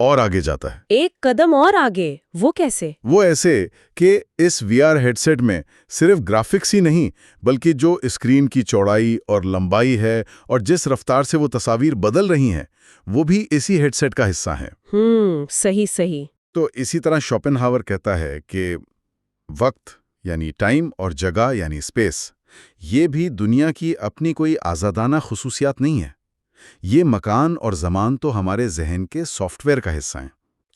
اور آگے جاتا ہے۔ ایک قدم اور آگے، وہ کیسے؟ وہ ایسے کہ اس وی آر ہیڈ سیٹ میں صرف گرافکس ہی نہیں بلکہ جو اسکرین کی چوڑائی اور لمبائی ہے اور جس رفتار سے وہ تصاویر بدل رہی ہیں وہ بھی اسی ہیڈ سیٹ کا حصہ ہیں۔ صحیح صحیح۔ تو اسی طرح شوپنہاور کہتا ہے کہ وقت یعنی ٹائم اور جگہ یعنی اسپیس یہ بھی دنیا کی اپنی کوئی آزادانہ خصوصیات نہیں ہے۔ یہ مکان اور زمان تو ہمارے ذہن کے سافٹ ویئر کا حصہ ہیں۔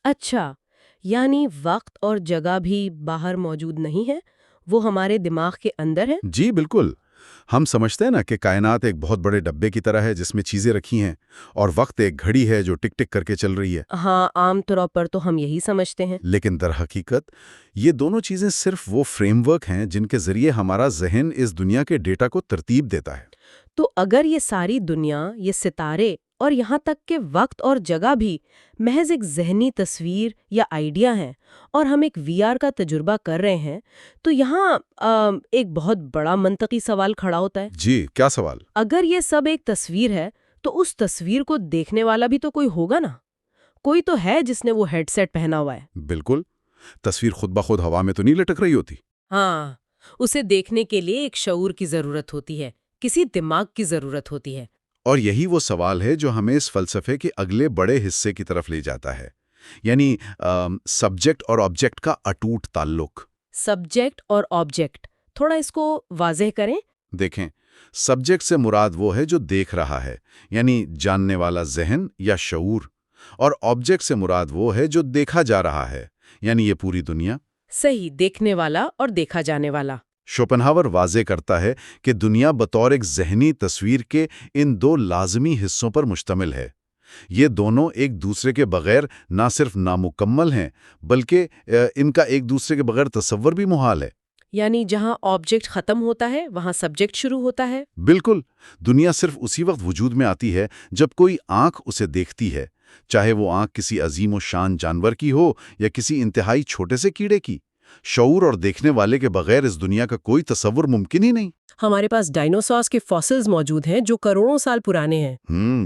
اچھا، یعنی وقت اور جگہ بھی باہر موجود نہیں ہے، وہ ہمارے دماغ کے اندر ہے؟ جی بالکل۔ ہم سمجھتے ہیں نا کہ کائنات ایک بہت بڑے ڈبے کی طرح ہے جس میں چیزیں رکھی ہیں اور وقت ایک گھڑی ہے جو ٹک ٹک کر کے چل رہی ہے۔ ہاں، عام طور پر تو ہم یہی سمجھتے ہیں۔ لیکن در حقیقت یہ دونوں چیزیں صرف وہ فریم ورک ہیں جن کے ذریعے ہمارا ذہن اس دنیا کے ڈیٹا کو ترتیب دیتا ہے۔ تو اگر یہ ساری دنیا، یہ ستارے اور یہاں تک کہ وقت اور جگہ بھی محض ایک ذہنی تصویر یا آئیڈیا ہیں اور ہم ایک وی آر کا تجربہ کر رہے ہیں، تو یہاں ایک بہت بڑا منطقی سوال کھڑا ہوتا ہے۔ جی، کیا سوال؟ اگر یہ سب ایک تصویر ہے تو اس تصویر کو دیکھنے والا بھی تو کوئی ہوگا نا؟ کوئی تو ہے جس نے وہ ہیڈ سیٹ پہنا ہوا ہے۔ بالکل۔ تصویر خود بخود ہوا میں تو نہیں لٹک رہی ہوتی۔ ہاں، اسے دیکھنے کے لیے ایک شعور کی ضرورت ہوتی ہے، کسی دماغ کی ضرورت ہوتی ہے۔ اور یہی وہ سوال ہے جو ہمیں اس فلسفے کے اگلے بڑے حصے کی طرف لے جاتا ہے، یعنی سبجیکٹ اور آبجیکٹ کا اٹوٹ تعلق۔ سبجیکٹ اور آبجیکٹ، تھوڑا اس کو واضح کریں۔ دیکھیں، سبجیکٹ سے مراد وہ ہے جو دیکھ رہا ہے، یعنی جاننے والا ذہن یا شعور، اور آبجیکٹ سے مراد وہ ہے جو دیکھا جا رہا ہے، یعنی یہ پوری دنیا۔ صحیح، دیکھنے والا اور دیکھا جانے والا۔ شوپنہاور واضح کرتا ہے کہ دنیا بطور ایک ذہنی تصویر کے ان دو لازمی حصوں پر مشتمل ہے۔ یہ دونوں ایک دوسرے کے بغیر نہ صرف نامکمل ہیں بلکہ ان کا ایک دوسرے کے بغیر تصور بھی محال ہے۔ یعنی جہاں آبجیکٹ ختم ہوتا ہے وہاں سبجیکٹ شروع ہوتا ہے۔ بالکل۔ دنیا صرف اسی وقت وجود میں آتی ہے جب کوئی آنکھ اسے دیکھتی ہے، چاہے وہ آنکھ کسی عظیم و شان جانور کی ہو یا کسی انتہائی چھوٹے سے کیڑے کی۔ شعور اور دیکھنے والے کے بغیر اس دنیا کا کوئی تصور ممکن ہی نہیں۔ ہمارے پاس ڈائنوسارز کے فاسلز موجود ہیں جو کروڑوں سال پرانے ہیں۔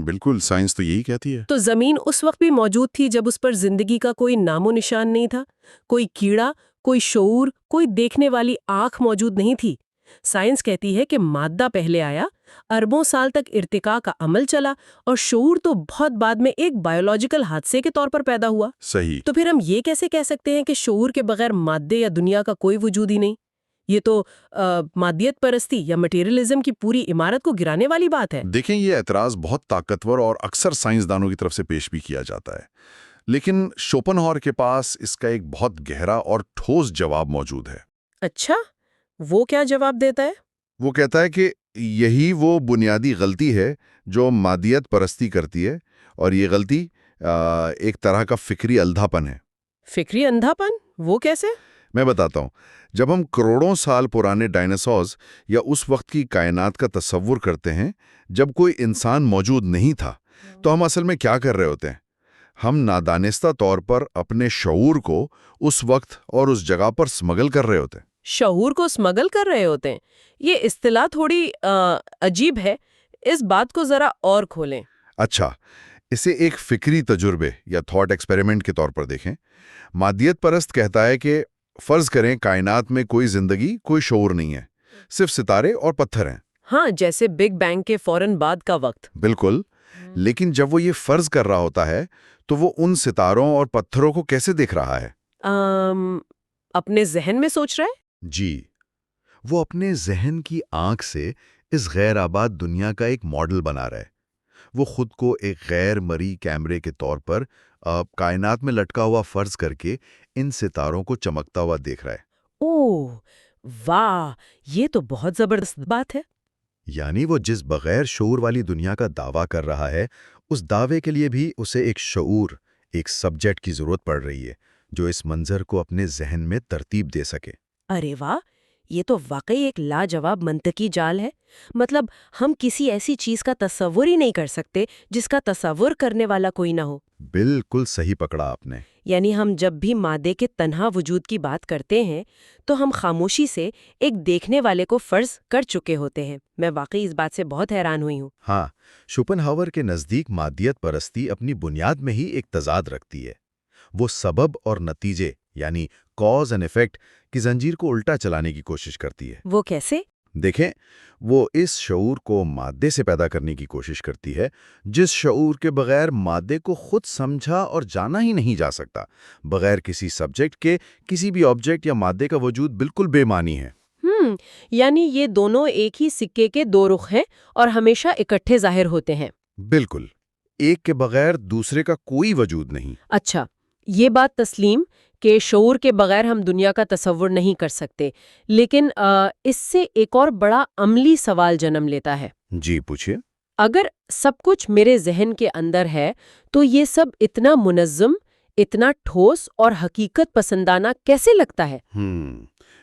بالکل، سائنس تو یہی کہتی ہے۔ تو زمین اس وقت بھی موجود تھی جب اس پر زندگی کا کوئی نام و نشان نہیں تھا، کوئی کیڑا، کوئی شعور، کوئی دیکھنے والی آنکھ موجود نہیں تھی۔ سائنس کہتی ہے کہ مادہ پہلے آیا، اربوں سال تک ارتقاء کا عمل چلا، اور شعور تو بہت بعد میں ایک بایولوجیکل حادثے کے طور پر پیدا ہوا۔ صحیح۔ تو پھر ہم یہ کیسے کہہ سکتے ہیں کہ شعور کے بغیر مادے یا دنیا کا کوئی وجود ہی نہیں؟ یہ تو مادیت پرستی یا مٹیریلزم کی پوری عمارت کو گرانے والی بات ہے۔ دیکھیں، یہ اعتراض بہت طاقتور اور اکثر سائنسدانوں کی طرف سے پیش بھی کیا جاتا ہے، لیکن شوپنہاور کے پاس اس کا ایک بہت گہرا اور ٹھوس جواب موجود ہے۔ اچھا، وہ کیا جواب دیتا ہے؟ وہ کہتا ہے کہ یہی وہ بنیادی غلطی ہے جو مادیت پرستی کرتی ہے، اور یہ غلطی ایک طرح کا فکری اندھا پن ہے۔ فکری اندھا پن؟ وہ کیسے؟ میں بتاتا ہوں۔ جب ہم کروڑوں سال پرانے ڈائناسورز یا اس وقت کی کائنات کا تصور کرتے ہیں جب کوئی انسان موجود نہیں تھا، تو ہم اصل میں کیا کر رہے ہوتے ہیں؟ ہم نادانستہ طور پر اپنے شعور کو اس وقت اور اس جگہ پر سمگل کر رہے ہوتے ہیں۔ شعور کو سمگل کر رہے ہوتے ہیں؟ یہ اصطلاح تھوڑی عجیب ہے، اس بات کو ذرا اور کھولیں۔ اچھا، اسے ایک فکری تجربے یا تھاٹ ایکسپیریمنٹ کے طور پر دیکھیں۔ مادیت پرست کہتا ہے کہ فرض کریں کائنات میں کوئی زندگی، کوئی شعور نہیں ہے، صرف ستارے اور پتھر ہیں۔ ہاں، جیسے بگ بینگ کے فوراً بعد کا وقت۔ بالکل، لیکن جب وہ یہ فرض کر رہا ہوتا ہے تو وہ ان ستاروں اور پتھروں کو کیسے دیکھ رہا ہے؟ اپنے ذہن میں سوچ رہا ہے؟ جی، وہ اپنے ذہن کی آنکھ سے اس غیر آباد دنیا کا ایک ماڈل بنا رہا ہے۔ وہ خود کو ایک غیر مرئی کیمرے کے طور پر کائنات میں لٹکا ہوا فرض کر کے ان ستاروں کو چمکتا ہوا دیکھ رہا ہے۔ اوہ واہ، یہ تو بہت زبردست بات ہے۔ یعنی وہ جس بغیر شعور والی دنیا کا دعویٰ کر رہا ہے، اس دعوے کے لیے بھی اسے ایک شعور، ایک سبجیکٹ کی ضرورت پڑ رہی ہے جو اس منظر کو اپنے ذہن میں ترتیب دے سکے۔ ارے واہ، یہ تو واقعی ایک لاجواب منطقی جال ہے۔ مطلب ہم کسی ایسی چیز کا تصور ہی نہیں کر سکتے جس کا تصور کرنے والا کوئی نہ ہو۔ بالکل صحیح پکڑا آپ نے۔ یعنی ہم جب بھی مادے کے تنہا وجود کی بات کرتے ہیں تو ہم خاموشی سے ایک دیکھنے والے کو فرض کر چکے ہوتے ہیں۔ میں واقعی اس بات سے بہت حیران ہوئی ہوں۔ ہاں، شوپنہاور کے نزدیک مادیت پرستی اپنی بنیاد میں ہی ایک تضاد رکھتی ہے۔ وہ سبب اور نتیجے یعنی کاز اینڈ ایفیکٹ کی زنجیر کو الٹا چلانے کی کوشش کرتی ہے۔ وہ کیسے؟ دیکھیں، وہ اس شعور کو مادے سے پیدا کرنے کی کوشش کرتی ہے جس شعور کے بغیر مادے کو خود سمجھا اور جانا ہی نہیں جا سکتا۔ بغیر کسی سبجیکٹ کے کسی بھی آبجیکٹ یا مادے کا وجود بالکل بے معنی ہے۔ یعنی یہ دونوں ایک ہی سکے کے دو رخ ہیں اور ہمیشہ اکٹھے ظاہر ہوتے ہیں۔ بالکل، ایک کے بغیر دوسرے کا کوئی وجود نہیں۔ اچھا، یہ بات تسلیم کہ شعور کے بغیر ہم دنیا کا تصور نہیں کر سکتے، لیکن اس سے ایک اور بڑا عملی سوال جنم لیتا ہے۔ جی پوچھئے۔ اگر سب کچھ میرے ذہن کے اندر ہے تو یہ سب اتنا منظم، اتنا ٹھوس اور حقیقت پسندانہ کیسے لگتا ہے؟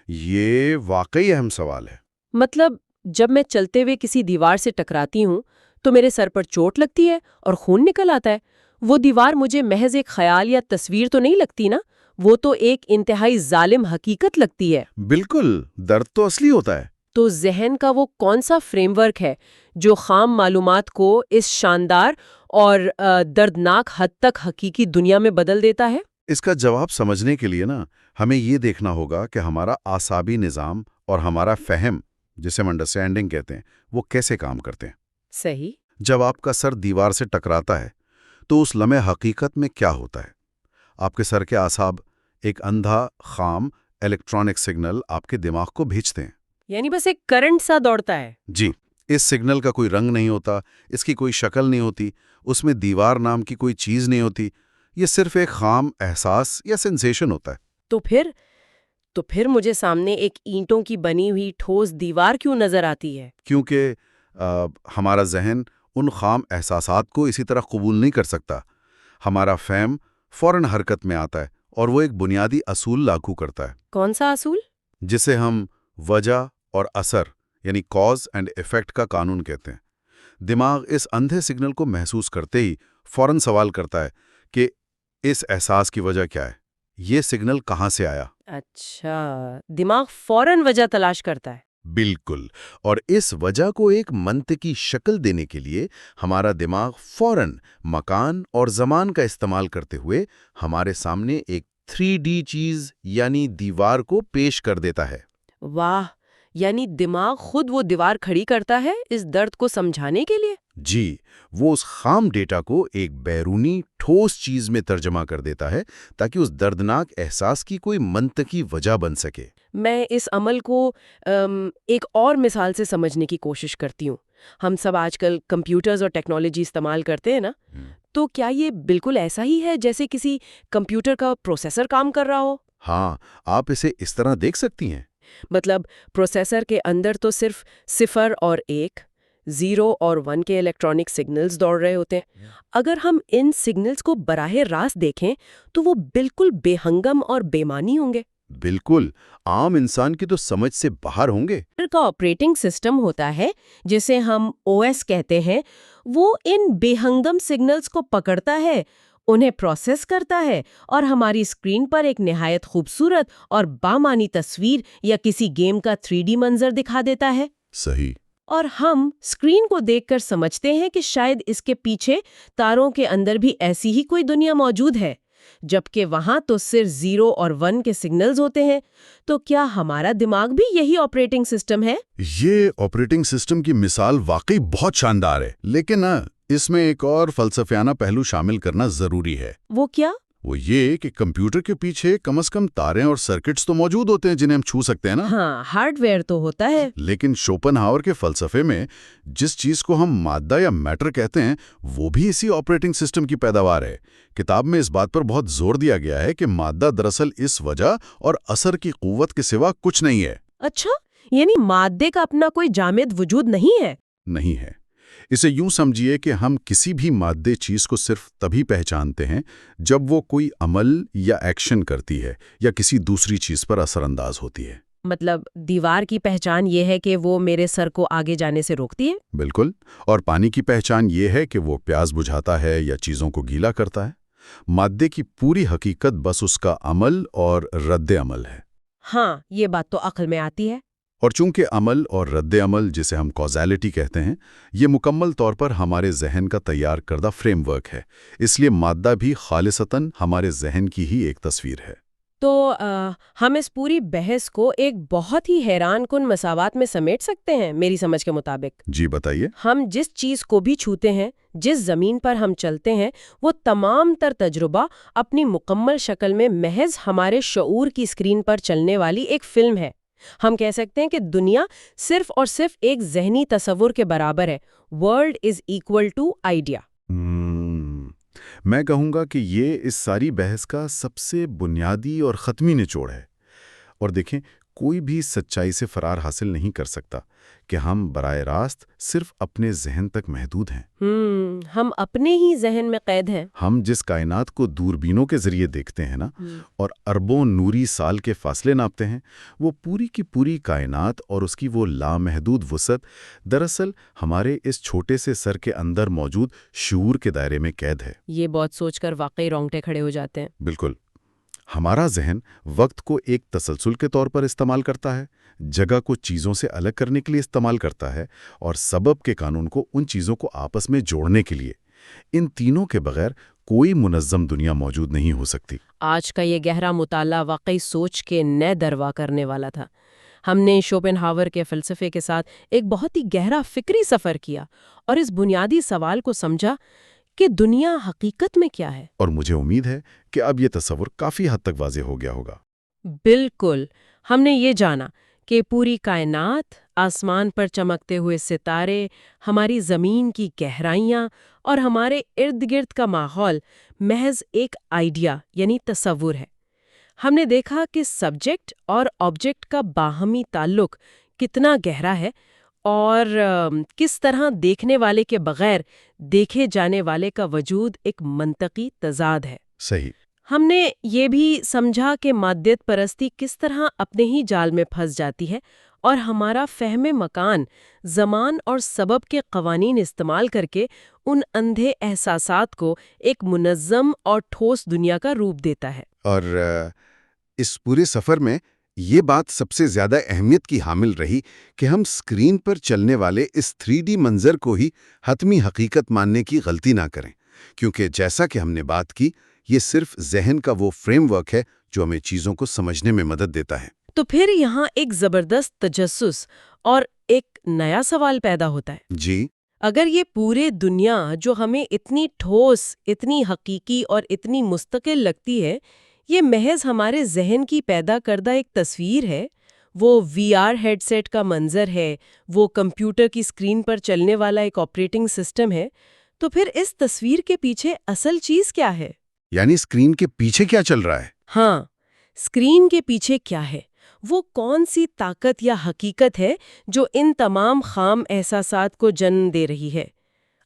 یہ واقعی اہم سوال ہے۔ مطلب جب میں چلتے ہوئے کسی دیوار سے ٹکراتی ہوں تو میرے سر پر چوٹ لگتی ہے اور خون نکل آتا ہے۔ وہ دیوار مجھے محض ایک خیال یا تصویر تو نہیں لگتی نا، وہ تو ایک انتہائی ظالم حقیقت لگتی ہے۔ بالکل، درد تو اصلی ہوتا ہے۔ تو ذہن کا وہ کون سا فریم ورک ہے جو خام معلومات کو اس شاندار اور دردناک حد تک حقیقی دنیا میں بدل دیتا ہے؟ اس کا جواب سمجھنے کے لیے ہمیں یہ دیکھنا ہوگا کہ ہمارا اعصابی نظام اور ہمارا فہم، جسے ہم انڈرسٹینڈنگ کہتے ہیں، وہ کیسے کام کرتے ہیں۔ صحیح۔ جب آپ کا سر دیوار سے ٹکراتا ہے تو اس لمحے حقیقت میں کیا ہوتا ہے؟ آپ کے سر کے اعصاب ایک اندھا، خام الیکٹرانک سگنل آپ کے دماغ کو بھیجتے ہیں۔ یعنی بس ایک کرنٹ سا دوڑتا ہے۔ جی، اس سگنل کا کوئی رنگ نہیں ہوتا، اس کی کوئی شکل نہیں ہوتی، اس میں دیوار نام کی کوئی چیز نہیں ہوتی، یہ صرف ایک خام احساس یا سینسیشن ہوتا ہے۔ تو پھر مجھے سامنے ایک اینٹوں کی بنی ہوئی ٹھوس دیوار کیوں نظر آتی ہے؟ کیونکہ ہمارا ذہن ان خام احساسات کو اسی طرح قبول نہیں کر سکتا۔ ہمارا فہم فوراً حرکت میں آتا ہے اور وہ ایک بنیادی اصول لاگو کرتا ہے۔ کون سا اصول؟ جسے ہم وجہ اور اثر یعنی کاز اینڈ ایفیکٹ کا قانون کہتے ہیں۔ دماغ اس اندھے سگنل کو محسوس کرتے ہی فوراً سوال کرتا ہے کہ اس احساس کی وجہ کیا ہے؟ یہ سگنل کہاں سے آیا؟ اچھا، دماغ فوراً وجہ تلاش کرتا ہے۔ بالکل، اور اس وجہ کو ایک منطقی شکل دینے کے لیے ہمارا دماغ فوراً مکان اور زمان کا استعمال کرتے ہوئے ہمارے سامنے ایک 3D چیز یعنی دیوار کو پیش کر دیتا ہے۔ واہ، یعنی دماغ خود وہ دیوار کھڑی کرتا ہے اس درد کو سمجھانے کے لیے؟ جی، وہ اس خام ڈیٹا کو ایک بیرونی ٹھوس چیز میں ترجمہ کر دیتا ہے تاکہ اس دردناک احساس کی کوئی منطقی وجہ بن سکے۔ میں اس عمل کو ایک اور مثال سے سمجھنے کی کوشش کرتی ہوں۔ ہم سب آج کل کمپیوٹرز اور ٹیکنالوجی استعمال کرتے ہیں نا، تو کیا یہ بالکل ایسا ہی ہے جیسے کسی کمپیوٹر کا پروسیسر کام کر رہا ہو؟ ہاں، آپ اسے اس طرح دیکھ سکتی ہیں۔ مطلب پروسیسر کے اندر تو صرف 0 اور 1، 0 اور 1 کے الیکٹرانک سگنلز دوڑ رہے ہوتے ہیں۔ اگر ہم ان سگنلز کو براہ راست دیکھیں تو وہ بالکل بے ہنگم اور بے معنی ہوں گے۔ بالکل، عام انسان کی تو سمجھ سے باہر ہوں گے۔ کا آپریٹنگ سسٹم ہوتا ہے جسے ہم OS کہتے ہیں، وہ ان بے ہنگم سگنلز کو پکڑتا ہے، انہیں پروسیس کرتا ہے اور ہماری اسکرین پر ایک نہایت خوبصورت اور بامعنی تصویر یا کسی گیم کا 3D منظر دکھا دیتا ہے۔ صحیح۔ اور ہم اسکرین کو دیکھ کر سمجھتے ہیں کہ شاید اس کے پیچھے تاروں کے اندر بھی ایسی ہی کوئی دنیا موجود ہے، جبکہ وہاں تو صرف 0 اور 1 کے سگنلز ہوتے ہیں۔ تو کیا ہمارا دماغ بھی یہی آپریٹنگ سسٹم ہے؟ یہ آپریٹنگ سسٹم کی مثال واقعی بہت شاندار ہے، لیکن اس میں ایک اور فلسفیانہ پہلو شامل کرنا ضروری ہے۔ وہ کیا؟ وہ یہ کہ کمپیوٹر کے پیچھے کم از کم تاریں اور سرکٹس تو موجود ہوتے ہیں جنہیں ہم چھو سکتے ہیں نا۔ ہاں، ہارڈ ویئر تو ہوتا ہے۔ لیکن شوپنہاور کے فلسفے میں جس چیز کو ہم مادہ یا میٹر کہتے ہیں وہ بھی اسی آپریٹنگ سسٹم کی پیداوار ہے۔ کتاب میں اس بات پر بہت زور دیا گیا ہے کہ مادہ دراصل اس وجہ اور اثر کی قوت کے سوا کچھ نہیں ہے۔ اچھا، یعنی مادے کا اپنا کوئی جامد وجود نہیں ہے؟ نہیں ہے۔ اسے یوں سمجھیے کہ ہم کسی بھی مادے چیز کو صرف تبھی پہچانتے ہیں جب وہ کوئی عمل یا ایکشن کرتی ہے یا کسی دوسری چیز پر اثر انداز ہوتی ہے۔ مطلب دیوار کی پہچان یہ ہے کہ وہ میرے سر کو آگے جانے سے روکتی ہے؟ بالکل، اور پانی کی پہچان یہ ہے کہ وہ پیاس بجھاتا ہے یا چیزوں کو گیلا کرتا ہے۔ مادے کی پوری حقیقت بس اس کا عمل اور رد عمل ہے۔ ہاں، یہ بات تو عقل میں آتی ہے۔ اور چونکہ عمل اور رد عمل، جسے ہم کازیلٹی کہتے ہیں، یہ مکمل طور پر ہمارے ذہن کا تیار کردہ فریم ورک ہے، اس لیے مادہ بھی خالصتاً ہمارے ذہن کی ہی ایک تصویر ہے۔ تو ہم اس پوری بحث کو ایک بہت ہی حیران کن مساوات میں سمیٹ سکتے ہیں میری سمجھ کے مطابق۔ جی بتائیے۔ ہم جس چیز کو بھی چھوتے ہیں، جس زمین پر ہم چلتے ہیں، وہ تمام تر تجربہ اپنی مکمل شکل میں محض ہمارے شعور کی اسکرین پر چلنے والی ایک فلم ہے۔ ہم کہہ سکتے ہیں کہ دنیا صرف اور صرف ایک ذہنی تصور کے برابر ہے۔ World is equal to idea. میں کہوں گا کہ یہ اس ساری بحث کا سب سے بنیادی اور ختمی نچوڑ ہے۔ اور دیکھیں، کوئی بھی سچائی سے فرار حاصل نہیں کر سکتا کہ ہم براہ راست صرف اپنے ذہن تک محدود ہیں۔ ہم اپنے ہی ذہن میں قید ہیں۔ ہم جس کائنات کو دوربینوں کے ذریعے دیکھتے ہیں نا، اور اربوں نوری سال کے فاصلے ناپتے ہیں، وہ پوری کی پوری کائنات اور اس کی وہ لامحدود وسعت دراصل ہمارے اس چھوٹے سے سر کے اندر موجود شعور کے دائرے میں قید ہے۔ یہ بہت سوچ کر واقعی رونگٹے کھڑے ہو جاتے ہیں۔ بالکل۔ ہمارا ذہن وقت کو ایک تسلسل کے طور پر استعمال کرتا ہے، جگہ کو چیزوں سے الگ کرنے کے لیے استعمال کرتا ہے، اور سبب کے قانون کو ان چیزوں کو آپس میں جوڑنے کے لیے۔ ان تینوں کے بغیر کوئی منظم دنیا موجود نہیں ہو سکتی۔ آج کا یہ گہرا مطالعہ واقعی سوچ کے نئے دروا کرنے والا تھا۔ ہم نے شوپن ہاور کے فلسفے کے ساتھ ایک بہت ہی گہرا فکری سفر کیا اور اس بنیادی سوال کو سمجھا کہ دنیا حقیقت میں کیا ہے۔ اور مجھے امید ہے کہ اب یہ تصور کافی حد تک واضح ہو گیا ہوگا۔ بالکل۔ ہم نے یہ جانا کہ پوری کائنات، آسمان پر چمکتے ہوئے ستارے، ہماری زمین کی گہرائیاں اور ہمارے ارد گرد کا ماحول محض ایک آئیڈیا یعنی تصور ہے۔ ہم نے دیکھا کہ سبجیکٹ اور آبجیکٹ کا باہمی تعلق کتنا گہرا ہے، اور کس طرح دیکھنے والے کے بغیر دیکھے جانے والے کا وجود ایک منطقی تضاد ہے۔ صحیح۔ ہم نے یہ بھی سمجھا کہ مادیت پرستی کس طرح اپنے ہی جال میں پھنس جاتی ہے، اور ہمارا فہم مکان زمان اور سبب کے قوانین استعمال کر کے ان اندھے احساسات کو ایک منظم اور ٹھوس دنیا کا روپ دیتا ہے۔ اور اس پورے سفر میں یہ بات سب سے زیادہ اہمیت کی حامل رہی کہ ہم اسکرین پر چلنے والے اس 3D منظر کو ہی حتمی حقیقت ماننے کی غلطی نہ کریں، کیونکہ جیسا کہ ہم نے بات کی، یہ صرف ذہن کا وہ فریم ورک ہے جو ہمیں چیزوں کو سمجھنے میں مدد دیتا ہے۔ تو پھر یہاں ایک زبردست تجسس اور ایک نیا سوال پیدا ہوتا ہے۔ جی۔ اگر یہ پورے دنیا جو ہمیں اتنی ٹھوس، اتنی حقیقی اور اتنی مستقل لگتی ہے، یہ محض ہمارے ذہن کی پیدا کردہ ایک تصویر ہے، وہ VR ہیڈ سیٹ کا منظر ہے، وہ کمپیوٹر کی اسکرین پر چلنے والا ایک آپریٹنگ سسٹم ہے، تو پھر اس تصویر کے پیچھے اصل چیز کیا ہے؟ یعنی اسکرین کے پیچھے کیا چل رہا ہے؟ ہاں، اسکرین کے پیچھے کیا ہے؟ وہ کون سی طاقت یا حقیقت ہے جو ان تمام خام احساسات کو جنم دے رہی ہے؟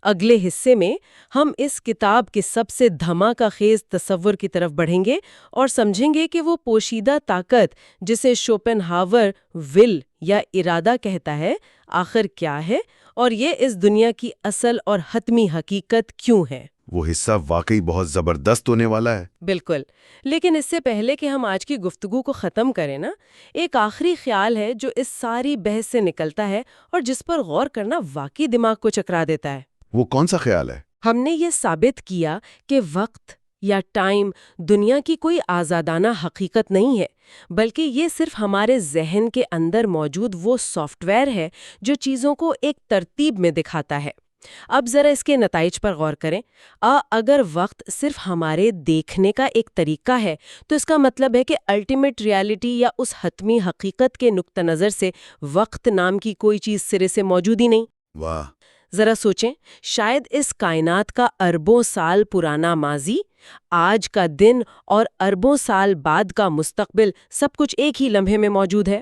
اگلے حصے میں ہم اس کتاب کے سب سے دھماکہ خیز تصور کی طرف بڑھیں گے اور سمجھیں گے کہ وہ پوشیدہ طاقت جسے شوپن ہاور ول یا ارادہ کہتا ہے، آخر کیا ہے، اور یہ اس دنیا کی اصل اور حتمی حقیقت کیوں ہے۔ وہ حصہ واقعی بہت زبردست ہونے والا ہے۔ بالکل۔ لیکن اس سے پہلے کہ ہم آج کی گفتگو کو ختم کریں نا، ایک آخری خیال ہے جو اس ساری بحث سے نکلتا ہے اور جس پر غور کرنا واقعی دماغ کو چکرا دیتا ہے۔ وہ کون سا خیال ہے؟ ہم نے یہ ثابت کیا کہ وقت یا ٹائم دنیا کی کوئی آزادانہ حقیقت نہیں ہے، بلکہ یہ صرف ہمارے ذہن کے اندر موجود وہ سافٹ ویئر ہے جو چیزوں کو ایک ترتیب میں دکھاتا ہے۔ اب ذرا اس کے نتائج پر غور کریں۔ اگر وقت صرف ہمارے دیکھنے کا ایک طریقہ ہے، تو اس کا مطلب ہے کہ الٹیمیٹ ریالٹی یا اس حتمی حقیقت کے نقطہ نظر سے وقت نام کی کوئی چیز سرے سے موجود ہی نہیں۔ واہ! ذرا سوچیں، شاید اس کائنات کا اربوں سال پرانا ماضی، آج کا دن اور اربوں سال بعد کا مستقبل سب کچھ ایک ہی لمحے میں موجود ہے۔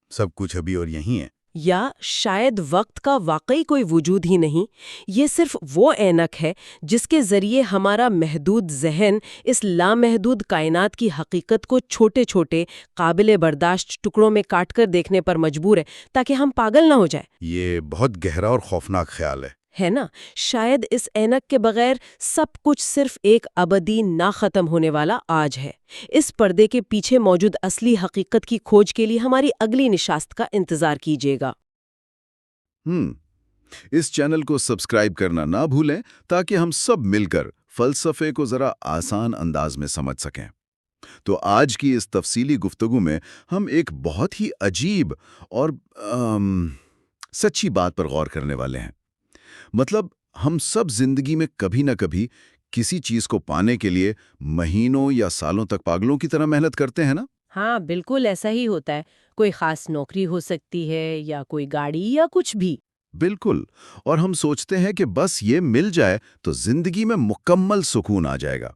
سب کچھ ابھی اور یہیں ہے۔ یا شاید وقت کا واقعی کوئی وجود ہی نہیں، یہ صرف وہ اینک ہے جس کے ذریعے ہمارا محدود ذہن اس لامحدود کائنات کی حقیقت کو چھوٹے چھوٹے قابل برداشت ٹکڑوں میں کاٹ کر دیکھنے پر مجبور ہے تاکہ ہم پاگل نہ ہو جائیں۔ یہ بہت گہرا اور خوفناک خیال ہے۔ ہے نا؟ شاید اس اینک کے بغیر سب کچھ صرف ایک ابدی نہ ختم ہونے والا آج ہے۔ اس پردے کے پیچھے موجود اصلی حقیقت کی کھوج کے لیے ہماری اگلی نشست کا انتظار کیجیے گا۔ اس چینل کو سبسکرائب کرنا نہ بھولیں تاکہ ہم سب مل کر فلسفے کو ذرا آسان انداز میں سمجھ سکیں۔ تو آج کی اس تفصیلی گفتگو میں ہم ایک بہت ہی عجیب اور سچی بات پر غور کرنے والے ہیں۔ مطلب ہم سب زندگی میں کبھی نہ کبھی کسی چیز کو پانے کے لیے مہینوں یا سالوں تک پاگلوں کی طرح محنت کرتے ہیں نا؟ ہاں بالکل ایسا ہی ہوتا ہے۔ کوئی خاص نوکری ہو سکتی ہے یا کوئی گاڑی یا کچھ بھی۔ بالکل، اور ہم سوچتے ہیں کہ بس یہ مل جائے تو زندگی میں مکمل سکون آ جائے گا۔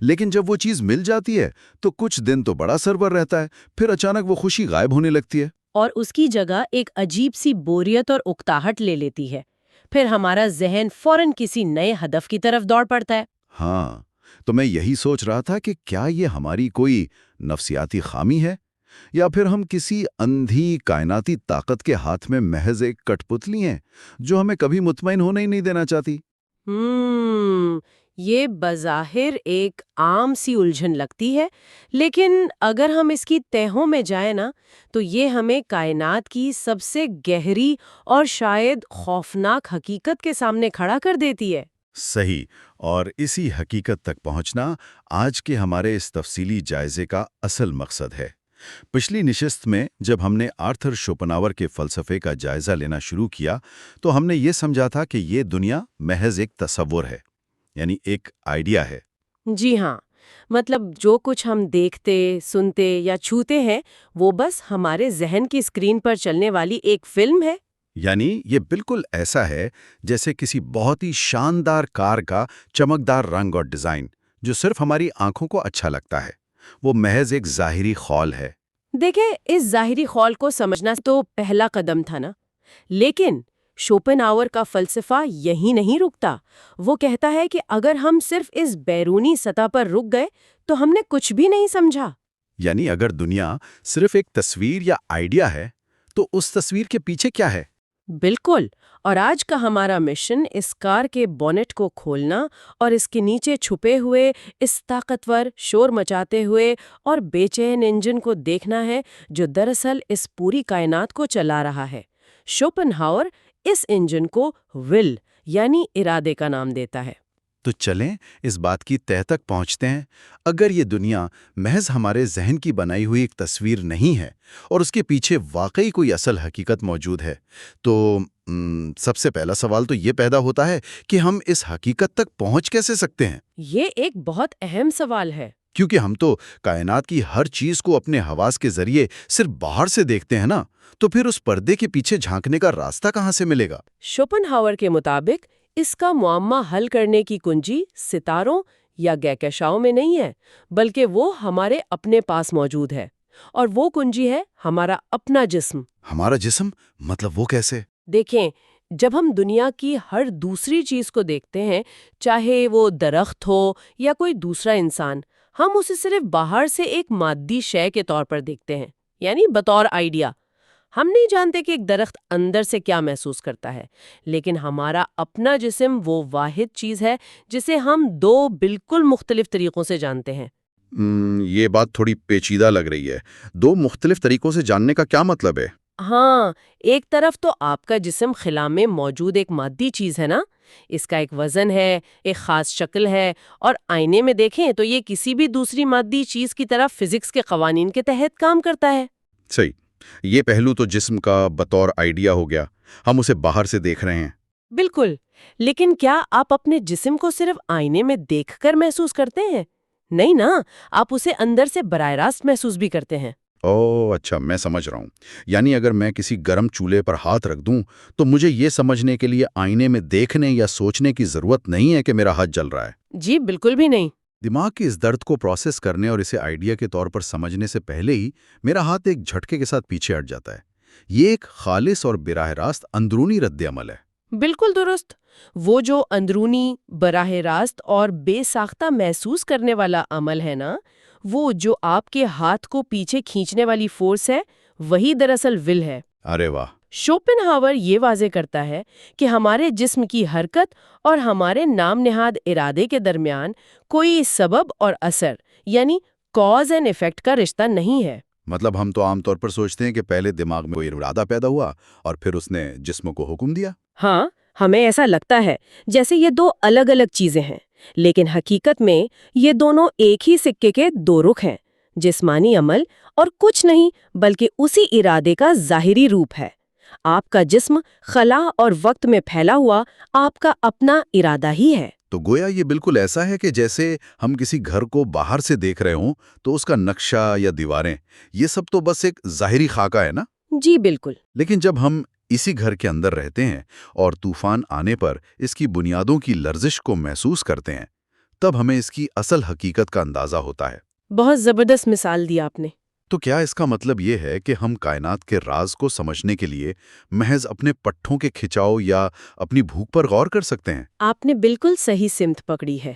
لیکن جب وہ چیز مل جاتی ہے تو کچھ دن تو بڑا سرور رہتا ہے، پھر اچانک وہ خوشی غائب ہونے لگتی ہے، اور اس کی جگہ ایک عجیب سی بوریت اور اکتاہٹ لے لیتی ہے۔ پھر ہمارا ذہن فوراً کسی نئے ہدف کی طرف دوڑ پڑتا ہے۔ ہاں، تو میں یہی سوچ رہا تھا کہ کیا یہ ہماری کوئی نفسیاتی خامی ہے یا پھر ہم کسی اندھی کائناتی طاقت کے ہاتھ میں محض ایک کٹ پتلی ہیں جو ہمیں کبھی مطمئن ہونے ہی نہیں دینا چاہتی؟ یہ بظاہر ایک عام سی الجھن لگتی ہے، لیکن اگر ہم اس کی تہوں میں جائیں نا تو یہ ہمیں کائنات کی سب سے گہری اور شاید خوفناک حقیقت کے سامنے کھڑا کر دیتی ہے۔ صحیح، اور اسی حقیقت تک پہنچنا آج کے ہمارے اس تفصیلی جائزے کا اصل مقصد ہے۔ پچھلی نشست میں جب ہم نے آرتھر شوپنہاور کے فلسفے کا جائزہ لینا شروع کیا تو ہم نے یہ سمجھا تھا کہ یہ دنیا محض ایک تصور ہے، یعنی ایک آئیڈیا ہے۔ جی ہاں، مطلب جو کچھ ہم دیکھتے، سنتے یا چھوتے ہیں وہ بس ہمارے ذہن کی اسکرین پر چلنے والی ایک فلم ہے۔ یعنی یہ بالکل ایسا ہے جیسے کسی بہت ہی شاندار کار کا چمکدار رنگ اور ڈیزائن جو صرف ہماری آنکھوں کو اچھا لگتا ہے، وہ محض ایک ظاہری خول ہے۔ دیکھیں، اس ظاہری خول کو سمجھنا تو پہلا قدم تھا نا، لیکن شوپنہاور کا فلسفہ یہی نہیں رکتا۔ وہ کہتا ہے کہ اگر ہم صرف اس بیرونی سطح پر رک گئے تو ہم نے کچھ بھی نہیں سمجھا۔ یعنی اگر دنیا صرف ایک تصویر یا آئیڈیا ہے تو اس تصویر کے پیچھے کیا ہے؟ بالکل، اور آج کا ہمارا مشن اس کار کے بونٹ کو کھولنا اور اس کے نیچے چھپے ہوئے اس طاقتور، شور مچاتے ہوئے اور بے چین انجن کو دیکھنا ہے جو دراصل اس پوری کائنات کو چلا رہا ہے۔ شوپنہاور اس انجن کو ول یعنی ارادے کا نام دیتا ہے۔ تو چلیں اس بات کی تہہ تک پہنچتے ہیں۔ اگر یہ دنیا محض ہمارے ذہن کی بنائی ہوئی ایک تصویر نہیں ہے اور اس کے پیچھے واقعی کوئی اصل حقیقت موجود ہے تو سب سے پہلا سوال تو یہ پیدا ہوتا ہے کہ ہم اس حقیقت تک پہنچ کیسے سکتے ہیں؟ یہ ایک بہت اہم سوال ہے، کیونکہ ہم تو کائنات کی ہر چیز کو اپنے حواس کے ذریعے صرف باہر سے دیکھتے ہیں نا، تو پھر اس پردے کے پیچھے جھانکنے کا راستہ کہاں سے ملے گا؟ شوپنہاور کے مطابق اس کا معمہ حل کرنے کی کنجی ستاروں یا گہکشاؤں میں نہیں ہے، بلکہ وہ ہمارے اپنے پاس موجود ہے، اور وہ کنجی ہے ہمارا اپنا جسم۔ ہمارا جسم؟ مطلب وہ کیسے؟ دیکھیں، جب ہم دنیا کی ہر دوسری چیز کو دیکھتے ہیں، چاہے وہ درخت ہو یا کوئی دوسرا انسان، ہم اسے صرف باہر سے ایک مادی شے کے طور پر دیکھتے ہیں، یعنی بطور آئیڈیا۔ ہم نہیں جانتے کہ ایک درخت اندر سے کیا محسوس کرتا ہے، لیکن ہمارا اپنا جسم وہ واحد چیز ہے جسے ہم دو بالکل مختلف طریقوں سے جانتے ہیں۔ یہ بات تھوڑی پیچیدہ لگ رہی ہے۔ دو مختلف طریقوں سے جاننے کا کیا مطلب ہے؟ ہاں، ایک طرف تو آپ کا جسم خلا میں موجود ایک مادی چیز ہے نا، اس کا ایک وزن ہے، ایک خاص شکل ہے، اور آئینے میں دیکھیں تو یہ کسی بھی دوسری مادی چیز کی طرح فزکس کے قوانین کے تحت کام کرتا ہے۔ صحیح، یہ پہلو تو جسم کا بطور آئیڈیا ہو گیا، ہم اسے باہر سے دیکھ رہے ہیں۔ بالکل، لیکن کیا آپ اپنے جسم کو صرف آئینے میں دیکھ کر محسوس کرتے ہیں؟ نہیں نا، آپ اسے اندر سے براہ راست محسوس بھی کرتے ہیں۔ اوہ اچھا، میں سمجھ رہا ہوں۔ یعنی اگر میں کسی گرم چولہے پر ہاتھ رکھ دوں تو مجھے یہ سمجھنے کے لیے آئینے میں دیکھنے یا سوچنے کی ضرورت نہیں ہے کہ میرا ہاتھ جل رہا ہے۔ جی بالکل بھی نہیں۔ دماغ کی اس درد کو پروسیس کرنے اور اسے آئیڈیا کے طور پر سمجھنے سے پہلے ہی میرا ہاتھ ایک جھٹکے کے ساتھ پیچھے ہٹ جاتا ہے۔ یہ ایک خالص اور براہ راست اندرونی رد عمل ہے۔ بالکل درست، وہ جو اندرونی، براہ راست اور بے ساختہ محسوس کرنے والا عمل ہے نا، وہ جو آپ کے ہاتھ کو پیچھے کھینچنے والی فورس ہے، وہی دراصل ول ہے۔ ارے واہ! شوپنہاور یہ واضح کرتا ہے کہ ہمارے جسم کی حرکت اور ہمارے نام نہاد ارادے کے درمیان کوئی سبب اور اثر یعنی کاز اینڈ ایفیکٹ کا رشتہ نہیں ہے۔ مطلب ہم تو عام طور پر سوچتے ہیں کہ پہلے دماغ میں کوئی ارادہ پیدا ہوا اور پھر اس نے جسم کو حکم دیا۔ ہاں، ہمیں ایسا لگتا ہے جیسے یہ دو الگ الگ چیزیں ہیں، لیکن حقیقت میں یہ دونوں ایک ہی سکے کے دو رخ ہیں۔ جسمانی عمل اور کچھ نہیں بلکہ اسی ارادے کا ظاہری روپ ہے۔ آپ کا جسم خلا اور وقت میں پھیلا ہوا آپ کا اپنا ارادہ ہی ہے۔ تو گویا یہ بالکل ایسا ہے کہ جیسے ہم کسی گھر کو باہر سے دیکھ رہے ہوں تو اس کا نقشہ یا دیواریں یہ سب تو بس ایک ظاہری خاکہ ہے نا؟ جی بالکل۔ لیکن جب ہم اسی گھر کے اندر رہتے ہیں اور طوفان آنے پر اس کی بنیادوں کی لرزش کو محسوس کرتے ہیں تب ہمیں اس کی اصل حقیقت کا اندازہ ہوتا ہے۔ بہت زبردست مثال دی آپ نے۔ تو کیا اس کا مطلب یہ ہے کہ ہم کائنات کے راز کو سمجھنے کے لیے محض اپنے پٹھوں کے کھچاؤ یا اپنی بھوک پر غور کر سکتے ہیں؟ آپ نے بالکل صحیح سمت پکڑی ہے۔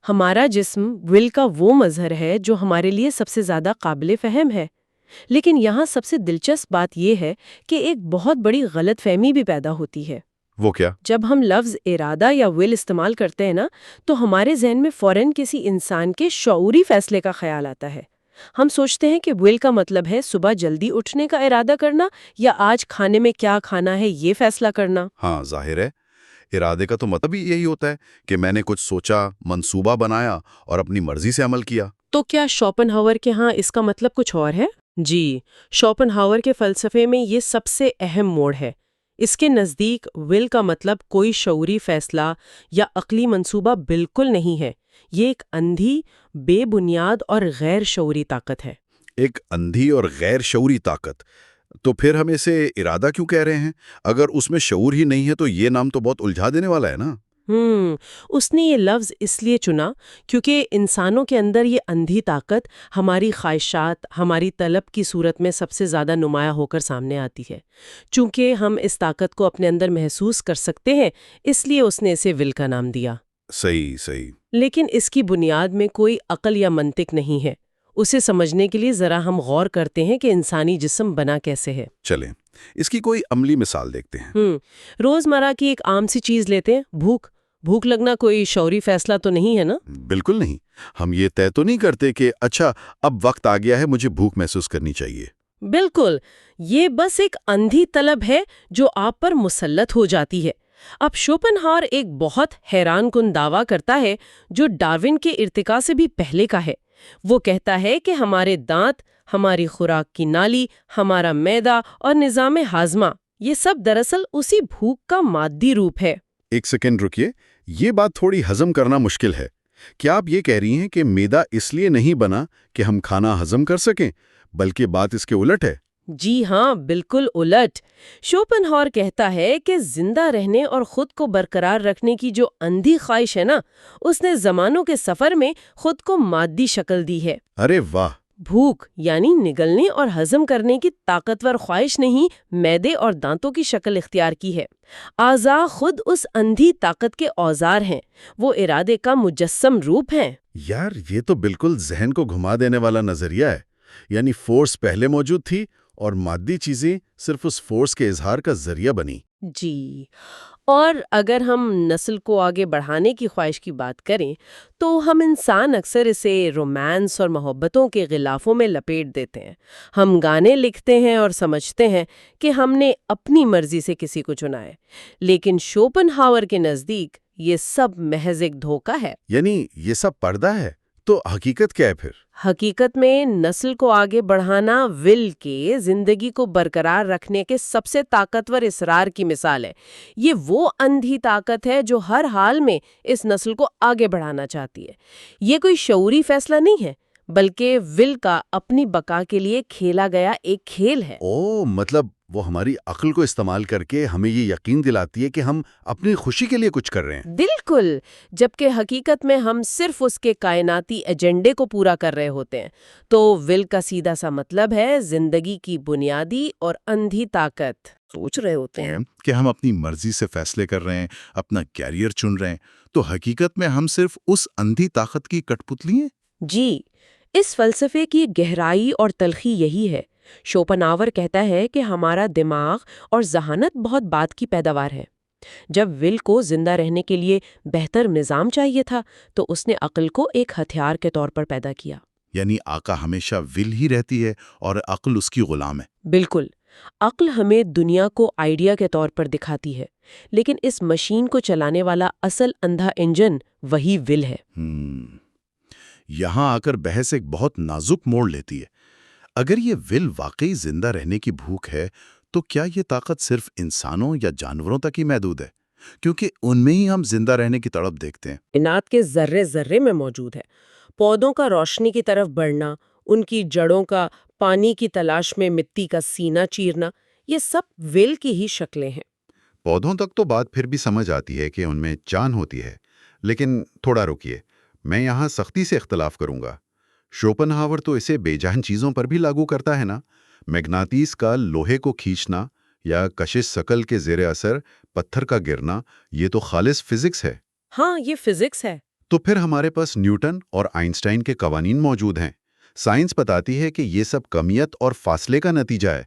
ہمارا جسم ول کا وہ مظہر ہے جو ہمارے لیے سب سے زیادہ قابل فہم ہے، لیکن یہاں سب سے دلچسپ بات یہ ہے کہ ایک بہت بڑی غلط فہمی بھی پیدا ہوتی ہے۔ وہ کیا؟ جب ہم لفظ ارادہ یا ول استعمال کرتے ہیں نا تو ہمارے ذہن میں فوراً کسی انسان کے شعوری فیصلے کا خیال آتا ہے۔ ہم سوچتے ہیں کہ ول کا مطلب ہے صبح جلدی اٹھنے کا ارادہ کرنا یا آج کھانے میں کیا کھانا ہے یہ فیصلہ کرنا۔ ہاں ظاہر ہے، ارادے کا تو مطلب ہی یہی ہوتا ہے کہ میں نے کچھ سوچا، منصوبہ بنایا اور اپنی مرضی سے عمل کیا۔ تو کیا شوپنہاور کے ہاں اس کا مطلب کچھ اور ہے؟ جی، شوپنہاور کے فلسفے میں یہ سب سے اہم موڑ ہے۔ اس کے نزدیک ول کا مطلب کوئی شعوری فیصلہ یا عقلی منصوبہ بالکل نہیں ہے، یہ ایک اندھی، بے بنیاد اور غیر شعوری طاقت ہے۔ ایک اندھی اور غیر شعوری طاقت؟ تو پھر ہم اسے ارادہ کیوں کہہ رہے ہیں؟ اگر اس میں شعور ہی نہیں ہے تو یہ نام تو بہت الجھا دینے والا ہے نا۔ اس نے یہ لفظ اس لیے چنا کیونکہ انسانوں کے اندر یہ اندھی طاقت ہماری خواہشات، ہماری طلب کی صورت میں سب سے زیادہ نمایاں ہو کر سامنے آتی ہے۔ چونکہ ہم اس طاقت کو اپنے اندر محسوس کر سکتے ہیں اس لیے اس نے اسے ول کا نام دیا۔ صحیح صحیح۔ لیکن اس کی بنیاد میں کوئی عقل یا منطق نہیں ہے۔ اسے سمجھنے کے لیے ذرا ہم غور کرتے ہیں کہ انسانی جسم بنا کیسے ہے۔ چلیں اس کی کوئی عملی مثال دیکھتے ہیں۔ روزمرہ کی ایک عام سی چیز لیتے ہیں، بھوک لگنا کوئی شعوری فیصلہ تو نہیں ہے نا؟ بالکل نہیں۔ ہم یہ طے تو نہیں کرتے کہ اچھا اب وقت آ گیا ہے مجھے بھوک محسوس کرنی چاہیے۔ بالکل، یہ بس ایک اندھی طلب ہے جو آپ پر مسلط ہو جاتی ہے۔ اب شوپنہاور ایک بہت حیران کن دعویٰ کرتا ہے جو ڈارون کے ارتقاء سے بھی پہلے کا ہے۔ وہ کہتا ہے کہ ہمارے دانت، ہماری خوراک کی نالی، ہمارا معدہ اور نظام ہاضمہ یہ سب دراصل اسی بھوک کا مادی روپ ہے۔ ایک سیکنڈ رکیے، یہ بات تھوڑی ہضم کرنا مشکل ہے۔ کیا آپ یہ کہہ رہی ہیں کہ معدہ اس لیے نہیں بنا کہ ہم کھانا ہضم کر سکیں بلکہ بات اس کے الٹ ہے؟ جی ہاں، بالکل الٹ۔ شوپنہاور کہتا ہے کہ زندہ رہنے اور خود کو برقرار رکھنے کی جو اندھی خواہش ہے نا، اس نے زمانوں کے سفر میں خود کو مادی شکل دی ہے۔ ارے واہ! بھوک یعنی نگلنے اور ہضم کرنے کی طاقتور خواہش نے ہی معدے اور دانتوں کی شکل اختیار کی ہے۔ اعضاء خود اس اندھی طاقت کے اوزار ہیں، وہ ارادے کا مجسم روپ ہیں۔ یار یہ تو بالکل ذہن کو گھما دینے والا نظریہ ہے، یعنی فورس پہلے موجود تھی اور مادی چیزیں صرف اس فورس کے اظہار کا ذریعہ بنی۔ جی، اور اگر ہم نسل کو آگے بڑھانے کی خواہش کی بات کریں تو ہم انسان اکثر اسے رومانس اور محبتوں کے غلافوں میں لپیٹ دیتے ہیں۔ ہم گانے لکھتے ہیں اور سمجھتے ہیں کہ ہم نے اپنی مرضی سے کسی کو چنا ہے، لیکن شوپنہاور کے نزدیک یہ سب محض ایک دھوکہ ہے۔ یعنی یہ سب پردہ ہے، تو حقیقت کیا ہے پھر؟ حقیقت میں نسل کو آگے بڑھانا ول کے زندگی کو برقرار رکھنے کے سب سے طاقتور اصرار کی مثال ہے۔ یہ وہ اندھی طاقت ہے جو ہر حال میں اس نسل کو آگے بڑھانا چاہتی ہے۔ یہ کوئی شعوری فیصلہ نہیں ہے بلکہ ول کا اپنی بقا کے لیے کھیلا گیا ایک کھیل ہے۔ مطلب وہ ہماری عقل کو استعمال کر کے ہمیں یہ یقین دلاتی ہے کہ ہم اپنی خوشی کے لیے کچھ کر رہے ہیں۔ بالکل، جبکہ حقیقت میں ہم صرف اس کے کائناتی ایجنڈے کو پورا کر رہے ہوتے ہیں۔ تو ول کا سیدھا سا مطلب ہے زندگی کی بنیادی اور اندھی طاقت۔ سوچ رہے ہوتے ہیں کہ ہم اپنی مرضی سے فیصلے کر رہے ہیں، اپنا کیریئر چن رہے ہیں، تو حقیقت میں ہم صرف اس اندھی طاقت کی کٹ پتلی ہیں۔ جی، اس فلسفے کی گہرائی اور تلخی یہی ہے شوپنہاور کہتا ہے کہ ہمارا دماغ اور ذہانت بہت بات کی پیداوار ہے۔ جب ول کو زندہ رہنے کے لیے بہتر نظام چاہیے تھا تو اس نے عقل کو ایک ہتھیار کے طور پر پیدا کیا۔ یعنی آقا ہمیشہ ول ہی رہتی ہے اور عقل اس کی غلام ہے۔ بالکل، عقل ہمیں دنیا کو آئیڈیا کے طور پر دکھاتی ہے، لیکن اس مشین کو چلانے والا اصل اندھا انجن وہی ول ہے۔ یہاں آ کر بحث ایک بہت نازک موڑ لیتی ہے۔ اگر یہ ول واقعی زندہ رہنے کی بھوک ہے تو کیا یہ طاقت صرف انسانوں یا جانوروں تک ہی محدود ہے؟ کیونکہ ان میں ہی ہم زندہ رہنے کی تڑپ دیکھتے ہیں۔ کائنات کے ذرے ذرے میں موجود ہے۔ پودوں کا روشنی کی طرف بڑھنا، ان کی جڑوں کا پانی کی تلاش میں مٹی کا سینہ چیرنا، یہ سب ول کی ہی شکلیں ہیں۔ پودوں تک تو بات پھر بھی سمجھ آتی ہے کہ ان میں جان ہوتی ہے، لیکن تھوڑا رکیے، میں یہاں سختی سے اختلاف کروں گا۔ شوپنہاور تو اسے بے جان چیزوں پر بھی لاگو کرتا ہے نا؟ میگناطیس کا لوہے کو کھینچنا یا کشش ثقل کے زیر اثر پتھر کا گرنا، یہ تو خالص فزکس ہے۔ ہاں، یہ فزکس ہے۔ تو پھر ہمارے پاس نیوٹن اور آئنسٹائن کے قوانین موجود ہیں۔ سائنس بتاتی ہے کہ یہ سب کمیت اور فاصلے کا نتیجہ ہے۔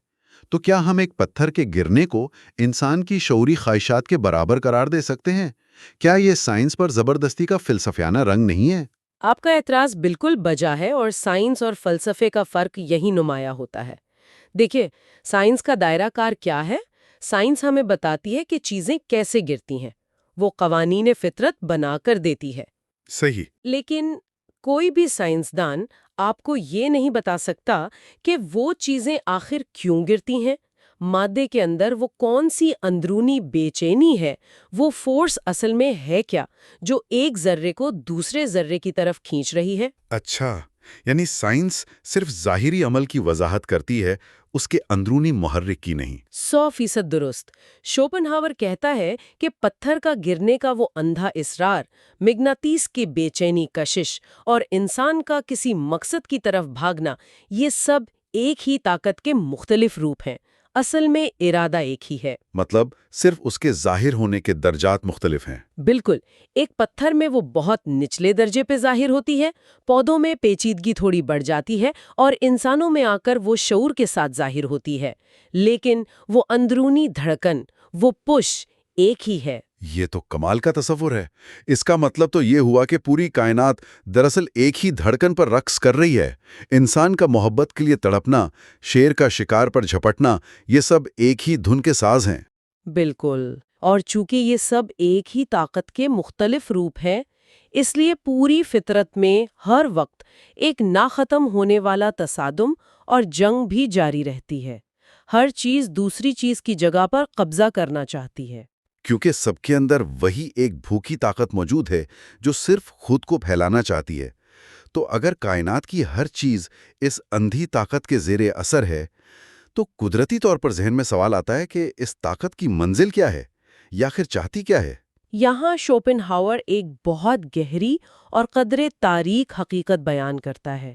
تو کیا ہم ایک پتھر کے گرنے کو انسان کی شعوری خواہشات کے برابر قرار دے سکتے ہیں؟ کیا یہ سائنس پر زبردستی کا فلسفیانہ رنگ نہیں ہے؟ آپ کا اعتراض بالکل بجا ہے، اور سائنس اور فلسفے کا فرق یہی نمایاں ہوتا ہے۔ دیکھیں، سائنس کا دائرہ کار کیا ہے؟ سائنس ہمیں بتاتی ہے کہ چیزیں کیسے گرتی ہیں، وہ قوانین فطرت بنا کر دیتی ہے۔ صحیح۔ لیکن کوئی بھی سائنسدان آپ کو یہ نہیں بتا سکتا کہ وہ چیزیں آخر کیوں گرتی ہیں، مادے کے اندر وہ کون سی اندرونی بے چینی ہے، وہ فورس اصل میں ہے کیا جو ایک ذرے کو دوسرے ذرے کی طرف کھینچ رہی ہے۔ اچھا، یعنی سائنس صرف ظاہری عمل کی وضاحت کرتی ہے، اس کے اندرونی محرک کی نہیں۔ 100% درست۔ شوپنہاور کہتا ہے کہ پتھر کا گرنے کا وہ اندھا اصرار، مغناطیس کی بے چینی کشش اور انسان کا کسی مقصد کی طرف بھاگنا، یہ سب ایک ہی طاقت کے مختلف روپ ہیں۔ اصل میں ارادہ ایک ہی ہے۔ مطلب صرف اس کے ظاہر ہونے کے درجات مختلف ہیں۔ بالکل، ایک پتھر میں وہ بہت نچلے درجے پہ ظاہر ہوتی ہے، پودوں میں پیچیدگی تھوڑی بڑھ جاتی ہے، اور انسانوں میں آ کر وہ شعور کے ساتھ ظاہر ہوتی ہے، لیکن وہ اندرونی دھڑکن، وہ پش ایک ہی ہے۔ یہ تو کمال کا تصور ہے۔ اس کا مطلب تو یہ ہوا کہ پوری کائنات دراصل ایک ہی دھڑکن پر رقص کر رہی ہے۔ انسان کا محبت کے لیے تڑپنا، شیر کا شکار پر جھپٹنا، یہ سب ایک ہی دھن کے ساز ہیں۔ بالکل، اور چونکہ یہ سب ایک ہی طاقت کے مختلف روپ ہیں، اس لیے پوری فطرت میں ہر وقت ایک نہ ختم ہونے والا تصادم اور جنگ بھی جاری رہتی ہے۔ ہر چیز دوسری چیز کی جگہ پر قبضہ کرنا چاہتی ہے۔ کیونکہ سب کے اندر وہی ایک بھوکی طاقت موجود ہے جو صرف خود کو پھیلانا چاہتی ہے۔ تو اگر کائنات کی ہر چیز اس اندھی طاقت کے زیر اثر ہے، تو قدرتی طور پر ذہن میں سوال آتا ہے کہ اس طاقت کی منزل کیا ہے، یا آخر چاہتی کیا ہے؟ یہاں شوپنہاور ایک بہت گہری اور قدرے تاریک حقیقت بیان کرتا ہے۔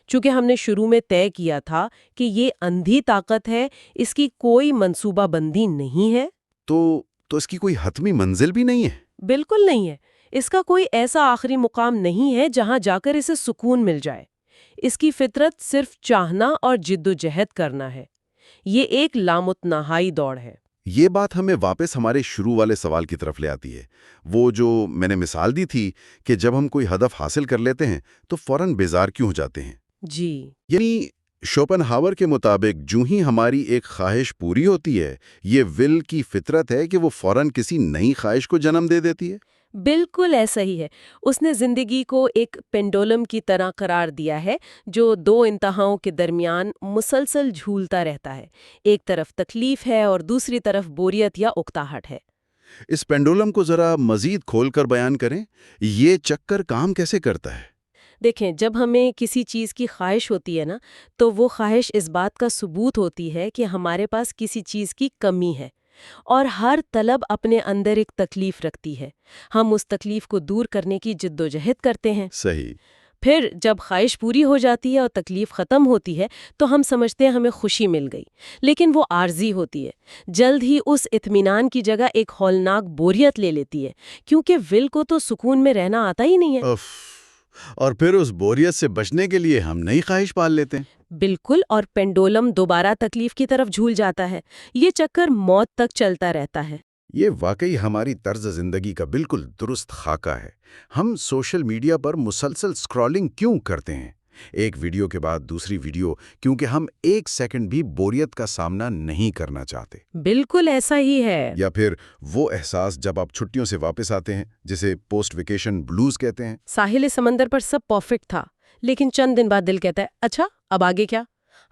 چونکہ ہم نے شروع میں طے کیا تھا کہ یہ اندھی طاقت ہے، اس کی کوئی منصوبہ بندی نہیں ہے۔ تو اس کی کوئی حتمی منزل بھی نہیں ہے؟ بالکل نہیں ہے۔ اس کا کوئی ایسا آخری مقام نہیں ہے جہاں جا کر اسے سکون مل جائے۔ اس کی فطرت صرف چاہنا اور جد و جہد کرنا ہے۔ یہ ایک لامتناہی دوڑ ہے۔ یہ بات ہمیں واپس ہمارے شروع والے سوال کی طرف لے آتی ہے، وہ جو میں نے مثال دی تھی کہ جب ہم کوئی ہدف حاصل کر لیتے ہیں تو فوراً بیزار کیوں ہو جاتے ہیں؟ جی، یعنی شوپنہاور کے مطابق جو ہی ہماری ایک خواہش پوری ہوتی ہے، یہ ول کی فطرت ہے کہ وہ فوراً کسی نئی خواہش کو جنم دے دیتی ہے۔ بالکل ایسا ہی ہے۔ اس نے زندگی کو ایک پینڈولم کی طرح قرار دیا ہے جو دو انتہاؤں کے درمیان مسلسل جھولتا رہتا ہے۔ ایک طرف تکلیف ہے اور دوسری طرف بوریت یا اکتاہٹ ہے۔ اس پینڈولم کو ذرا مزید کھول کر بیان کریں، یہ چکر کام کیسے کرتا ہے؟ دیکھیں، جب ہمیں کسی چیز کی خواہش ہوتی ہے نا، تو وہ خواہش اس بات کا ثبوت ہوتی ہے کہ ہمارے پاس کسی چیز کی کمی ہے، اور ہر طلب اپنے اندر ایک تکلیف رکھتی ہے۔ ہم اس تکلیف کو دور کرنے کی جد و جہد کرتے ہیں۔ صحیح۔ پھر جب خواہش پوری ہو جاتی ہے اور تکلیف ختم ہوتی ہے تو ہم سمجھتے ہیں ہمیں خوشی مل گئی، لیکن وہ عارضی ہوتی ہے۔ جلد ہی اس اطمینان کی جگہ ایک ہولناک بوریت لے لیتی ہے، کیونکہ ول کو تو سکون میں رہنا آتا ہی نہیں ہے۔ اور پھر اس بوریت سے بچنے کے لیے ہم نئی خواہش پال لیتے ہیں۔ بالکل، اور پینڈولم دوبارہ تکلیف کی طرف جھول جاتا ہے۔ یہ چکر موت تک چلتا رہتا ہے۔ یہ واقعی ہماری طرز زندگی کا بالکل درست خاکہ ہے۔ ہم سوشل میڈیا پر مسلسل سکرولنگ کیوں کرتے ہیں؟ ایک ویڈیو کے بعد دوسری ویڈیو، کیونکہ ہم ایک سیکنڈ بھی بوریت کا سامنا نہیں کرنا چاہتے۔ بالکل ایسا ہی ہے۔ یا پھر وہ احساس جب آپ چھٹیوں سے واپس آتے ہیں، جسے پوسٹ ویکیشن بلوز کہتے ہیں۔ ساحل سمندر پر سب پرفیکٹ تھا، لیکن چند دن بعد دل کہتا ہے اچھا اب آگے کیا؟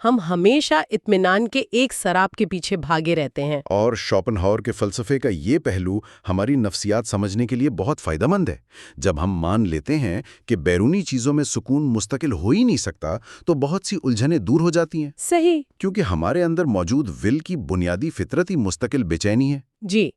ہم ہمیشہ اطمینان کے ایک سراب کے پیچھے بھاگے رہتے ہیں۔ اور شوپنہاور کے فلسفے کا یہ پہلو ہماری نفسیات سمجھنے کے لیے بہت فائدہ مند ہے۔ جب ہم مان لیتے ہیں کہ بیرونی چیزوں میں سکون مستقل ہو ہی نہیں سکتا، تو بہت سی الجھنیں دور ہو جاتی ہیں۔ صحیح۔ کیونکہ ہمارے اندر موجود ول کی بنیادی فطرت ہی مستقل بے چینی ہے۔ جی،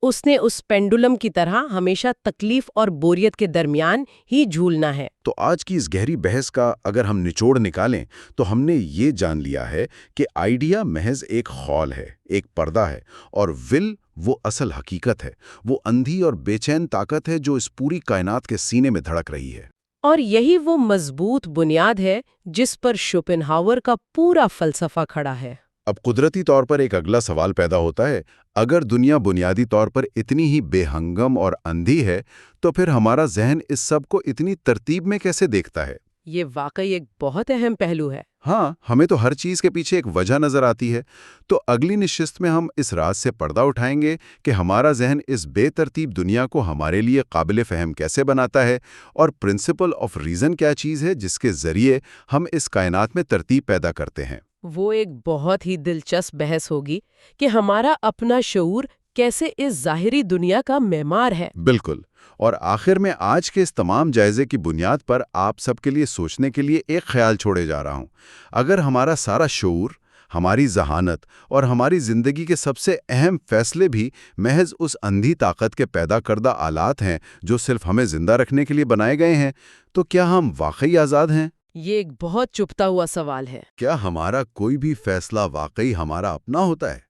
اس نے اس پینڈولم کی طرح ہمیشہ تکلیف اور بوریت کے درمیان ہی جھولنا ہے۔ تو آج کی اس گہری بحث کا اگر ہم نچوڑ نکالیں تو ہم نے یہ جان لیا ہے کہ آئیڈیا محض ایک خول ہے، ایک پردہ ہے، اور ول وہ اصل حقیقت ہے، وہ اندھی اور بے چین طاقت ہے جو اس پوری کائنات کے سینے میں دھڑک رہی ہے۔ اور یہی وہ مضبوط بنیاد ہے جس پر شوپنہاور کا پورا فلسفہ کھڑا ہے۔ اب قدرتی طور پر ایک اگلا سوال پیدا ہوتا ہے، اگر دنیا بنیادی طور پر اتنی ہی بے ہنگم اور اندھی ہے تو پھر ہمارا ذہن اس سب کو اتنی ترتیب میں کیسے دیکھتا ہے؟ یہ واقعی ایک بہت اہم پہلو ہے۔ ہاں، ہمیں تو ہر چیز کے پیچھے ایک وجہ نظر آتی ہے۔ تو اگلی نشست میں ہم اس راز سے پردہ اٹھائیں گے کہ ہمارا ذہن اس بے ترتیب دنیا کو ہمارے لیے قابل فہم کیسے بناتا ہے، اور پرنسپل آف ریزن کیا چیز ہے جس کے ذریعے ہم اس کائنات میں ترتیب پیدا کرتے ہیں۔ وہ ایک بہت ہی دلچسپ بحث ہوگی کہ ہمارا اپنا شعور کیسے اس ظاہری دنیا کا معمار ہے۔ بالکل۔ اور آخر میں آج کے اس تمام جائزے کی بنیاد پر آپ سب کے لیے سوچنے کے لیے ایک خیال چھوڑے جا رہا ہوں۔ اگر ہمارا سارا شعور، ہماری ذہانت اور ہماری زندگی کے سب سے اہم فیصلے بھی محض اس اندھی طاقت کے پیدا کردہ آلات ہیں جو صرف ہمیں زندہ رکھنے کے لیے بنائے گئے ہیں، تو کیا ہم واقعی آزاد ہیں؟ یہ ایک بہت چپتا ہوا سوال ہے۔ کیا ہمارا کوئی بھی فیصلہ واقعی ہمارا اپنا ہوتا ہے،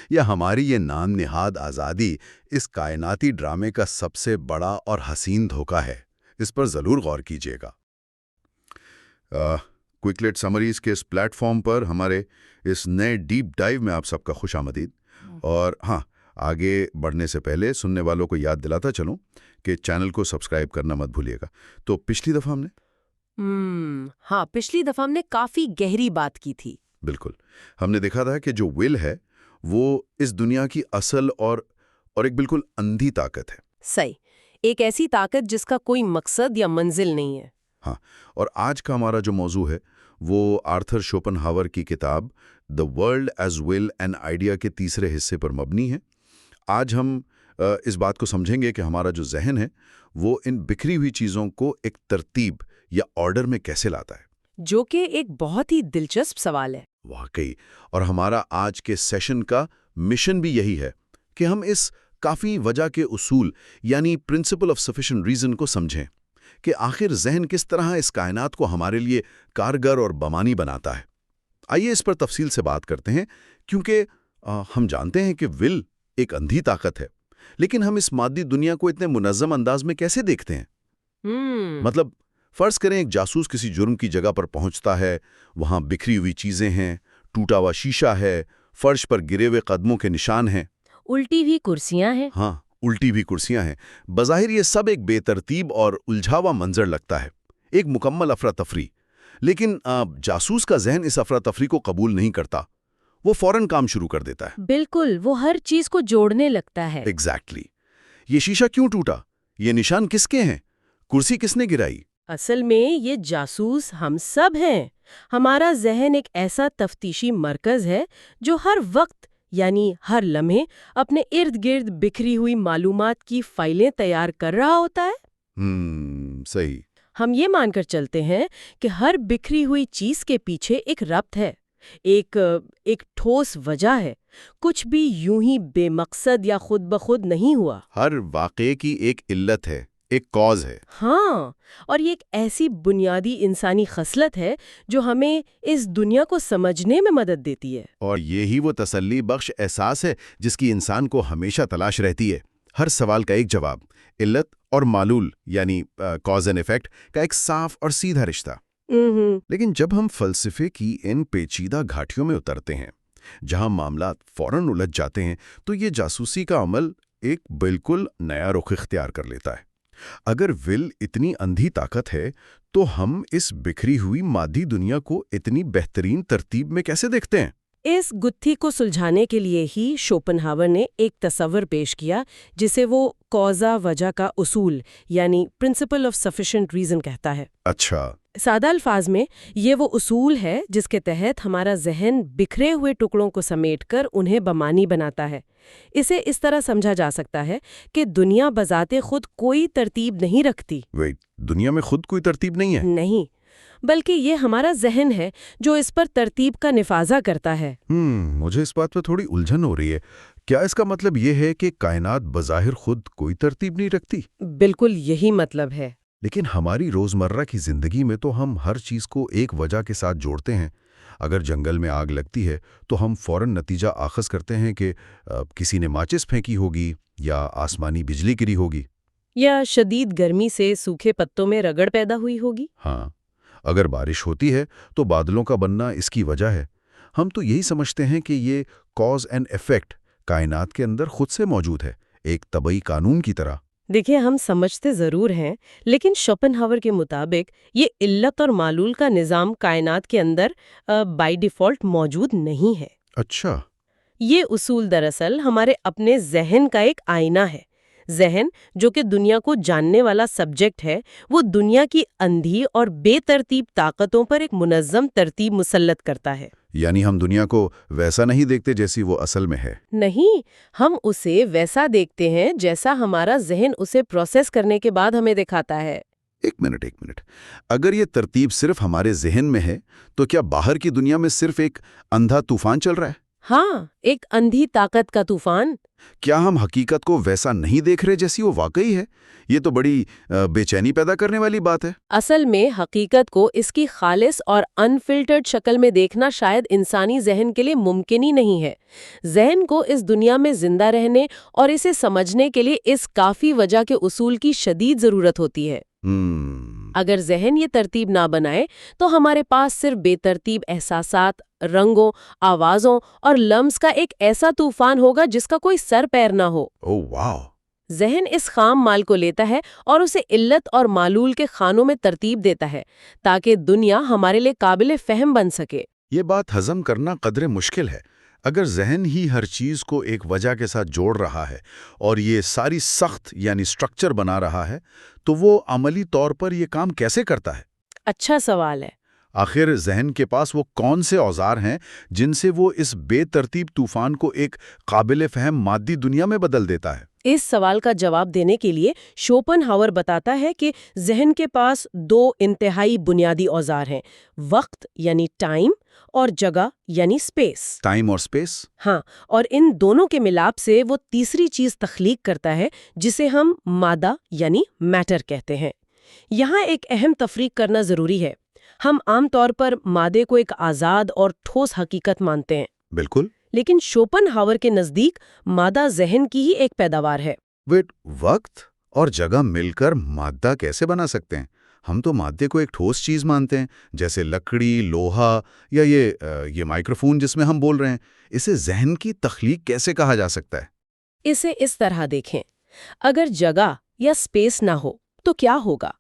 یا ہماری یہ نام نہاد آزادی اس کائناتی ڈرامے کا سب سے بڑا اور حسین دھوکہ ہے؟ اس پر ضرور غور کیجیے گا۔ کوئکلیٹ سمریز کے اس پلیٹ فارم پر ہمارے اس نئے ڈیپ ڈائیو میں آپ سب کا خوش آمدید۔ اور ہاں، آگے بڑھنے سے پہلے سننے والوں کو یاد دلاتا چلوں کہ چینل کو سبسکرائب کرنا مت بھولیے گا۔ تو پچھلی دفعہ ہم نے کافی گہری بات کی تھی۔ بالکل، ہم نے دیکھا تھا کہ جو ول ہے وہ اس دنیا کی اصل اور ایک بالکل اندھی طاقت ہے۔ صحیح، ایک ایسی طاقت جس کا کوئی مقصد یا منزل نہیں ہے۔ ہاں، اور آج کا ہمارا جو موضوع ہے وہ آرتھر شوپنہاور کی کتاب دی world as will end idea کے تیسرے حصے پر مبنی ہے۔ آج ہم اس بات کو سمجھیں گے کہ ہمارا جو ذہن ہے وہ ان بکھری ہوئی چیزوں کو ایک ترتیب یا آرڈر میں کیسے لاتا ہے، جو کہ ایک بہت ہی دلچسپ سوال ہے۔ واقعی۔ اور ہمارا آج کے سیشن کا مشن بھی یہی ہے کہ ہم اس کافی وجہ کے اصول یعنی پرنسپل آف سفیشینٹ ریزن کو سمجھیں کہ آخر ذہن کس طرح اس کائنات کو ہمارے لیے کارگر اور بمانی بناتا ہے۔ آئیے اس پر تفصیل سے بات کرتے ہیں، کیونکہ ہم جانتے ہیں کہ ول ایک اندھی طاقت ہے، لیکن ہم اس مادی دنیا کو اتنے منظم انداز میں کیسے دیکھتے ہیں؟ مطلب فرض کریں ایک جاسوس کسی جرم کی جگہ پر پہنچتا ہے، وہاں بکھری ہوئی چیزیں ہیں، ٹوٹا ہوا شیشہ ہے، فرش پر گرے ہوئے قدموں کے نشان ہیں، الٹی ہوئی کرسیاں ہیں۔ ہاں، الٹی بھی کرسیاں ہیں۔ بظاہر یہ سب ایک بے ترتیب اور الجھا ہوا منظر لگتا ہے، ایک مکمل افراتفری۔ لیکن جاسوس کا ذہن اس افراتفری کو قبول نہیں کرتا، وہ فوراً کام شروع کر دیتا ہے۔ بالکل، وہ ہر چیز کو جوڑنے لگتا ہے۔ ایگزیکٹلی۔ یہ شیشہ کیوں ٹوٹا؟ یہ نشان کس کے ہیں؟ کرسی کس نے گرائی؟ اصل میں یہ جاسوس ہم سب ہیں۔ ہمارا ذہن ایک ایسا تفتیشی مرکز ہے جو ہر وقت یعنی ہر لمحے اپنے ارد گرد بکھری ہوئی معلومات کی فائلیں تیار کر رہا ہوتا ہے۔ صحیح۔ ہم یہ مان کر چلتے ہیں کہ ہر بکھری ہوئی چیز کے پیچھے ایک ربط ہے، ایک ٹھوس وجہ ہے، کچھ بھی یوں ہی بے مقصد یا خود بخود نہیں ہوا۔ ہر واقعے کی ایک علت ہے، ایک کاز ہے۔ ہاں، اور یہ ایک ایسی بنیادی انسانی خصلت ہے جو ہمیں اس دنیا کو سمجھنے میں مدد دیتی ہے۔ اور یہی وہ تسلی بخش احساس ہے جس کی انسان کو ہمیشہ تلاش رہتی ہے۔ ہر سوال کا ایک جواب، علت اور معلول یعنی کاز اینڈ ایفیکٹ کا ایک صاف اور سیدھا رشتہ۔ لیکن جب ہم فلسفے کی ان پیچیدہ گھاٹیوں میں اترتے ہیں جہاں معاملات فوراً الجھ جاتے ہیں تو یہ جاسوسی کا عمل ایک بالکل نیا رخ اختیار کر لیتا ہے۔ اگر ول اتنی اندھی طاقت ہے تو ہم اس بکھری ہوئی مادی دنیا کو اتنی بہترین ترتیب میں کیسے دیکھتے ہیں؟ اس گتھی کو سلجھانے کے لیے ہی شوپنہاور نے ایک تصور پیش کیا جسے وہ کوزا وجہ کا اصول یعنی پرنسپل آف سفیشینٹ ریزن کہتا ہے۔ اچھا، سادہ الفاظ میں یہ وہ اصول ہے جس کے تحت ہمارا ذہن بکھرے ہوئے ٹکڑوں کو سمیٹ کر انہیں بمانی بناتا ہے۔ اسے اس طرح سمجھا جا سکتا ہے کہ دنیا بذات خود کوئی ترتیب نہیں رکھتی۔ دنیا میں خود کوئی ترتیب نہیں ہے؟ نہیں، بلکہ یہ ہمارا ذہن ہے جو اس پر ترتیب کا نفاذہ کرتا ہے۔ مجھے اس بات پہ تھوڑی الجھن ہو رہی ہے۔ کیا اس کا مطلب یہ ہے کہ کائنات بظاہر خود کوئی ترتیب نہیں رکھتی؟ بالکل یہی مطلب ہے۔ لیکن ہماری روزمرہ کی زندگی میں تو ہم ہر چیز کو ایک وجہ کے ساتھ جوڑتے ہیں۔ اگر جنگل میں آگ لگتی ہے تو ہم فوراً نتیجہ آخذ کرتے ہیں کہ کسی نے ماچس پھینکی ہوگی یا آسمانی بجلی گری ہوگی، یا شدید گرمی سے سوکھے پتوں میں رگڑ پیدا ہوئی ہوگی۔ ہاں، اگر بارش ہوتی ہے تو بادلوں کا بننا اس کی وجہ ہے۔ ہم تو یہی سمجھتے ہیں کہ یہ کاز اینڈ ایفیکٹ کائنات کے اندر خود سے موجود ہے، ایک طبعی قانون کی طرح۔ دیکھیں، ہم سمجھتے ضرور ہیں، لیکن شوپنہاور کے مطابق یہ علت اور معلول کا نظام کائنات کے اندر بائی ڈیفالٹ موجود نہیں ہے۔ اچھا، یہ اصول دراصل ہمارے اپنے ذہن کا ایک آئینہ ہے۔ ذہن جو کہ دنیا کو جاننے والا سبجیکٹ ہے، وہ دنیا کی اندھی اور بے ترتیب طاقتوں پر ایک منظم ترتیب مسلط کرتا ہے۔ یعنی ہم دنیا کو ویسا نہیں دیکھتے جیسی وہ اصل میں ہے؟ نہیں، ہم اسے ویسا دیکھتے ہیں جیسا ہمارا ذہن اسے پروسیس کرنے کے بعد ہمیں دکھاتا ہے۔ ایک منٹ، اگر یہ ترتیب صرف ہمارے ذہن میں ہے تو کیا باہر کی دنیا میں صرف ایک اندھا طوفان چل رہا ہے؟ ہاں، ایک اندھی طاقت کا طوفان۔ کیا ہم حقیقت کو ویسا نہیں دیکھ رہے جیسی وہ واقعی ہے؟ یہ تو بڑی بے چینی پیدا کرنے والی بات ہے۔ اصل میں حقیقت کو اس کی خالص اور انفلٹرڈ شکل میں دیکھنا شاید انسانی ذہن کے لیے ممکن ہی نہیں ہے۔ ذہن کو اس دنیا میں زندہ رہنے اور اسے سمجھنے کے لیے اس کافی وجہ کے اصول کی شدید ضرورت ہوتی ہے۔ اگر ذہن یہ ترتیب نہ بنائے تو ہمارے پاس صرف بے ترتیب احساسات، رنگوں، آوازوں اور لمس کا ایک ایسا طوفان ہوگا جس کا کوئی سر پیر نہ ہو۔ اوہ واو! ذہن اس خام مال کو لیتا ہے اور اسے علت اور معلول کے خانوں میں ترتیب دیتا ہے تاکہ دنیا ہمارے لیے قابل فہم بن سکے۔ یہ بات ہضم کرنا قدرے مشکل ہے۔ اگر ذہن ہی ہر چیز کو ایک وجہ کے ساتھ جوڑ رہا ہے اور یہ ساری سخت یعنی سٹرکچر بنا رہا ہے تو وہ عملی طور پر یہ کام کیسے کرتا ہے؟ اچھا سوال ہے۔ آخر ذہن کے پاس وہ کون سے اوزار ہیں جن سے وہ اس بے ترتیب طوفان کو ایک قابل فہم مادی دنیا میں بدل دیتا ہے؟ اس سوال کا جواب دینے کے لیے شوپنہاور بتاتا ہے کہ ذہن کے پاس دو انتہائی بنیادی اوزار ہیں، وقت یعنی ٹائم اور جگہ یعنی اسپیس۔ ٹائم اور اسپیس؟ ہاں، اور ان دونوں کے ملاپ سے وہ تیسری چیز تخلیق کرتا ہے جسے ہم مادہ یعنی میٹر کہتے ہیں۔ یہاں ایک اہم تفریق کرنا ضروری ہے۔ ہم عام طور پر مادے کو ایک آزاد اور ٹھوس حقیقت مانتے ہیں۔ بالکل۔ لیکن شوپنہاور کے نزدیک مادہ ذہن کی ہی ایک پیداوار ہے۔ وقت اور جگہ مل کر مادہ کیسے بنا سکتے ہیں؟ ہم تو مادے کو ایک ٹھوس چیز مانتے ہیں، جیسے لکڑی، لوہا یا یہ مائکروفون جس میں ہم بول رہے ہیں۔ اسے ذہن کی تخلیق کیسے کہا جا سکتا ہے؟ اسے اس طرح دیکھیں، اگر جگہ یا اسپیس نہ ہو تو کیا ہوگا؟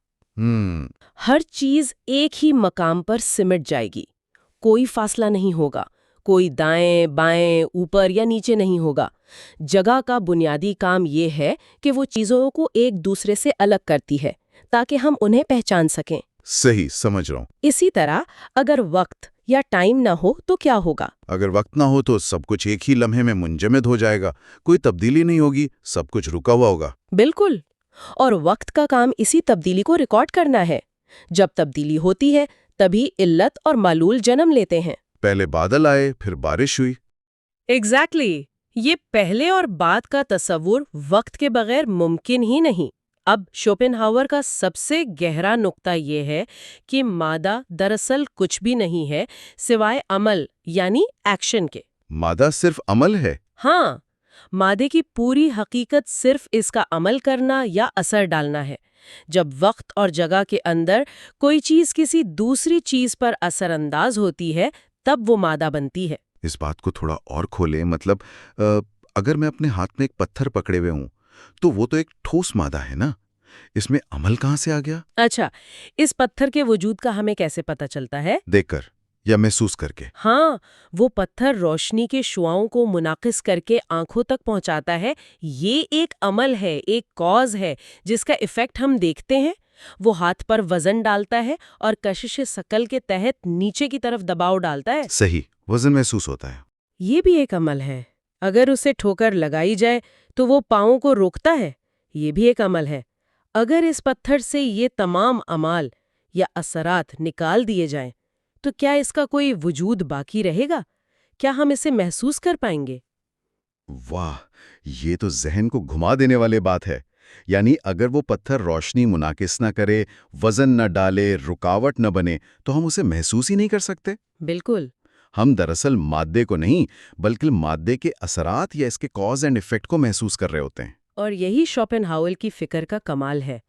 ہر چیز ایک ہی مقام پر سمٹ جائے گی، کوئی فاصلہ نہیں ہوگا، کوئی دائیں بائیں اوپر یا نیچے نہیں ہوگا۔ جگہ کا بنیادی کام یہ ہے کہ وہ چیزوں کو ایک دوسرے سے الگ کرتی ہے تاکہ ہم انہیں پہچان سکیں۔ صحیح، سمجھ رہا ہوں۔ اسی طرح اگر وقت یا ٹائم نہ ہو تو کیا ہوگا؟ اگر وقت نہ ہو تو سب کچھ ایک ہی لمحے میں منجمد ہو جائے گا، کوئی تبدیلی نہیں ہوگی، سب کچھ رکا ہوا ہوگا۔ بالکل، اور وقت کا کام اسی تبدیلی کو ریکارڈ کرنا ہے۔ جب تبدیلی ہوتی ہے تبھی علت اور معلول جنم لیتے ہیں۔ پہلے بادل آئے، پھر بارش ہوئی۔ ایگزیکٹلی، یہ پہلے اور بعد کا تصور وقت کے بغیر ممکن ہی نہیں۔ اب شوپنہاور کا سب سے گہرا نقطہ یہ ہے کہ مادہ دراصل کچھ بھی نہیں ہے سوائے عمل یعنی ایکشن کے۔ مادہ صرف عمل ہے؟ ہاں، مادے کی پوری حقیقت صرف اس کا عمل کرنا یا اثر ڈالنا ہے۔ جب وقت اور جگہ کے اندر کوئی چیز کسی دوسری چیز پر اثر انداز ہوتی ہے تب وہ مادہ بنتی ہے۔ اس بات کو تھوڑا اور کھولیں، مطلب اگر میں اپنے ہاتھ میں ایک پتھر پکڑے ہوئے ہوں تو وہ تو ایک ٹھوس مادہ ہے نا، اس میں عمل کہاں سے آ گیا؟ اچھا، اس پتھر کے وجود کا ہمیں کیسے پتہ چلتا ہے؟ دیکھ کر یا محسوس کر کے؟ ہاں، وہ پتھر روشنی کے شعاؤں کو منعکس کر کے آنکھوں تک پہنچاتا ہے۔ یہ ایک عمل ہے، ایک کاز ہے جس کا ایفیکٹ ہم دیکھتے ہیں۔ وہ ہاتھ پر وزن ڈالتا ہے اور کشش ثقل کے تحت نیچے کی طرف دباؤ ڈالتا ہے۔ صحیح، وزن محسوس ہوتا ہے۔ یہ بھی ایک عمل ہے۔ اگر اسے ٹھوکر لگائی جائے تو وہ پاؤں کو روکتا ہے، یہ بھی ایک عمل ہے۔ اگر اس پتھر سے یہ تمام اعمال یا اثرات نکال دیے جائیں تو کیا اس کا کوئی وجود باقی رہے گا؟ کیا ہم اسے محسوس کر پائیں گے؟ واہ، یہ تو ذہن کو گھما دینے والی بات ہے۔ یعنی اگر وہ پتھر روشنی منعکس نہ کرے، وزن نہ ڈالے، رکاوٹ نہ بنے، تو ہم اسے محسوس ہی نہیں کر سکتے۔ بالکل۔ ہم دراصل مادے کو نہیں بلکہ مادے کے اثرات یا اس کے کاز اینڈ ایفیکٹ کو محسوس کر رہے ہوتے ہیں۔ اور یہی شوپنہاور کی فکر کا کمال ہے۔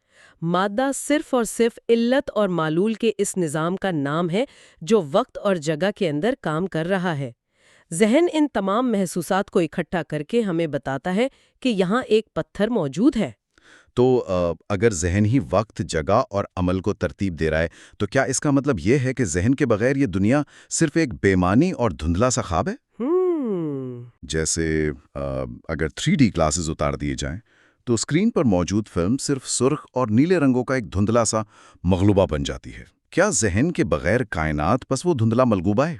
مادہ صرف اور صرف علت اور معلول کے اس نظام کا نام ہے جو وقت اور جگہ کے اندر کام کر رہا ہے۔ ذہن ان تمام محسوسات کو اکٹھا کر کے ہمیں بتاتا ہے کہ یہاں ایک پتھر موجود ہے۔ تو اگر ذہن ہی وقت، جگہ اور عمل کو ترتیب دے رہا ہے تو کیا اس کا مطلب یہ ہے کہ ذہن کے بغیر یہ دنیا صرف ایک بے معنی اور دھندلا سا خواب ہے؟ جیسے اگر 3D گلاسز اتار دیے جائیں تو اسکرین پر موجود فلم صرف سرخ اور نیلے رنگوں کا ایک دھندلا سا مغلوبہ بن جاتی ہے۔ کیا ذہن کے بغیر کائنات بس وہ دھندلا ملغوبہ ہے؟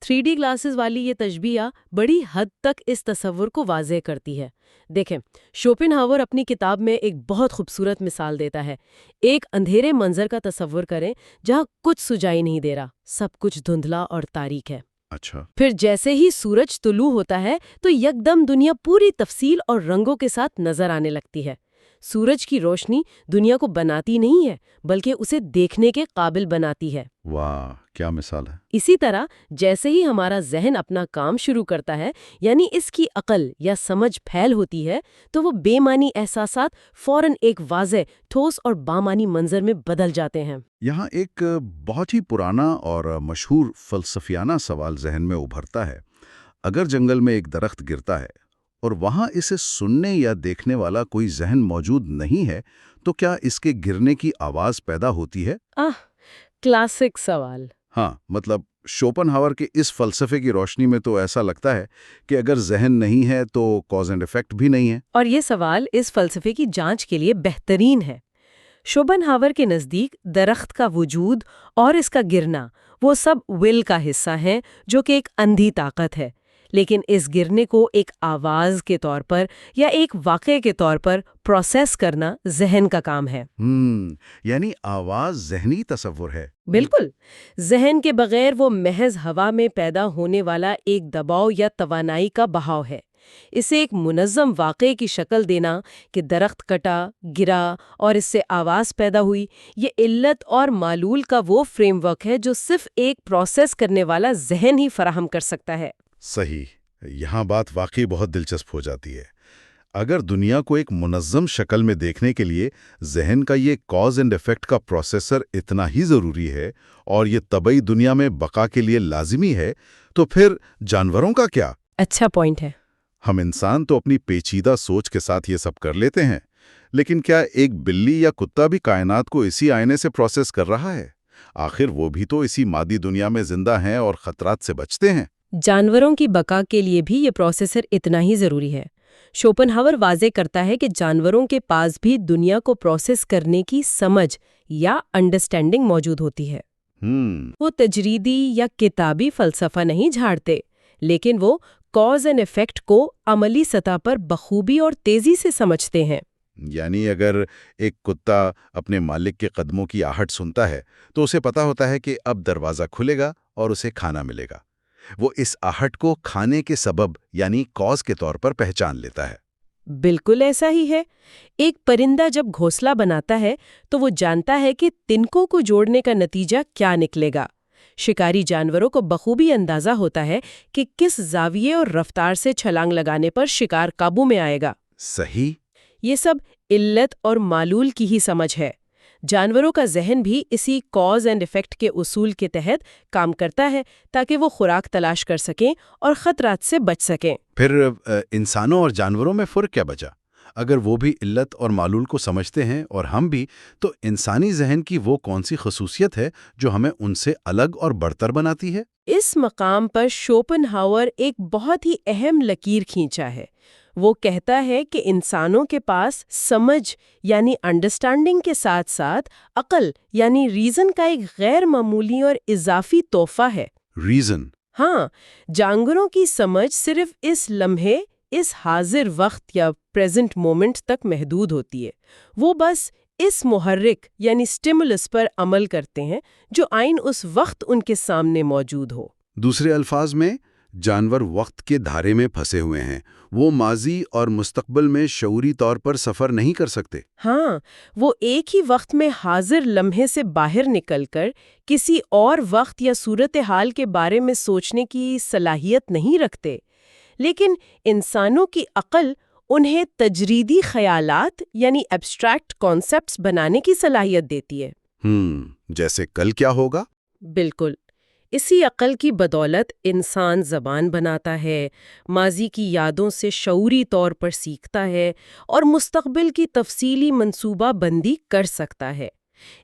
3D گلاسز والی یہ تشبیہ بڑی حد تک اس تصور کو واضح کرتی ہے۔ دیکھیں، شوپنہاور اپنی کتاب میں ایک بہت خوبصورت مثال دیتا ہے۔ ایک اندھیرے منظر کا تصور کریں جہاں کچھ سجائی نہیں دے رہا، سب کچھ دھندلا اور تاریک ہے۔ اچھا۔ پھر جیسے ہی سورج طلوع ہوتا ہے تو یکدم دنیا پوری تفصیل اور رنگوں کے ساتھ نظر آنے لگتی ہے۔ سورج کی روشنی دنیا کو بناتی نہیں ہے بلکہ اسے دیکھنے کے قابل بناتی ہے۔ واہ، کیا مثال ہے! اسی طرح جیسے ہی ہمارا ذہن اپنا کام شروع کرتا ہے، یعنی اس کی عقل یا سمجھ پھیل ہوتی ہے، تو وہ بے معنی احساسات فوراً ایک واضح، ٹھوس اور بامعنی منظر میں بدل جاتے ہیں۔ یہاں ایک بہت ہی پرانا اور مشہور فلسفیانہ سوال ذہن میں ابھرتا ہے۔ اگر جنگل میں ایک درخت گرتا ہے اور وہاں اسے سننے یا دیکھنے والا کوئی ذہن موجود نہیں ہے تو کیا اس کے گرنے کی آواز پیدا ہوتی ہے؟ کلاسک سوال۔ ہاں، مطلب شوپنہاور کے اس فلسفے کی روشنی میں تو ایسا لگتا ہے کہ اگر ذہن نہیں ہے تو کاز اینڈ ایفیکٹ بھی نہیں ہے۔ اور یہ سوال اس فلسفے کی جانچ کے لیے بہترین ہے۔ شوپنہاور کے نزدیک درخت کا وجود اور اس کا گرنا وہ سب ول کا حصہ ہیں جو کہ ایک اندھی طاقت ہے، لیکن اس گرنے کو ایک آواز کے طور پر یا ایک واقعے کے طور پر پروسیس کرنا ذہن کا کام ہے۔ یعنی آواز ذہنی تصور ہے۔ بالکل، ذہن کے بغیر وہ محض ہوا میں پیدا ہونے والا ایک دباؤ یا توانائی کا بہاؤ ہے۔ اسے ایک منظم واقعے کی شکل دینا کہ درخت کٹا، گرا اور اس سے آواز پیدا ہوئی، یہ علت اور معلول کا وہ فریم ورک ہے جو صرف ایک پروسیس کرنے والا ذہن ہی فراہم کر سکتا ہے۔ صحیح، یہاں بات واقعی بہت دلچسپ ہو جاتی ہے۔ اگر دنیا کو ایک منظم شکل میں دیکھنے کے لیے ذہن کا یہ کاز اینڈ ایفیکٹ کا پروسیسر اتنا ہی ضروری ہے اور یہ طبعی دنیا میں بقا کے لیے لازمی ہے، تو پھر جانوروں کا کیا؟ اچھا پوائنٹ ہے۔ ہم انسان تو اپنی پیچیدہ سوچ کے ساتھ یہ سب کر لیتے ہیں، لیکن کیا ایک بلی یا کتا بھی کائنات کو اسی آئینے سے پروسیس کر رہا ہے؟ آخر وہ بھی تو اسی مادی دنیا میں زندہ ہیں اور خطرات سے بچتے ہیں۔ جانوروں کی بقا کے لیے بھی یہ پروسیسر اتنا ہی ضروری ہے۔ شوپنہاور واضح کرتا ہے کہ جانوروں کے پاس بھی دنیا کو پروسیس کرنے کی سمجھ یا انڈرسٹینڈنگ موجود ہوتی ہے۔ وہ تجریدی یا کتابی فلسفہ نہیں جھاڑتے، لیکن وہ کاز اینڈ ایفیکٹ کو عملی سطح پر بخوبی اور تیزی سے سمجھتے ہیں۔ یعنی اگر ایک کتا اپنے مالک کے قدموں کی آہٹ سنتا ہے تو اسے پتا ہوتا ہے کہ اب دروازہ کھلے گا اور اسے کھانا ملے گا۔ وہ اس آہٹ کو کھانے کے سبب یعنی کاز کے طور پر پہچان لیتا ہے۔ بالکل ایسا ہی ہے۔ ایک پرندہ جب گھونسلہ بناتا ہے تو وہ جانتا ہے کہ تنکوں کو جوڑنے کا نتیجہ کیا نکلے گا۔ شکاری جانوروں کو بخوبی اندازہ ہوتا ہے کہ کس زاویے اور رفتار سے چھلانگ لگانے پر شکار قابو میں آئے گا۔ صحیح۔ یہ سب علت اور معلول کی ہی سمجھ ہے۔ جانوروں کا ذہن بھی اسی کاز اینڈ ایفیکٹ کے اصول کے تحت کام کرتا ہے تاکہ وہ خوراک تلاش کر سکیں اور خطرات سے بچ سکیں۔ پھر انسانوں اور جانوروں میں فرق کیا بچا؟ اگر وہ بھی علت اور معلول کو سمجھتے ہیں اور ہم بھی، تو انسانی ذہن کی وہ کون سی خصوصیت ہے جو ہمیں ان سے الگ اور برتر بناتی ہے؟ اس مقام پر شوپنہاور ایک بہت ہی اہم لکیر کھینچا ہے۔ وہ کہتا ہے کہ انسانوں کے پاس سمجھ یعنی انڈرسٹینڈنگ کے ساتھ ساتھ عقل یعنی ریزن کا ایک غیر معمولی اور اضافی تحفہ ہے۔ ریزن؟ ہاں، جانوروں کی سمجھ صرف اس لمحے، اس حاضر وقت یا پریزنٹ مومنٹ تک محدود ہوتی ہے۔ وہ بس اس محرک یعنی سٹیمولس پر عمل کرتے ہیں جو عین اس وقت ان کے سامنے موجود ہو۔ دوسرے الفاظ میں، جانور وقت کے دھارے میں پھنسے ہوئے ہیں۔ وہ ماضی اور مستقبل میں شعوری طور پر سفر نہیں کر سکتے۔ ہاں، وہ ایک ہی وقت میں حاضر لمحے سے باہر نکل کر کسی اور وقت یا صورتحال کے بارے میں سوچنے کی صلاحیت نہیں رکھتے، لیکن انسانوں کی عقل انہیں تجریدی خیالات یعنی ایبسٹریکٹ کانسیپٹس بنانے کی صلاحیت دیتی ہے۔ جیسے کل کیا ہوگا؟ بالکل، اسی عقل کی بدولت انسان زبان بناتا ہے، ماضی کی یادوں سے شعوری طور پر سیکھتا ہے اور مستقبل کی تفصیلی منصوبہ بندی کر سکتا ہے۔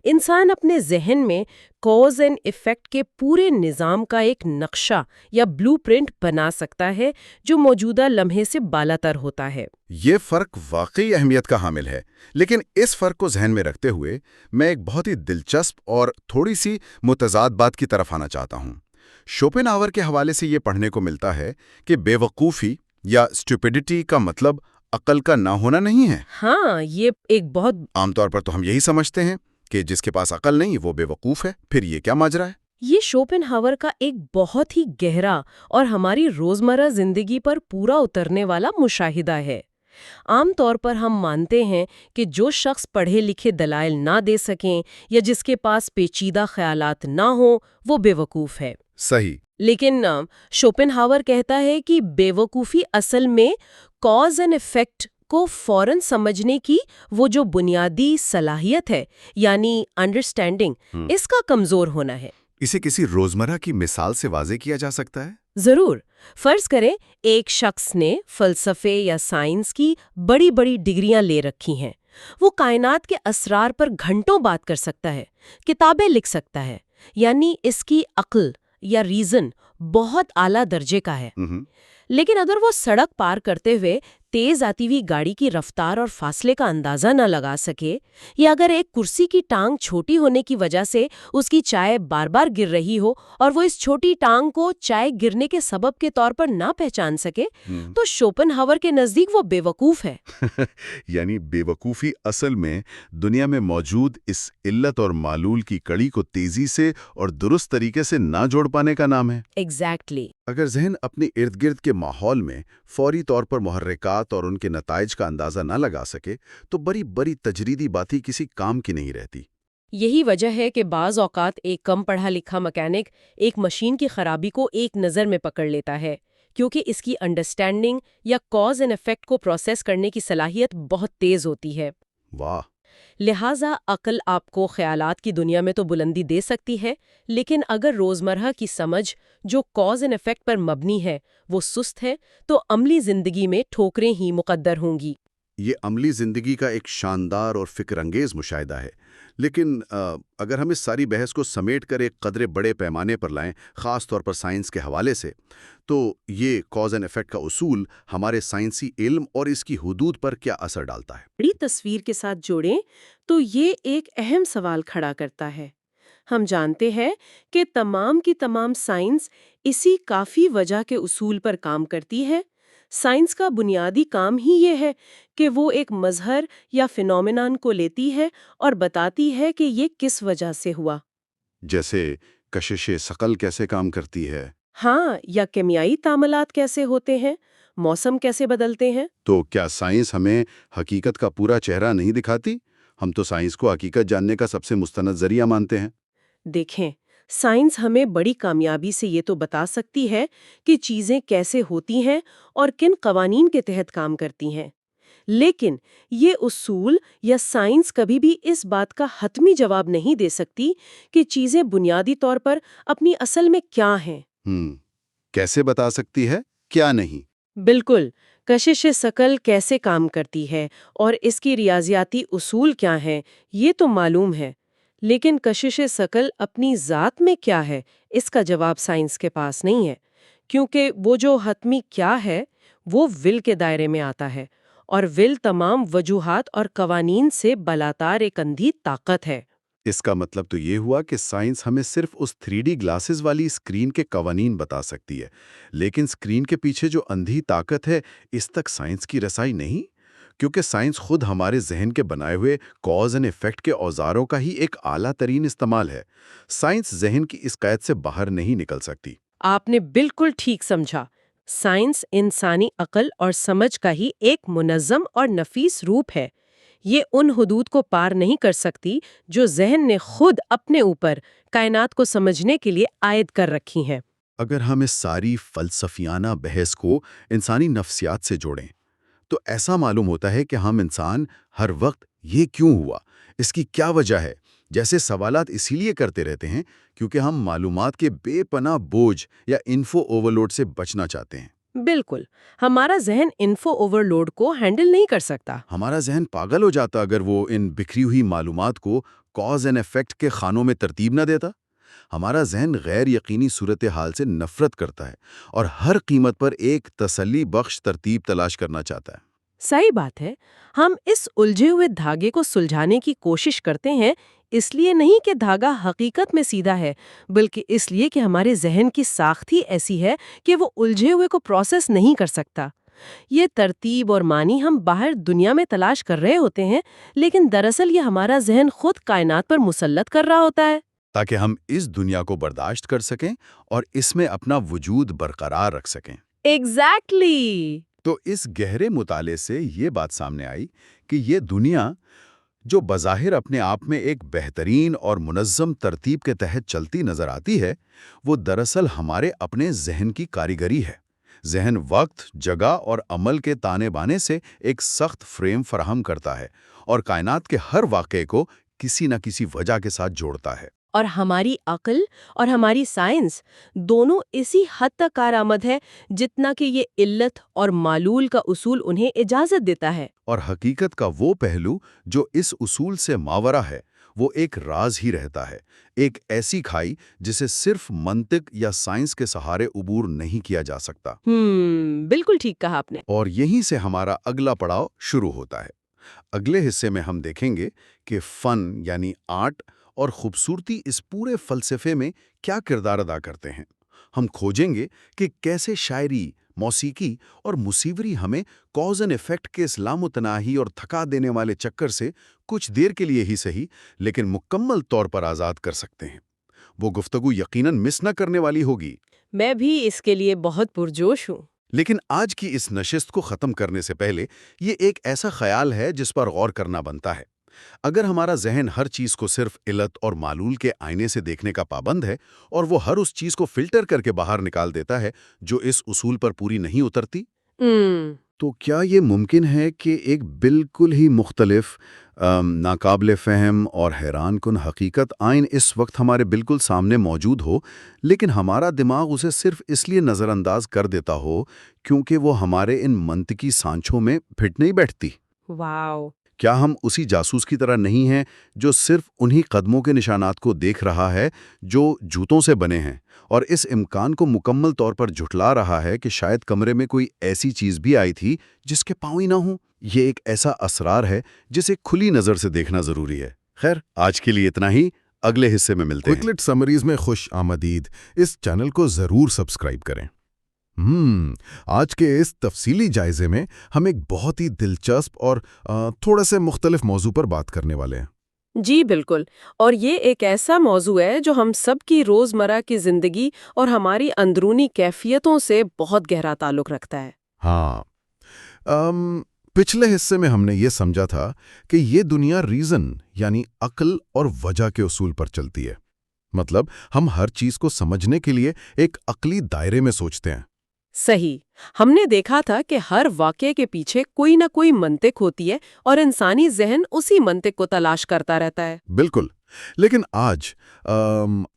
انسان اپنے ذہن میں کاز اینڈ ایفیکٹ کے پورے نظام کا ایک نقشہ یا بلو پرنٹ بنا سکتا ہے جو موجودہ لمحے سے بالا تر ہوتا ہے۔ یہ فرق واقعی اہمیت کا حامل ہے، لیکن اس فرق کو ذہن میں رکھتے ہوئے میں ایک بہت ہی دلچسپ اور تھوڑی سی متضاد بات کی طرف آنا چاہتا ہوں۔ شوپنہاور کے حوالے سے یہ پڑھنے کو ملتا ہے کہ بے وقوفی یا اسٹوپیڈیٹی کا مطلب عقل کا نہ ہونا نہیں ہے۔ ہاں، یہ ایک بہت عام طور پر تو ہم یہی سمجھتے ہیں کہ جس کے پاس عقل نہیں وہ بے وقوف ہے۔ پھر یہ کیا ماجرا ہے؟ یہ شوپنہاور کا ایک بہت ہی گہرا اور ہماری روزمرہ زندگی پر پورا اترنے والا مشاہدہ ہے۔ عام طور پر ہم مانتے ہیں کہ جو شخص پڑھے لکھے دلائل نہ دے سکیں یا جس کے پاس پیچیدہ خیالات نہ ہوں وہ بے وقوف ہے۔ صحیح۔ لیکن شوپنہاور کہتا ہے کہ بے وقوفی اصل میں کاز اینڈ ایفیکٹ کو فوراً سمجھنے کی وہ جو بنیادی صلاحیت ہے یعنی انڈرسٹینڈنگ، اس کا کمزور ہونا ہے۔ اسے کسی روزمرہ کی مثال سے واضح کیا جا سکتا ہے؟ ضرور۔ فرض کریں ایک شخص نے فلسفے یا سائنس کی بڑی بڑی ڈگریاں لے رکھی ہیں۔ وہ کائنات کے اسرار پر گھنٹوں بات کر سکتا ہے، کتابیں لکھ سکتا ہے، یعنی اس کی عقل یا ریزن بہت اعلیٰ درجے کا ہے۔ لیکن اگر وہ سڑک پار کرتے ہوئے تیز آتی ہوئی گاڑی کی رفتار اور فاصلے کا اندازہ نہ لگا سکے، یا اگر ایک کرسی کی ٹانگ چھوٹی ہونے کی وجہ سے اس کی چائے بار بار گر رہی ہو اور وہ اس چھوٹی ٹانگ کو چائے گرنے کے سبب کے طور پر نہ پہچان سکے، تو شوپنہاور کے نزدیک وہ بے وقوف ہے۔ یعنی بے وقوفی اصل میں دنیا میں موجود اس علت اور معلول کی کڑی کو تیزی سے اور درست طریقے سے نہ جوڑ پانے کا نام ہے۔ ایگزیکٹلی۔ اگر ذہن اپنے ارد گرد کے ماحول میں فوری طور پر محرکات اور ان کے نتائج کا اندازہ نہ لگا سکے تو بڑی بڑی تجریدی باتیں کسی کام کی نہیں رہتی۔ یہی وجہ ہے کہ بعض اوقات ایک کم پڑھا لکھا مکینک ایک مشین کی خرابی کو ایک نظر میں پکڑ لیتا ہے، کیونکہ اس کی انڈرسٹینڈنگ یا کاز اینڈ ایفیکٹ کو پروسیس کرنے کی صلاحیت بہت تیز ہوتی ہے۔ واہ! لہٰذا عقل آپ کو خیالات کی دنیا میں تو بلندی دے سکتی ہے، لیکن اگر روزمرہ کی سمجھ جو کاز اینڈ ایفیکٹ پر مبنی ہے وہ سست ہے تو عملی زندگی میں ٹھوکریں ہی مقدر ہوں گی۔ یہ عملی زندگی کا ایک شاندار اور فکر انگیز مشاہدہ ہے، لیکن اگر ہم اس ساری بحث کو سمیٹ کر ایک قدرے بڑے پیمانے پر لائیں، خاص طور پر سائنس کے حوالے سے، تو یہ کاز اینڈ ایفیکٹ کا اصول ہمارے سائنسی علم اور اس کی حدود پر کیا اثر ڈالتا ہے؟ بڑی تصویر کے ساتھ جوڑیں تو یہ ایک اہم سوال کھڑا کرتا ہے۔ ہم جانتے ہیں کہ تمام کی تمام سائنس اسی کافی وجہ کے اصول پر کام کرتی ہے۔ سائنس کا بنیادی کام ہی یہ ہے کہ وہ ایک مظہر یا فینومینان کو لیتی ہے اور بتاتی ہے کہ یہ کس وجہ سے ہوا۔ جیسے کشش ثقل کیسے کام کرتی ہے؟ ہاں، یا کیمیائی تعاملات کیسے ہوتے ہیں، موسم کیسے بدلتے ہیں۔ تو کیا سائنس ہمیں حقیقت کا پورا چہرہ نہیں دکھاتی؟ ہم تو سائنس کو حقیقت جاننے کا سب سے مستند ذریعہ مانتے ہیں۔ دیکھیں، سائنس ہمیں بڑی کامیابی سے یہ تو بتا سکتی ہے کہ چیزیں کیسے ہوتی ہیں اور کن قوانین کے تحت کام کرتی ہیں، لیکن یہ اصول یا سائنس کبھی بھی اس بات کا حتمی جواب نہیں دے سکتی کہ چیزیں بنیادی طور پر اپنی اصل میں کیا ہیں۔ کیسے بتا سکتی ہے؟ کیا نہیں؟ بالکل، کشش ثقل کیسے کام کرتی ہے اور اس کی ریاضیاتی اصول کیا ہیں یہ تو معلوم ہے، لیکن کشش ثقل اپنی ذات میں کیا ہے اس کا جواب سائنس کے پاس نہیں ہے، کیونکہ وہ جو حتمی کیا ہے وہ ول کے دائرے میں آتا ہے، اور ول تمام وجوہات اور قوانین سے بالاتر ایک اندھی طاقت ہے۔ اس کا مطلب تو یہ ہوا کہ سائنس ہمیں صرف اس 3D گلاسز والی اسکرین کے قوانین بتا سکتی ہے، لیکن اسکرین کے پیچھے جو اندھی طاقت ہے اس تک سائنس کی رسائی نہیں، کیونکہ سائنس خود ہمارے ذہن کے بنائے ہوئے کاز اینڈ ایفیکٹ کے اوزاروں کا ہی ایک اعلیٰ ترین استعمال ہے۔ سائنس ذہن کی اس قید سے باہر نہیں نکل سکتی۔ آپ نے بالکل ٹھیک سمجھا، سائنس انسانی عقل اور سمجھ کا ہی ایک منظم اور نفیس روپ ہے۔ یہ ان حدود کو پار نہیں کر سکتی جو ذہن نے خود اپنے اوپر کائنات کو سمجھنے کے لیے عائد کر رکھی ہیں۔ اگر ہم اس ساری فلسفیانہ بحث کو انسانی نفسیات سے جوڑیں تو ایسا معلوم ہوتا ہے کہ ہم انسان ہر وقت یہ کیوں ہوا، اس کی کیا وجہ ہے جیسے سوالات اسی لیے کرتے رہتے ہیں کیونکہ ہم معلومات کے بے پناہ بوجھ یا انفو اوورلوڈ سے بچنا چاہتے ہیں۔ بالکل، ہمارا ذہن انفو اوور لوڈ کو ہینڈل نہیں کر سکتا۔ ہمارا ذہن پاگل ہو جاتا اگر وہ ان بکھری ہوئی معلومات کو کاز اینڈ ایفیکٹ کے خانوں میں ترتیب نہ دیتا۔ ہمارا ذہن غیر یقینی صورتحال سے نفرت کرتا ہے اور ہر قیمت پر ایک تسلی بخش ترتیب تلاش کرنا چاہتا ہے۔ صحیح بات ہے، ہم اس الجھے ہوئے دھاگے کو سلجھانے کی کوشش کرتے ہیں، اس لیے نہیں کہ دھاگا حقیقت میں سیدھا ہے، بلکہ اس لیے کہ ہمارے ذہن کی ساخت ہی ایسی ہے کہ وہ الجھے ہوئے کو پروسیس نہیں کر سکتا۔ یہ ترتیب اور معنی ہم باہر دنیا میں تلاش کر رہے ہوتے ہیں، لیکن دراصل یہ ہمارا ذہن خود کائنات پر مسلط کر رہا ہوتا ہے۔ تاکہ ہم اس دنیا کو برداشت کر سکیں اور اس میں اپنا وجود برقرار رکھ سکیں۔ ایگزیکٹلی۔ تو اس گہرے مطالعے سے یہ بات سامنے آئی کہ یہ دنیا جو بظاہر اپنے آپ میں ایک بہترین اور منظم ترتیب کے تحت چلتی نظر آتی ہے، وہ دراصل ہمارے اپنے ذہن کی کاریگری ہے۔ ذہن وقت، جگہ اور عمل کے تانے بانے سے ایک سخت فریم فراہم کرتا ہے اور کائنات کے ہر واقعے کو کسی نہ کسی وجہ کے ساتھ جوڑتا ہے۔ اور ہماری عقل اور ہماری سائنس دونوں اسی حد تک کارآمد ہے جتنا کہ یہ علت اور معلول کا اصول انہیں اجازت دیتا ہے۔ اور حقیقت کا وہ پہلو جو اس اصول سے ماورا ہے وہ ایک راز ہی رہتا ہے، ایک ایسی کھائی جسے صرف منطق یا سائنس کے سہارے عبور نہیں کیا جا سکتا۔ بالکل ٹھیک کہا آپ نے۔ اور یہیں سے ہمارا اگلا پڑاؤ شروع ہوتا ہے۔ اگلے حصے میں ہم دیکھیں گے کہ فن یعنی آرٹ اور خوبصورتی اس پورے فلسفے میں کیا کردار ادا کرتے ہیں۔ ہم کھوجیں گے کہ کیسے شاعری، موسیقی اور مصوری ہمیں کاز اینڈ ایفیکٹ کے اس لامتناہی اور تھکا دینے والے چکر سے کچھ دیر کے لیے ہی صحیح لیکن مکمل طور پر آزاد کر سکتے ہیں۔ وہ گفتگو یقیناً مس نہ کرنے والی ہوگی۔ میں بھی اس کے لیے بہت پرجوش ہوں۔ لیکن آج کی اس نشست کو ختم کرنے سے پہلے یہ ایک ایسا خیال ہے جس پر غور کرنا بنتا ہے۔ اگر ہمارا ذہن ہر چیز کو صرف علت اور معلول کے آئینے سے دیکھنے کا پابند ہے اور وہ ہر اس چیز کو فلٹر کر کے باہر نکال دیتا ہے جو اس اصول پر پوری نہیں اترتی، تو کیا یہ ممکن ہے کہ ایک بالکل ہی مختلف، ناقابل فہم اور حیران کن حقیقت آئین اس وقت ہمارے بالکل سامنے موجود ہو، لیکن ہمارا دماغ اسے صرف اس لیے نظر انداز کر دیتا ہو کیونکہ وہ ہمارے ان منطقی سانچوں میں پھٹ نہیں بیٹھتی؟ واو! کیا ہم اسی جاسوس کی طرح نہیں ہیں جو صرف انہی قدموں کے نشانات کو دیکھ رہا ہے جو جوتوں سے بنے ہیں، اور اس امکان کو مکمل طور پر جھٹلا رہا ہے کہ شاید کمرے میں کوئی ایسی چیز بھی آئی تھی جس کے پاؤں ہی نہ ہوں؟ یہ ایک ایسا اسرار ہے جسے کھلی نظر سے دیکھنا ضروری ہے۔ خیر، آج کے لیے اتنا ہی، اگلے حصے میں ملتے ہیں۔ کوئکلٹ سمریز میں خوش آمدید۔ اس چینل کو ضرور سبسکرائب کریں۔ آج کے اس تفصیلی جائزے میں ہم ایک بہت ہی دلچسپ اور تھوڑا سے مختلف موضوع پر بات کرنے والے ہیں۔ جی بالکل، اور یہ ایک ایسا موضوع ہے جو ہم سب کی روزمرہ کی زندگی اور ہماری اندرونی کیفیتوں سے بہت گہرا تعلق رکھتا ہے۔ پچھلے حصے میں ہم نے یہ سمجھا تھا کہ یہ دنیا ریزن یعنی عقل اور وجہ کے اصول پر چلتی ہے۔ مطلب ہم ہر چیز کو سمجھنے کے لیے ایک عقلی دائرے میں سوچتے ہیں۔ صحیح۔ ہم نے دیکھا تھا کہ ہر واقعے کے پیچھے کوئی نہ کوئی منطق ہوتی ہے اور انسانی ذہن اسی منطق کو تلاش کرتا رہتا ہے۔ بالکل۔ لیکن آج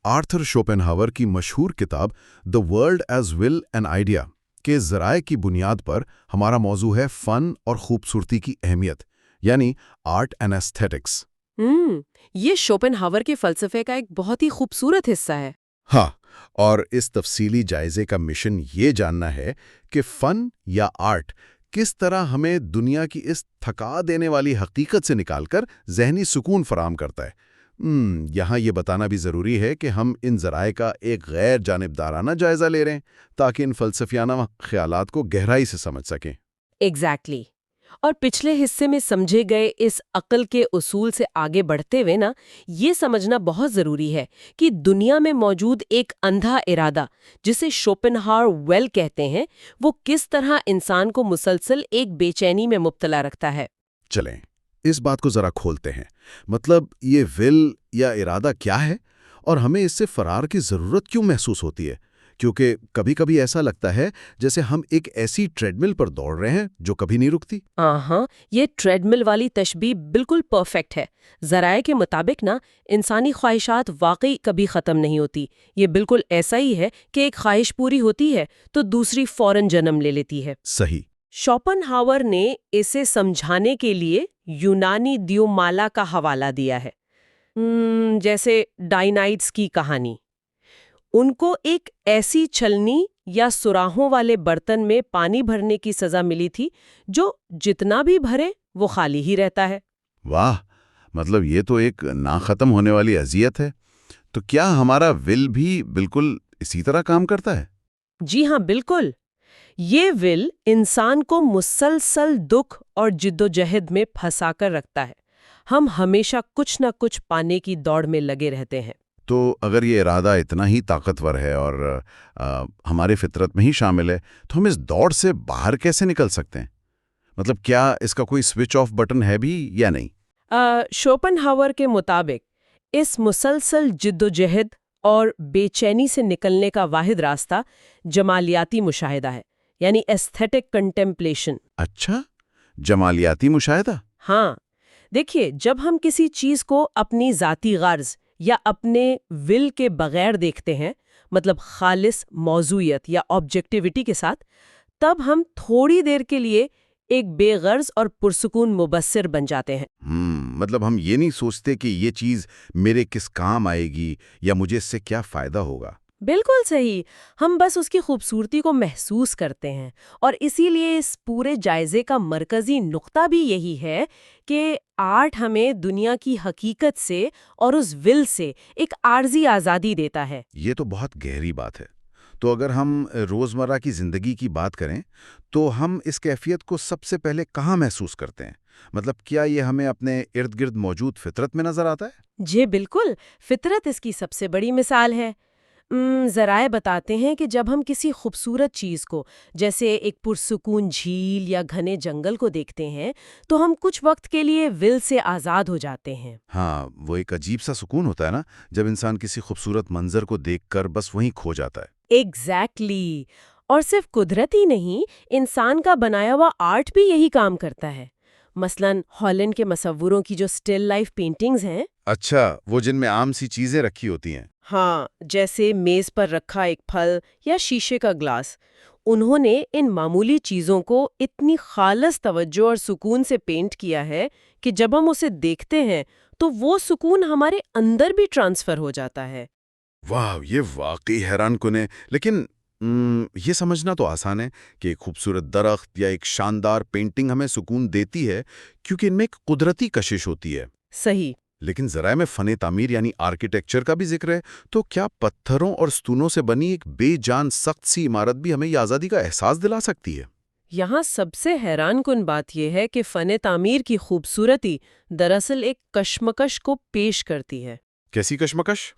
آرتھر شوپنہاور کی مشہور کتاب دی world as will end idea کے ذرائع کی بنیاد پر ہمارا موضوع ہے فن اور خوبصورتی کی اہمیت، یعنی آرٹ اینڈ ایستھیٹکس۔ یہ شوپنہاور کے فلسفے کا ایک بہت ہی خوبصورت حصہ ہے۔ ہاں، اور اس تفصیلی جائزے کا مشن یہ جاننا ہے کہ فن یا آرٹ کس طرح ہمیں دنیا کی اس تھکا دینے والی حقیقت سے نکال کر ذہنی سکون فراہم کرتا ہے۔ یہاں یہ بتانا بھی ضروری ہے کہ ہم ان ذرائع کا ایک غیر جانبدارانہ جائزہ لے رہے ہیں تاکہ ان فلسفیانہ خیالات کو گہرائی سے سمجھ سکیں۔ ایگزیکٹلی۔ اور پچھلے حصے میں سمجھے گئے اس عقل کے اصول سے آگے بڑھتے ہوئے یہ سمجھنا بہت ضروری ہے کہ دنیا میں موجود ایک اندھا ارادہ جسے شوپنہاور ویل کہتے ہیں، وہ کس طرح انسان کو مسلسل ایک بے چینی میں مبتلا رکھتا ہے۔ چلیں اس بات کو ذرا کھولتے ہیں۔ مطلب یہ ول یا ارادہ کیا ہے اور ہمیں اس سے فرار کی ضرورت کیوں محسوس ہوتی ہے؟ کیونکہ کبھی کبھی ایسا لگتا ہے جیسے ہم ایک ایسی ٹریڈ مل پر دوڑ رہے ہیں جو کبھی نہیں رکتی۔ ہاں، یہ ٹریڈ مل والی تشبیہ بالکل پرفیکٹ ہے۔ ذرائع کے مطابق انسانی خواہشات واقعی کبھی ختم نہیں ہوتی۔ یہ بالکل ایسا ہی ہے کہ ایک خواہش پوری ہوتی ہے تو دوسری فوراً جنم لے لیتی ہے۔ صحیح۔ شوپنہاور نے اسے سمجھانے کے لیے یونانی دیومالا کا حوالہ دیا ہے، جیسے ڈائنائٹس کی کہانی۔ ان کو ایک ایسی چھلنی یا سوراخوں والے برتن میں پانی بھرنے کی سزا ملی تھی جو جتنا بھی بھرے وہ خالی ہی رہتا ہے۔ واہ، مطلب یہ تو ایک نہ ختم ہونے والی اذیت ہے۔ تو کیا ہمارا ول بھی بالکل اسی طرح کام کرتا ہے؟ جی ہاں، بالکل۔ یہ ول انسان کو مسلسل دکھ اور جدوجہد میں پھنسا کر رکھتا ہے۔ ہم ہمیشہ کچھ نہ کچھ پانے کی دوڑ میں لگے رہتے ہیں۔ تو اگر یہ ارادہ اتنا ہی طاقتور ہے اور ہمارے فطرت میں ہی شامل ہے تو ہم اس دوڑ سے باہر کیسے نکل سکتے ہیں؟ مطلب کیا اس کا کوئی سوئچ آف بٹن ہے بھی یا نہیں؟ شوپنہاور کے مطابق اس مسلسل جدوجہد اور بے چینی سے نکلنے کا واحد راستہ جمالیاتی مشاہدہ ہے، یعنی ایستھیٹک کنٹمپلیشن۔ اچھا، جمالیاتی مشاہدہ؟ ہاں، دیکھیے، جب ہم کسی چیز کو اپنی ذاتی غرض یا اپنے ول کے بغیر دیکھتے ہیں، مطلب خالص موضوعیت یا آبجیکٹیوٹی کے ساتھ، تب ہم تھوڑی دیر کے لیے ایک بے غرض اور پرسکون مبصر بن جاتے ہیں۔ مطلب ہم یہ نہیں سوچتے کہ یہ چیز میرے کس کام آئے گی یا مجھے اس سے کیا فائدہ ہوگا۔ بالکل صحیح، ہم بس اس کی خوبصورتی کو محسوس کرتے ہیں، اور اسی لیے اس پورے جائزے کا مرکزی نقطہ بھی یہی ہے کہ آرٹ ہمیں دنیا کی حقیقت سے اور اس ول سے ایک عارضی آزادی دیتا ہے۔ یہ تو بہت گہری بات ہے۔ تو اگر ہم روزمرہ کی زندگی کی بات کریں تو ہم اس کیفیت کو سب سے پہلے کہاں محسوس کرتے ہیں؟ مطلب کیا یہ ہمیں اپنے ارد گرد موجود فطرت میں نظر آتا ہے؟ جی بالکل، فطرت اس کی سب سے بڑی مثال ہے۔ ذرائع بتاتے ہیں کہ جب ہم کسی خوبصورت چیز کو، جیسے ایک پرسکون جھیل یا گھنے جنگل کو دیکھتے ہیں تو ہم کچھ وقت کے لیے ول سے آزاد ہو جاتے ہیں۔ ہاں، وہ ایک عجیب سا سکون ہوتا ہے نا، جب انسان کسی خوبصورت منظر کو دیکھ کر بس وہیں کھو جاتا ہے۔ ایگزیکٹلی۔ اور صرف قدرت ہی نہیں، انسان کا بنایا ہوا آرٹ بھی یہی کام کرتا ہے۔ مثلاً ہالینڈ کے مصوروں کی جو سٹل لائف پینٹنگز ہیں۔ اچھا، وہ جن میں عام سی چیزیں رکھی ہوتی ہیں۔ ہاں، جیسے میز پر رکھا ایک پھل یا شیشے کا گلاس۔ انہوں نے ان معمولی چیزوں کو اتنی خالص توجہ اور سکون سے پینٹ کیا ہے کہ جب ہم اسے دیکھتے ہیں تو وہ سکون ہمارے اندر بھی ٹرانسفر ہو جاتا ہے۔ واہ، یہ واقعی حیران کن ہے۔ لیکن یہ سمجھنا تو آسان ہے کہ ایک خوبصورت درخت یا ایک شاندار پینٹنگ ہمیں سکون دیتی ہے کیونکہ ان میں ایک قدرتی کشش ہوتی ہے۔ صحیح۔ لیکن ذرائع میں فن تعمیر یعنی آرکیٹیکچر کا بھی ذکر ہے، تو کیا پتھروں اور ستونوں سے بنی ایک بے جان سخت سی عمارت بھی ہمیں یہ آزادی کا احساس دلا سکتی ہے؟ یہاں سب سے حیران کن بات یہ ہے کہ فن تعمیر کی خوبصورتی دراصل ایک کشمکش کو پیش کرتی ہے۔ کیسی کشمکش؟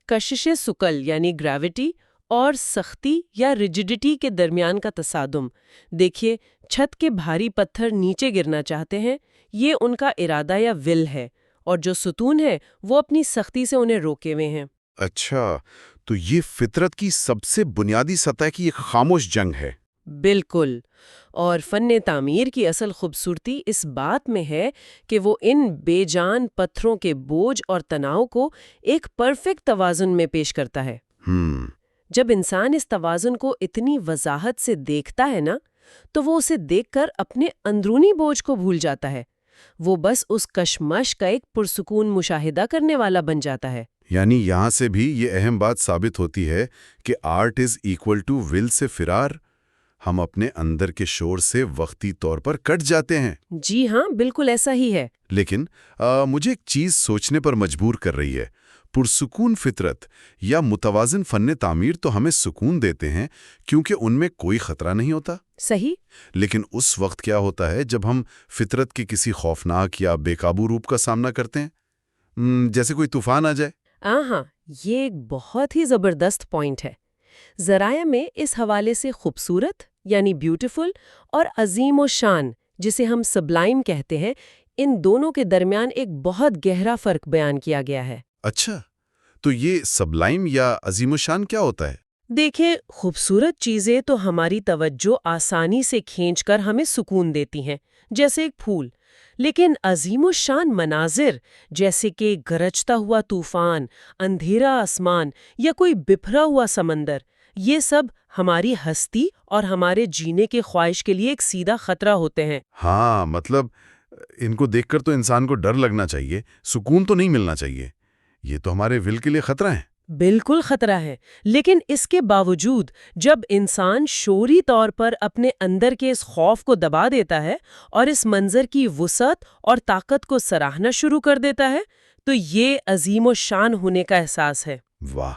کشش ثقل یعنی گریوٹی اور سختی یا ریجڈیٹی کے درمیان کا تصادم۔ دیکھیے، چھت کے بھاری پتھر نیچے گرنا چاہتے ہیں، یہ ان کا ارادہ یا ول ہے، اور جو ستون ہے وہ اپنی سختی سے انہیں روکے ہوئے ہیں۔ اچھا، تو یہ فطرت کی سب سے بنیادی سطح کی ایک خاموش جنگ ہے۔ بالکل، اور فن تعمیر کی اصل خوبصورتی اس بات میں ہے کہ وہ ان بے جان پتھروں کے بوجھ اور تناؤ کو ایک پرفیکٹ توازن میں پیش کرتا ہے۔ جب انسان اس توازن کو اتنی وضاحت سے دیکھتا ہے نا، تو وہ اسے دیکھ کر اپنے اندرونی بوجھ کو بھول جاتا ہے۔ وہ بس اس کشمکش کا ایک پرسکون مشاہدہ کرنے والا بن جاتا ہے۔ یعنی یہاں سے بھی یہ اہم بات ثابت ہوتی ہے کہ art is equal two will سے فرار۔ ہم اپنے اندر کے شور سے وقتی طور پر کٹ جاتے ہیں۔ جی ہاں، بالکل ایسا ہی ہے۔ لیکن مجھے ایک چیز سوچنے پر مجبور کر رہی ہے۔ پرسکون فطرت یا متوازن فن تعمیر تو ہمیں سکون دیتے ہیں کیونکہ ان میں کوئی خطرہ نہیں ہوتا۔ صحیح۔ لیکن اس وقت کیا ہوتا ہے جب ہم فطرت کے کسی خوفناک یا بے قابو روپ کا سامنا کرتے ہیں، جیسے کوئی طوفان آ جائے؟ ہاں، یہ ایک بہت ہی زبردست پوائنٹ ہے۔ ذرائع میں اس حوالے سے خوبصورت یعنی بیوٹیفل اور عظیم و شان، جسے ہم سبلائم کہتے ہیں، ان دونوں کے درمیان ایک بہت گہرا فرق بیان کیا گیا ہے۔ اچھا، تو یہ سبلائم یا عظیم الشان کیا ہوتا ہے؟ دیکھیں، خوبصورت چیزیں تو ہماری توجہ آسانی سے کھینچ کر ہمیں سکون دیتی ہیں، جیسے ایک پھول۔ لیکن عظیم الشان مناظر، جیسے کہ گرجتا ہوا طوفان، اندھیرا آسمان یا کوئی بکھرا ہوا سمندر، یہ سب ہماری ہستی اور ہمارے جینے کے خواہش کے لیے ایک سیدھا خطرہ ہوتے ہیں۔ ہاں، مطلب ان کو دیکھ کر تو انسان کو ڈر لگنا چاہیے، سکون تو نہیں ملنا چاہیے۔ یہ تو ہمارے ول کے لیے خطرہ ہیں۔ بالکل خطرہ ہے، لیکن اس کے باوجود جب انسان شعوری طور پر اپنے اندر کے اس خوف کو دبا دیتا ہے اور اس منظر کی وسعت اور طاقت کو سراہنا شروع کر دیتا ہے، تو یہ عظیم و شان ہونے کا احساس ہے۔ واہ،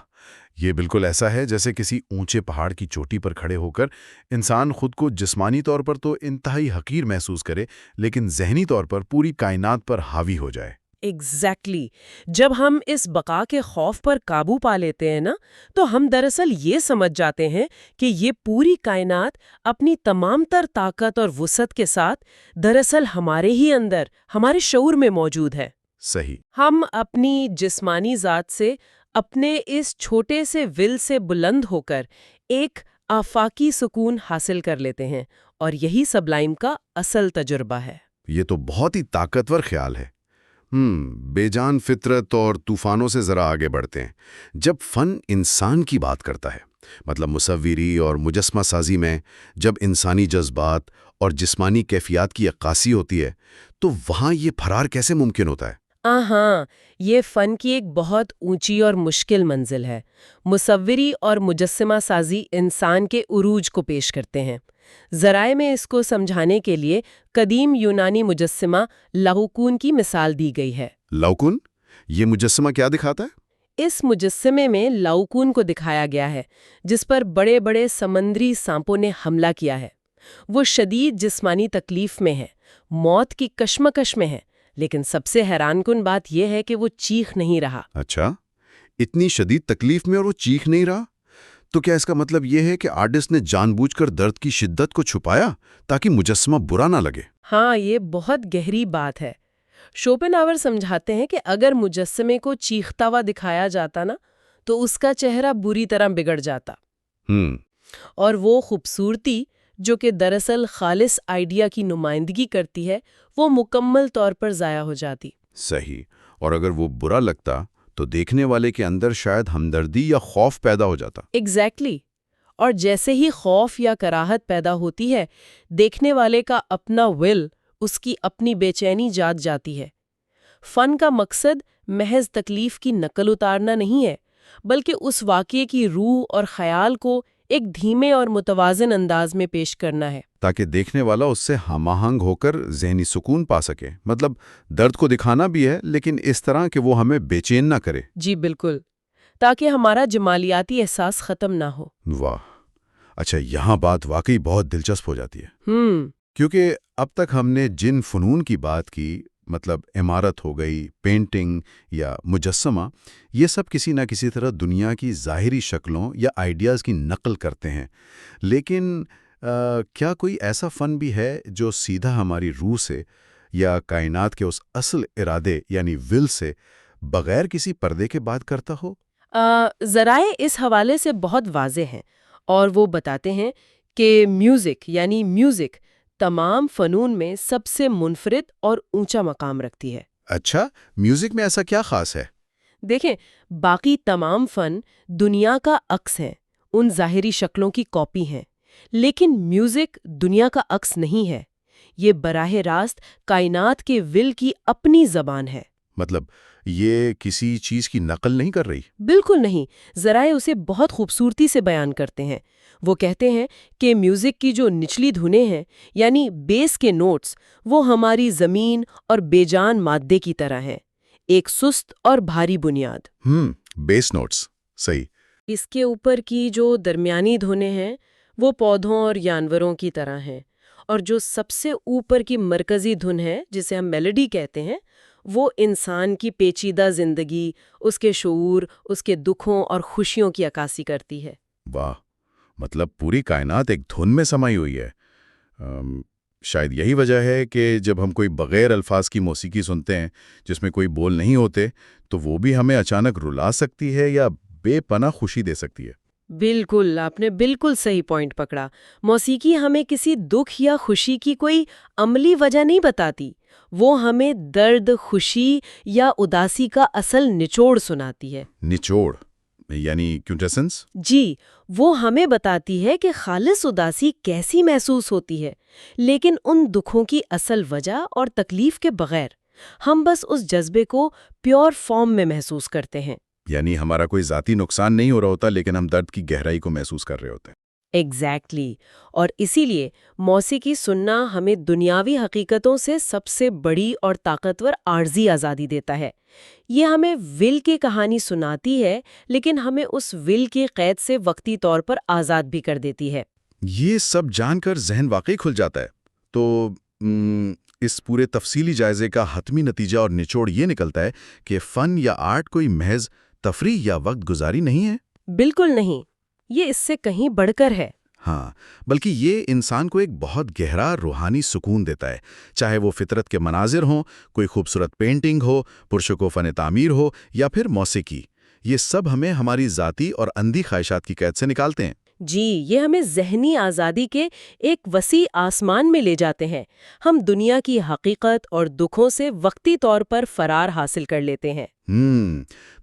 یہ بالکل ایسا ہے جیسے کسی اونچے پہاڑ کی چوٹی پر کھڑے ہو کر انسان خود کو جسمانی طور پر تو انتہائی حقیر محسوس کرے، لیکن ذہنی طور پر پوری کائنات پر حاوی ہو جائے۔ ایگزیکٹلی۔ جب ہم اس بقا کے خوف پر قابو پا لیتے ہیں نا، تو ہم دراصل یہ سمجھ جاتے ہیں کہ یہ پوری کائنات اپنی تمام تر طاقت اور وسعت کے ساتھ دراصل ہمارے ہی اندر، ہمارے شعور میں موجود ہے۔ صحیح۔ ہم اپنی جسمانی ذات سے، اپنے اس چھوٹے سے ول سے بلند ہو کر ایک آفاقی سکون حاصل کر لیتے ہیں، اور یہی سبلائم کا اصل تجربہ ہے۔ یہ تو بہت ہی طاقتور خیال ہے۔ بے جان فطرت اور طوفانوں سے ذرا آگے بڑھتے ہیں۔ جب فن انسان کی بات کرتا ہے، مطلب مصوری اور مجسمہ سازی میں جب انسانی جذبات اور جسمانی کیفیات کی عکاسی ہوتی ہے، تو وہاں یہ فرار کیسے ممکن ہوتا ہے؟ ہاں، یہ فن کی ایک بہت اونچی اور مشکل منزل ہے۔ مصوری اور مجسمہ سازی انسان کے عروج کو پیش کرتے ہیں۔ ذرائع میں اس کو سمجھانے کے لیے قدیم یونانی مجسمہ لاوکون کی مثال دی گئی ہے۔ لاوکون؟ یہ مجسمہ کیا دکھاتا ہے؟ اس مجسمے میں لاوکون کو دکھایا گیا ہے، جس پر بڑے بڑے سمندری سانپوں نے حملہ کیا ہے۔ وہ شدید جسمانی تکلیف میں ہے، موت کی کشمکش میں ہے، لیکن سب سے حیران کن بات یہ ہے کہ وہ چیخ نہیں رہا۔ اچھا، اتنی شدید تکلیف میں اور وہ چیخ نہیں رہا؟ تو کیا اس کا مطلب یہ ہے کہ آرٹسٹ نے جان بوجھ کر درد کی شدت کو چھپایا تاکہ مجسمہ برا نہ لگے؟ ہاں، یہ بہت گہری بات ہے۔ شوپنہاور سمجھاتے ہیں کہ اگر مجسمے کو چیختا ہوا دکھایا جاتا نا، تو اس کا چہرہ بری طرح بگڑ جاتا، اور وہ خوبصورتی جو کہ دراصل خالص آئیڈیا کی نمائندگی کرتی ہے، وہ مکمل طور پر ضائع ہو جاتی۔ صحیح، اور اگر وہ برا لگتا تو دیکھنے والے کے اندر شاید ہمدردی یا خوف پیدا ہو جاتا۔ ایگزیکٹلی۔ اور جیسے ہی خوف یا کراہت پیدا ہوتی ہے، دیکھنے والے کا اپنا ول، اس کی اپنی بے چینی جاگ جاتی ہے۔ فن کا مقصد محض تکلیف کی نقل اتارنا نہیں ہے، بلکہ اس واقعے کی روح اور خیال کو ایک دھیمے اور متوازن انداز میں پیش کرنا ہے، تاکہ دیکھنے والا اس سے ہم آہنگ ہو کر ذہنی سکون پا سکے۔ مطلب درد کو دکھانا بھی ہے، لیکن اس طرح کہ وہ ہمیں بے چین نہ کرے۔ جی بالکل، تاکہ ہمارا جمالیاتی احساس ختم نہ ہو۔ واہ، اچھا، یہاں بات واقعی بہت دلچسپ ہو جاتی ہے، کیونکہ اب تک ہم نے جن فنون کی بات کی، مطلب عمارت ہو گئی، پینٹنگ یا مجسمہ، یہ سب کسی نہ کسی طرح دنیا کی ظاہری شکلوں یا آئیڈیاز کی نقل کرتے ہیں۔ لیکن کیا کوئی ایسا فن بھی ہے جو سیدھا ہماری روح سے یا کائنات کے اس اصل ارادے یعنی ول سے بغیر کسی پردے کے بات کرتا ہو؟ ذرائع اس حوالے سے بہت واضح ہیں اور وہ بتاتے ہیں کہ میوزک تمام فنون میں سب سے منفرد اور اونچا مقام رکھتی ہے۔ اچھا، میوزک میں ایسا کیا خاص ہے؟ دیکھیں، باقی تمام فن دنیا کا عکس ہیں، ان ظاہری شکلوں کی کاپی ہیں، لیکن میوزک دنیا کا عکس نہیں ہے۔ یہ براہ راست کائنات کے ول کی اپنی زبان ہے۔ مطلب یہ کسی چیز کی نقل نہیں کر رہی؟ بالکل نہیں، ذرائع اسے بہت خوبصورتی سے بیان کرتے ہیں۔ وہ کہتے ہیں کہ میوزک کی جو نچلی دھنیں ہیں، یعنی بیس کے نوٹس، وہ ہماری زمین اور بے جان مادے کی طرح ہیں، ایک سست اور بھاری بنیاد۔ بیس نوٹس، صحیح۔ اس کے اوپر کی جو درمیانی دھنیں ہیں وہ پودوں اور جانوروں کی طرح ہیں، اور جو سب سے اوپر کی مرکزی دھن ہے جسے ہم میلوڈی کہتے ہیں، وہ انسان کی پیچیدہ زندگی، اس کے شعور، اس کے دکھوں اور خوشیوں کی عکاسی کرتی ہے۔ واہ، مطلب پوری کائنات ایک دھن میں سمائی ہوئی ہے۔ شاید یہی وجہ ہے کہ جب ہم کوئی بغیر الفاظ کی موسیقی سنتے ہیں جس میں کوئی بول نہیں ہوتے تو وہ بھی ہمیں اچانک رلا سکتی ہے یا بے پناہ خوشی دے سکتی ہے۔ بالکل، آپ نے بالکل صحیح پوائنٹ پکڑا۔ موسیقی ہمیں کسی دکھ یا خوشی کی کوئی عملی وجہ نہیں بتاتی، وہ ہمیں درد، خوشی یا اداسی کا اصل نچوڑ سناتی ہے۔ نچوڑ یعنی کیونٹیسنس؟ جی، وہ ہمیں بتاتی ہے کہ خالص اداسی کیسی محسوس ہوتی ہے، لیکن ان دکھوں کی اصل وجہ اور تکلیف کے بغیر۔ ہم بس اس جذبے کو پیور فارم میں محسوس کرتے ہیں۔ یعنی ہمارا کوئی ذاتی نقصان نہیں ہو رہا ہوتا لیکن ہم درد کی گہرائی کو محسوس کر رہے ہوتے ہیں۔ ایگزیکٹلی، اور اسی لیے موسیقی سننا ہمیں دنیاوی حقیقتوں سے سب سے بڑی اور طاقتور عارضی آزادی دیتا ہے۔ یہ ہمیں ول کی کہانی سناتی ہے، لیکن ہمیں اس ول کی قید سے وقتی طور پر آزاد بھی کر دیتی ہے۔ یہ سب جان کر ذہن واقعی کھل جاتا ہے۔ تو اس پورے تفصیلی جائزے کا حتمی نتیجہ اور نچوڑ یہ نکلتا ہے کہ فن یا آرٹ کوئی محض تفریح یا وقت گزاری نہیں ہے۔ بالکل نہیں، یہ اس سے کہیں بڑھ کر ہے۔ ہاں، بلکہ یہ انسان کو ایک بہت گہرا روحانی سکون دیتا ہے، چاہے وہ فطرت کے مناظر ہوں، کوئی خوبصورت پینٹنگ ہو، پرشکو فن تعمیر ہو یا پھر موسیقی۔ یہ سب ہمیں ہماری ذاتی اور اندھی خواہشات کی قید سے نکالتے ہیں۔ جی، یہ ہمیں ذہنی آزادی کے ایک وسیع آسمان میں لے جاتے ہیں۔ ہم دنیا کی حقیقت اور دکھوں سے وقتی طور پر فرار حاصل کر لیتے ہیں۔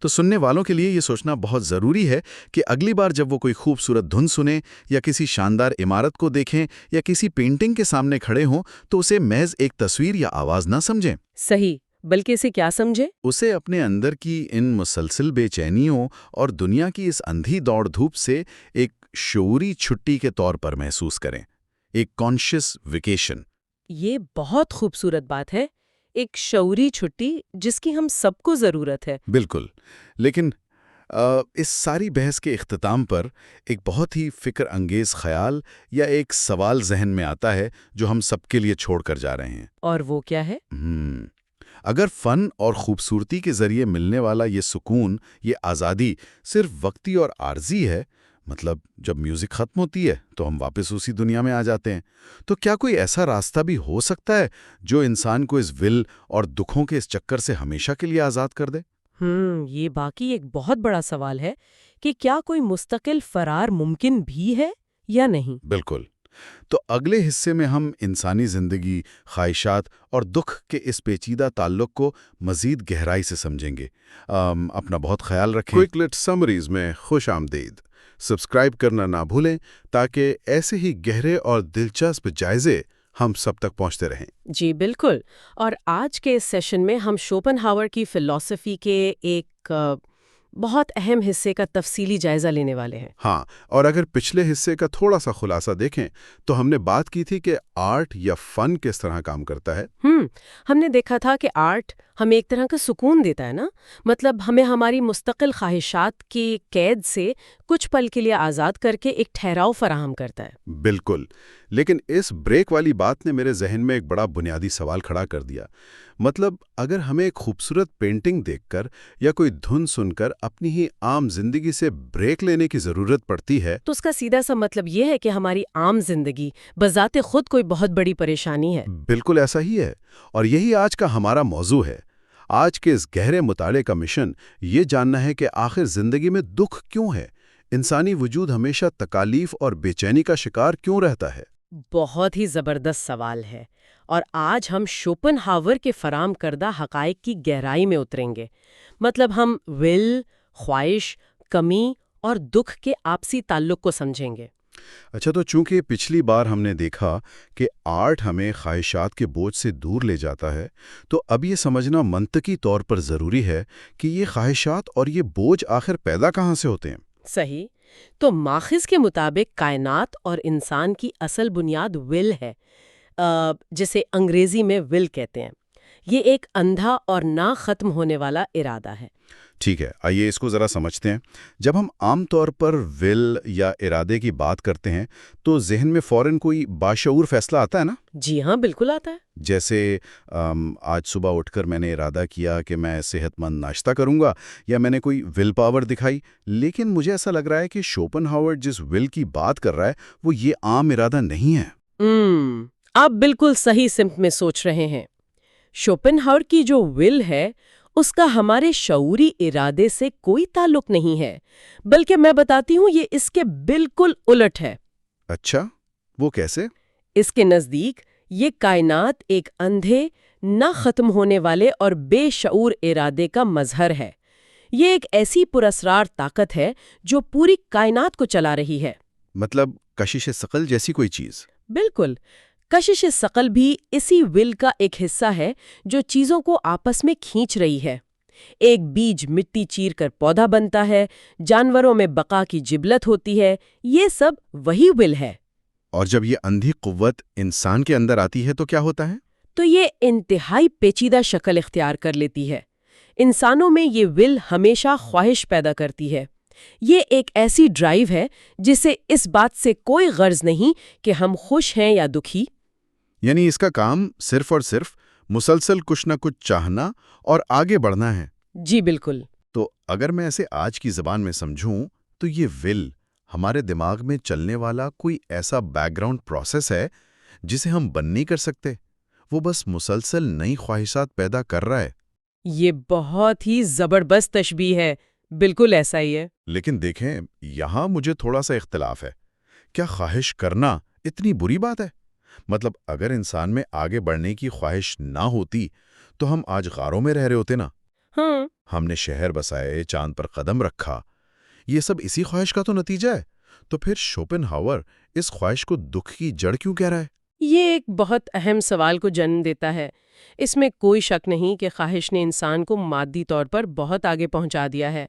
تو سننے والوں کے لیے یہ سوچنا بہت ضروری ہے کہ اگلی بار جب وہ کوئی خوبصورت دھن سنیں یا کسی شاندار عمارت کو دیکھیں یا کسی پینٹنگ کے سامنے کھڑے ہوں تو اسے محض ایک تصویر یا آواز نہ سمجھیں۔ صحیح، بلکہ اسے کیا سمجھے؟ اسے اپنے اندر کی ان مسلسل بے چینیوں اور دنیا کی اس اندھی دوڑ دھوپ سے ایک شعوری چھٹی کے طور پر محسوس کریں، ایک کانشیس ویکیشن۔ یہ بہت خوبصورت بات ہے، ایک شعوری چھٹی جس کی ہم سب کو ضرورت ہے۔ بالکل، لیکن اس ساری بحث کے اختتام پر ایک بہت ہی فکر انگیز خیال یا ایک سوال ذہن میں آتا ہے جو ہم سب کے لیے چھوڑ کر جا رہے ہیں۔ اور وہ کیا ہے؟ اگر فن اور خوبصورتی کے ذریعے ملنے والا یہ سکون، یہ آزادی صرف وقتی اور عارضی ہے، مطلب جب میوزک ختم ہوتی ہے تو ہم واپس اسی دنیا میں آ جاتے ہیں، تو کیا کوئی ایسا راستہ بھی ہو سکتا ہے جو انسان کو اس ول اور دکھوں کے اس چکر سے ہمیشہ کے لیے آزاد کر دے؟ یہ باقی ایک بہت بڑا سوال ہے کہ کیا کوئی مستقل فرار ممکن بھی ہے یا نہیں؟ بالکل۔ تو اگلے حصے میں ہم انسانی زندگی، خواہشات اور دکھ کے اس پیچیدہ تعلق کو مزید گہرائی سے سمجھیں گے۔ اپنا بہت خیال رکھیں۔ کوئکلیٹ سمریز میں خوش آمدید۔ سبسکرائب کرنا نہ بھولیں تاکہ ایسے ہی گہرے اور دلچسپ جائزے ہم سب تک پہنچتے رہیں۔ جی بالکل، اور آج کے اس سیشن میں ہم شوپنہاور کی فلسفی کے ایک بہت اہم حصے کا تفصیلی جائزہ لینے والے ہیں۔ ہاں، اور اگر پچھلے حصے کا تھوڑا سا خلاصہ دیکھیں تو ہم نے بات کی تھی کہ آرٹ یا فن کس طرح کام کرتا ہے۔ ہم نے دیکھا تھا کہ آرٹ ہمیں ایک طرح کا سکون دیتا ہے نا، مطلب ہمیں ہماری مستقل خواہشات کی قید سے کچھ پل کے لیے آزاد کر کے ایک ٹھہراؤ فراہم کرتا ہے۔ بالکل، لیکن اس بریک والی بات نے میرے ذہن میں ایک بڑا بنیادی سوال کھڑا کر دیا۔ مطلب اگر ہمیں ایک خوبصورت پینٹنگ دیکھ کر یا کوئی دھن سن کر اپنی ہی عام زندگی سے بریک لینے کی ضرورت پڑتی ہے تو اس کا سیدھا سا مطلب یہ ہے کہ ہماری عام زندگی بذات خود کوئی بہت بڑی پریشانی ہے۔ بالکل ایسا ہی ہے، اور یہی آج کا ہمارا موضوع ہے۔ آج کے اس گہرے مطالعے کا مشن یہ جاننا ہے کہ آخر زندگی میں دکھ کیوں ہے، انسانی وجود ہمیشہ تکالیف اور بے چینی کا شکار کیوں رہتا ہے۔ بہت ہی زبردست سوال ہے، اور آج ہم شوپن ہاور کے فراہم کردہ حقائق کی گہرائی میں اتریں گے۔ مطلب ہم ول، خواہش، کمی اور دکھ کے آپسی تعلق کو سمجھیں گے۔ اچھا، تو چونکہ پچھلی بار ہم نے دیکھا کہ آرٹ ہمیں خواہشات کے بوجھ سے دور لے جاتا ہے، تو اب یہ سمجھنا منطقی طور پر ضروری ہے کہ یہ خواہشات اور یہ بوجھ آخر پیدا کہاں سے ہوتے ہیں۔ صحیح۔ تو ماخذ کے مطابق کائنات اور انسان کی اصل بنیاد ول ہے، جسے انگریزی میں ول کہتے ہیں۔ یہ ایک اندھا اور نہ ختم ہونے والا ارادہ ہے۔ ٹھیک ہے، آئیے اس کو ذرا سمجھتے ہیں۔ جب ہم عام طور پر ول یا ارادے کی بات کرتے ہیں تو ذہن میں فوراً کوئی باشعور فیصلہ آتا ہے نا؟ جی ہاں، بالکل آتا ہے۔ جیسے آج صبح اٹھ کر میں نے ارادہ کیا کہ میں صحت مند ناشتہ کروں گا، یا میں نے کوئی ول پاور دکھائی۔ لیکن مجھے ایسا لگ رہا ہے کہ شوپن ہاور جس ول کی بات کر رہا ہے وہ یہ عام ارادہ نہیں ہے۔ آپ بالکل صحیح سمت میں سوچ رہے ہیں۔ شوپن ہاور کی جو ول ہے اس کا ہمارے شعوری ارادے سے کوئی تعلق نہیں ہے، بلکہ میں بتاتی ہوں یہ اس کے بالکل الٹ ہے۔ اچھا، وہ کیسے؟ اس کے نزدیک یہ کائنات ایک اندھے، نہ ختم ہونے والے اور بے شعور ارادے کا مظہر ہے۔ یہ ایک ایسی پراسرار طاقت ہے جو پوری کائنات کو چلا رہی ہے۔ مطلب کشش ثقل جیسی کوئی چیز؟ بالکل۔ کشش ثقل بھی اسی ول کا ایک حصہ ہے جو چیزوں کو آپس میں کھینچ رہی ہے۔ ایک بیج مٹی چیر کر پودا بنتا ہے، جانوروں میں بقا کی جبلت ہوتی ہے، یہ سب وہی ول ہے۔ اور جب یہ اندھی قوت انسان کے اندر آتی ہے تو کیا ہوتا ہے؟ تو یہ انتہائی پیچیدہ شکل اختیار کر لیتی ہے۔ انسانوں میں یہ ول ہمیشہ خواہش پیدا کرتی ہے۔ یہ ایک ایسی ڈرائیو ہے جسے اس بات سے کوئی غرض نہیں کہ ہم خوش ہیں یا دکھی۔ یعنی اس کا کام صرف اور صرف مسلسل کچھ نہ کچھ چاہنا اور آگے بڑھنا ہے۔ جی بالکل۔ تو اگر میں اسے آج کی زبان میں سمجھوں تو یہ ول ہمارے دماغ میں چلنے والا کوئی ایسا بیک گراؤنڈ پروسیس ہے جسے ہم بند نہیں کر سکتے، وہ بس مسلسل نئی خواہشات پیدا کر رہا ہے۔ یہ بہت ہی زبردست تشبیہ ہے، بالکل ایسا ہی ہے۔ لیکن دیکھیں، یہاں مجھے تھوڑا سا اختلاف ہے۔ کیا خواہش کرنا اتنی بری بات ہے؟ مطلب اگر انسان میں آگے بڑھنے کی خواہش نہ ہوتی تو ہم آج غاروں میں رہ رہے ہوتے نا؟ ہاں، ہم نے شہر بسائے، چاند پر قدم رکھا، یہ سب اسی خواہش کا تو نتیجہ ہے۔ تو پھر شوپن ہاور اس خواہش کو دکھ کی جڑ کیوں کہہ رہا ہے؟ یہ ایک بہت اہم سوال کو جنم دیتا ہے۔ اس میں کوئی شک نہیں کہ خواہش نے انسان کو مادی طور پر بہت آگے پہنچا دیا ہے،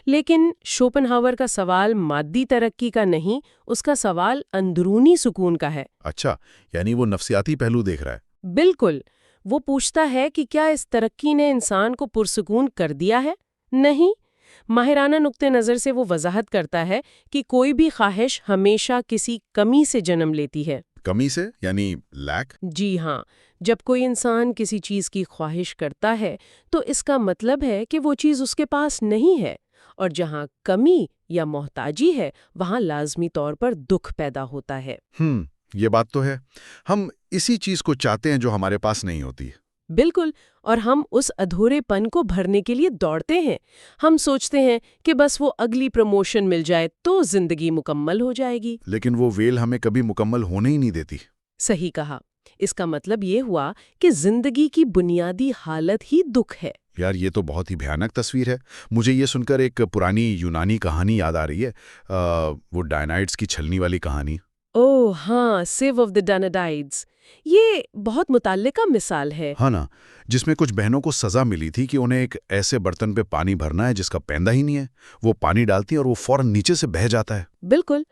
لیکن شوپن ہاور کا سوال مادی ترقی کا نہیں، اس کا سوال اندرونی سکون کا ہے۔ اچھا، یعنی وہ نفسیاتی پہلو دیکھ رہا ہے۔ بالکل۔ وہ پوچھتا ہے کہ کیا اس ترقی نے انسان کو پرسکون کر دیا ہے؟ نہیں۔ ماہرانہ نقطہ نظر سے وہ وضاحت کرتا ہے کہ کوئی بھی خواہش ہمیشہ کسی کمی سے جنم لیتی ہے۔ کمی سے یعنی لیک؟ جی ہاں، جب کوئی انسان کسی چیز کی خواہش کرتا ہے تو اس کا مطلب ہے کہ وہ چیز اس کے پاس نہیں ہے، اور جہاں کمی یا محتاجی ہے وہاں لازمی طور پر دکھ پیدا ہوتا ہے۔ یہ بات تو ہے، ہم اسی چیز کو چاہتے ہیں جو ہمارے پاس نہیں ہوتی۔ بالکل، اور ہم اس ادھورے پن کو بھرنے کے لیے دوڑتے ہیں۔ ہم سوچتے ہیں کہ بس وہ اگلی پروموشن مل جائے تو زندگی مکمل ہو جائے گی۔ لیکن وہ ویل ہمیں کبھی مکمل ہونے ہی نہیں دیتی۔ صحیح کہا۔ اس کا مطلب یہ ہوا کہ زندگی کی بنیادی حالت ہی دکھ ہے۔ یار، یہ تو بہت ہی بھیانک تصویر ہے۔ مجھے یہ سن کر ایک پرانی یونانی کہانی یاد آ رہی ہے، وہ ڈائنائٹس کی چھلنی والی کہانی۔ اوہ ہاں، سیو آف دی ڈائنائٹس۔ یہ بہت متعلقہ مثال ہے۔ ہاں نا، جس میں کچھ بہنوں کو سزا ملی تھی کہ انہیں ایک ایسے برتن پہ پانی بھرنا ہے جس کا پیندہ ہی نہیں ہے۔ وہ پانی ڈالتی ہیں اور وہ فوراً نیچے سے بہہ جاتا ہے۔ بالکل،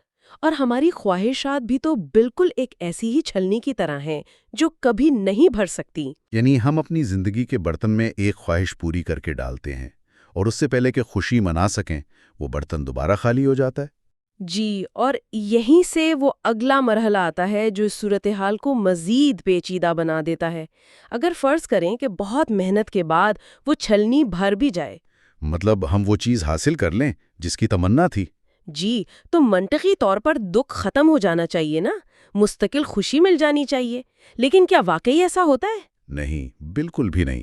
اور ہماری خواہشات بھی تو بالکل ایک ایسی ہی چھلنی کی طرح ہیں جو کبھی نہیں بھر سکتی۔ یعنی ہم اپنی زندگی کے برتن میں ایک خواہش پوری کر کے ڈالتے ہیں، اور اس سے پہلے کہ خوشی منا سکیں وہ برتن دوبارہ خالی ہو جاتا ہے۔ جی، اور یہیں سے وہ اگلا مرحلہ آتا ہے جو اس صورتحال کو مزید پیچیدہ بنا دیتا ہے۔ اگر فرض کریں کہ بہت محنت کے بعد وہ چھلنی بھر بھی جائے، مطلب ہم وہ چیز حاصل کر لیں جس کی تمنا تھی، جی، تو منطقی طور پر دکھ ختم ہو جانا چاہیے نا، مستقل خوشی مل جانی چاہیے۔ لیکن کیا واقعی ایسا ہوتا ہے؟ نہیں، بالکل بھی نہیں۔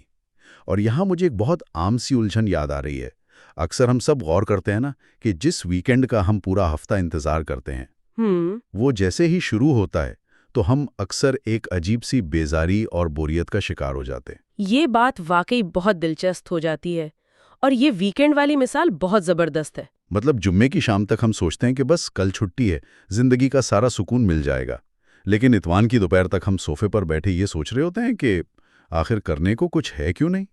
اور یہاں مجھے ایک بہت عام سی الجھن یاد آ رہی ہے۔ اکثر ہم سب غور کرتے ہیں نا کہ جس ویکینڈ کا ہم پورا ہفتہ انتظار کرتے ہیں وہ جیسے ہی شروع ہوتا ہے تو ہم اکثر ایک عجیب سی بیزاری اور بوریت کا شکار ہو جاتے ہیں۔ یہ بات واقعی بہت دلچسپ ہو جاتی ہے، اور یہ ویکینڈ والی مثال بہت زبردست ہے۔ مطلب جمعے کی شام تک ہم سوچتے ہیں کہ بس کل چھٹی ہے، زندگی کا سارا سکون مل جائے گا، لیکن اتوار کی دوپہر تک ہم صوفے پر بیٹھے یہ سوچ رہے ہوتے ہیں کہ آخر کرنے کو کچھ ہے کیوں نہیں؟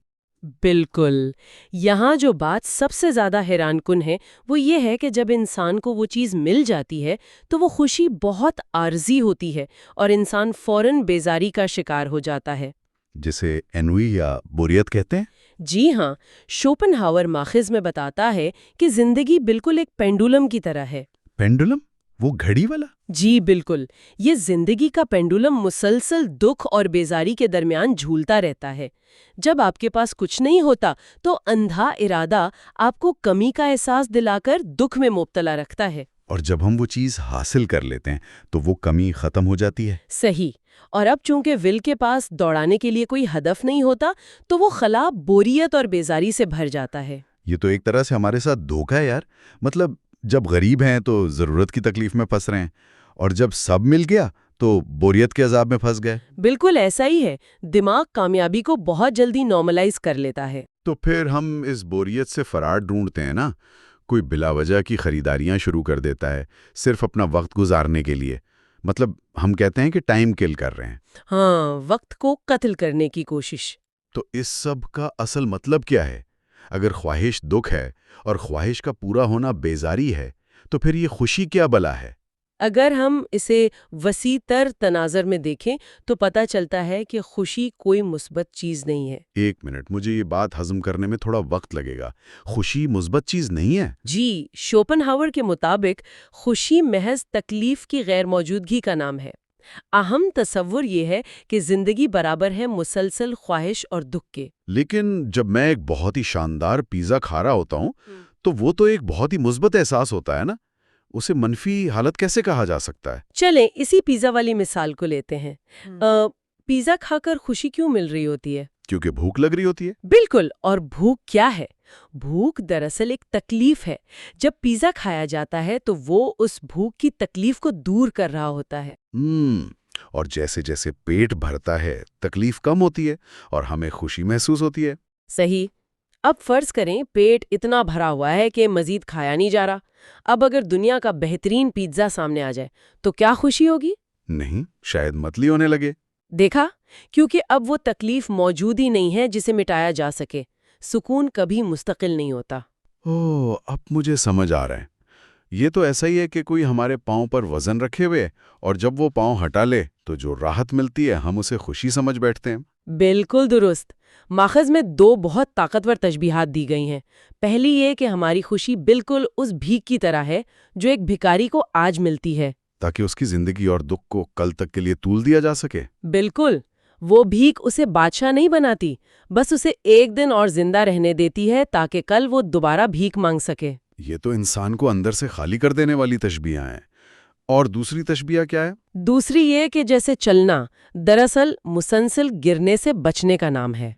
بالکل، یہاں جو بات سب سے زیادہ حیران کن ہے وہ یہ ہے کہ جب انسان کو وہ چیز مل جاتی ہے تو وہ خوشی بہت عارضی ہوتی ہے اور انسان فوراً بیزاری کا شکار ہو جاتا ہے، جسے اینوی یا بوریت کہتے ہیں۔ جی ہاں، شوپن ہاور ماخذ میں بتاتا ہے کہ زندگی بالکل ایک پینڈولم کی طرح ہے۔ پینڈولم؟ وہ گھڑی والا؟ جی بالکل، یہ زندگی کا پینڈولم مسلسل دکھ اور بیزاری کے درمیان جھولتا رہتا ہے۔ جب آپ کے پاس کچھ نہیں ہوتا تو اندھا ارادہ آپ کو کمی کا احساس دلا کر دکھ میں مبتلا رکھتا ہے، اور جب ہم وہ چیز حاصل کر لیتے ہیں تو وہ کمی ختم ہو جاتی ہے۔ صحیح، اور اب چونکہ ول کے پاس دوڑانے کے لیے کوئی ہدف نہیں ہوتا تو وہ خلا بوریت اور بیزاری سے بھر جاتا ہے۔ یہ تو ایک طرح سے ہمارے ساتھ دھوکا ہے یار۔ مطلب جب غریب ہیں تو ضرورت کی تکلیف میں پھنس رہے ہیں، اور جب سب مل گیا تو بوریت کے عذاب میں پھنس گئے۔ بالکل ایسا ہی ہے، دماغ کامیابی کو بہت جلدی نارملائز کر لیتا ہے۔ تو پھر ہم اس بوریت سے فرار ڈھونڈتے ہیں نا، کوئی بلا وجہ کی خریداریاں شروع کر دیتا ہے صرف اپنا وقت گزارنے کے لیے۔ مطلب ہم کہتے ہیں کہ ٹائم کل کر رہے ہیں۔ ہاں، وقت کو قتل کرنے کی کوشش۔ تو اس سب کا اصل مطلب کیا ہے؟ اگر خواہش دکھ ہے اور خواہش کا پورا ہونا بیزاری ہے تو پھر یہ خوشی کیا بلا ہے؟ اگر ہم اسے وسیع تر تناظر میں دیکھیں تو پتہ چلتا ہے کہ خوشی کوئی مثبت چیز نہیں ہے۔ ایک منٹ، مجھے یہ بات ہضم کرنے میں تھوڑا وقت لگے گا۔ خوشی مثبت چیز نہیں ہے؟ جی، شوپن ہاور کے مطابق خوشی محض تکلیف کی غیر موجودگی کا نام ہے۔ اہم تصور یہ ہے کہ زندگی برابر ہے مسلسل خواہش اور دکھ کے۔ لیکن جب میں ایک بہت ہی شاندار پیزا کھا رہا ہوتا ہوں تو وہ تو ایک بہت ہی مثبت احساس ہوتا ہے نا، اسے منفی حالت کیسے کہا جا سکتا ہے؟ چلیں اسی پیزا والی مثال کو لیتے ہیں۔ پیزا کھا کر خوشی کیوں مل رہی ہوتی ہے؟ کیونکہ بھوک لگ رہی ہوتی ہے۔ بالکل، اور بھوک کیا ہے؟ بھوک دراصل ایک تکلیف ہے۔ جب پیزا کھایا جاتا ہے تو وہ اس بھوک کی تکلیف کو دور کر رہا ہوتا ہے۔ اور جیسے جیسے پیٹ بھرتا ہے تکلیف کم ہوتی ہے اور ہمیں خوشی محسوس ہوتی ہے۔ صحیح۔ اب فرض کریں پیٹ اتنا بھرا ہوا ہے کہ مزید کھایا نہیں جا رہا۔ اب اگر دنیا کا بہترین پیزا سامنے آ جائے تو کیا خوشی ہوگی؟ نہیں، شاید متلی ہونے لگے۔ دیکھا، کیونکہ اب وہ تکلیف موجود ہی نہیں ہے جسے مٹایا جا سکے۔ سکون کبھی مستقل نہیں ہوتا۔ اب مجھے سمجھ آ رہا ہے۔ یہ تو ایسا ہی ہے کہ کوئی ہمارے پاؤں پر وزن رکھے ہوئے اور جب وہ پاؤں ہٹا لے تو جو راحت ملتی ہے ہم اسے خوشی سمجھ بیٹھتے ہیں۔ بالکل درست۔ ماخذ میں 2 بہت طاقتور تشبیہات دی گئی ہیں۔ پہلی یہ کہ ہماری خوشی بالکل اس بھیک کی طرح ہے جو ایک بھکاری کو آج ملتی ہے، تاکہ اس کی زندگی اور دکھ کو کل تک کے لیے طول دیا جا سکے۔ بالکل، وہ بھیک اسے بادشاہ نہیں بناتی، بس اسے ایک دن اور زندہ رہنے دیتی ہے تاکہ کل وہ دوبارہ بھیک مانگ سکے۔ یہ تو انسان کو اندر سے خالی کر دینے والی تشبیہاں ہیں۔ اور دوسری تشبیہ کیا ہے؟ دوسری یہ کہ جیسے چلنا دراصل مسلسل گرنے سے بچنے کا نام ہے۔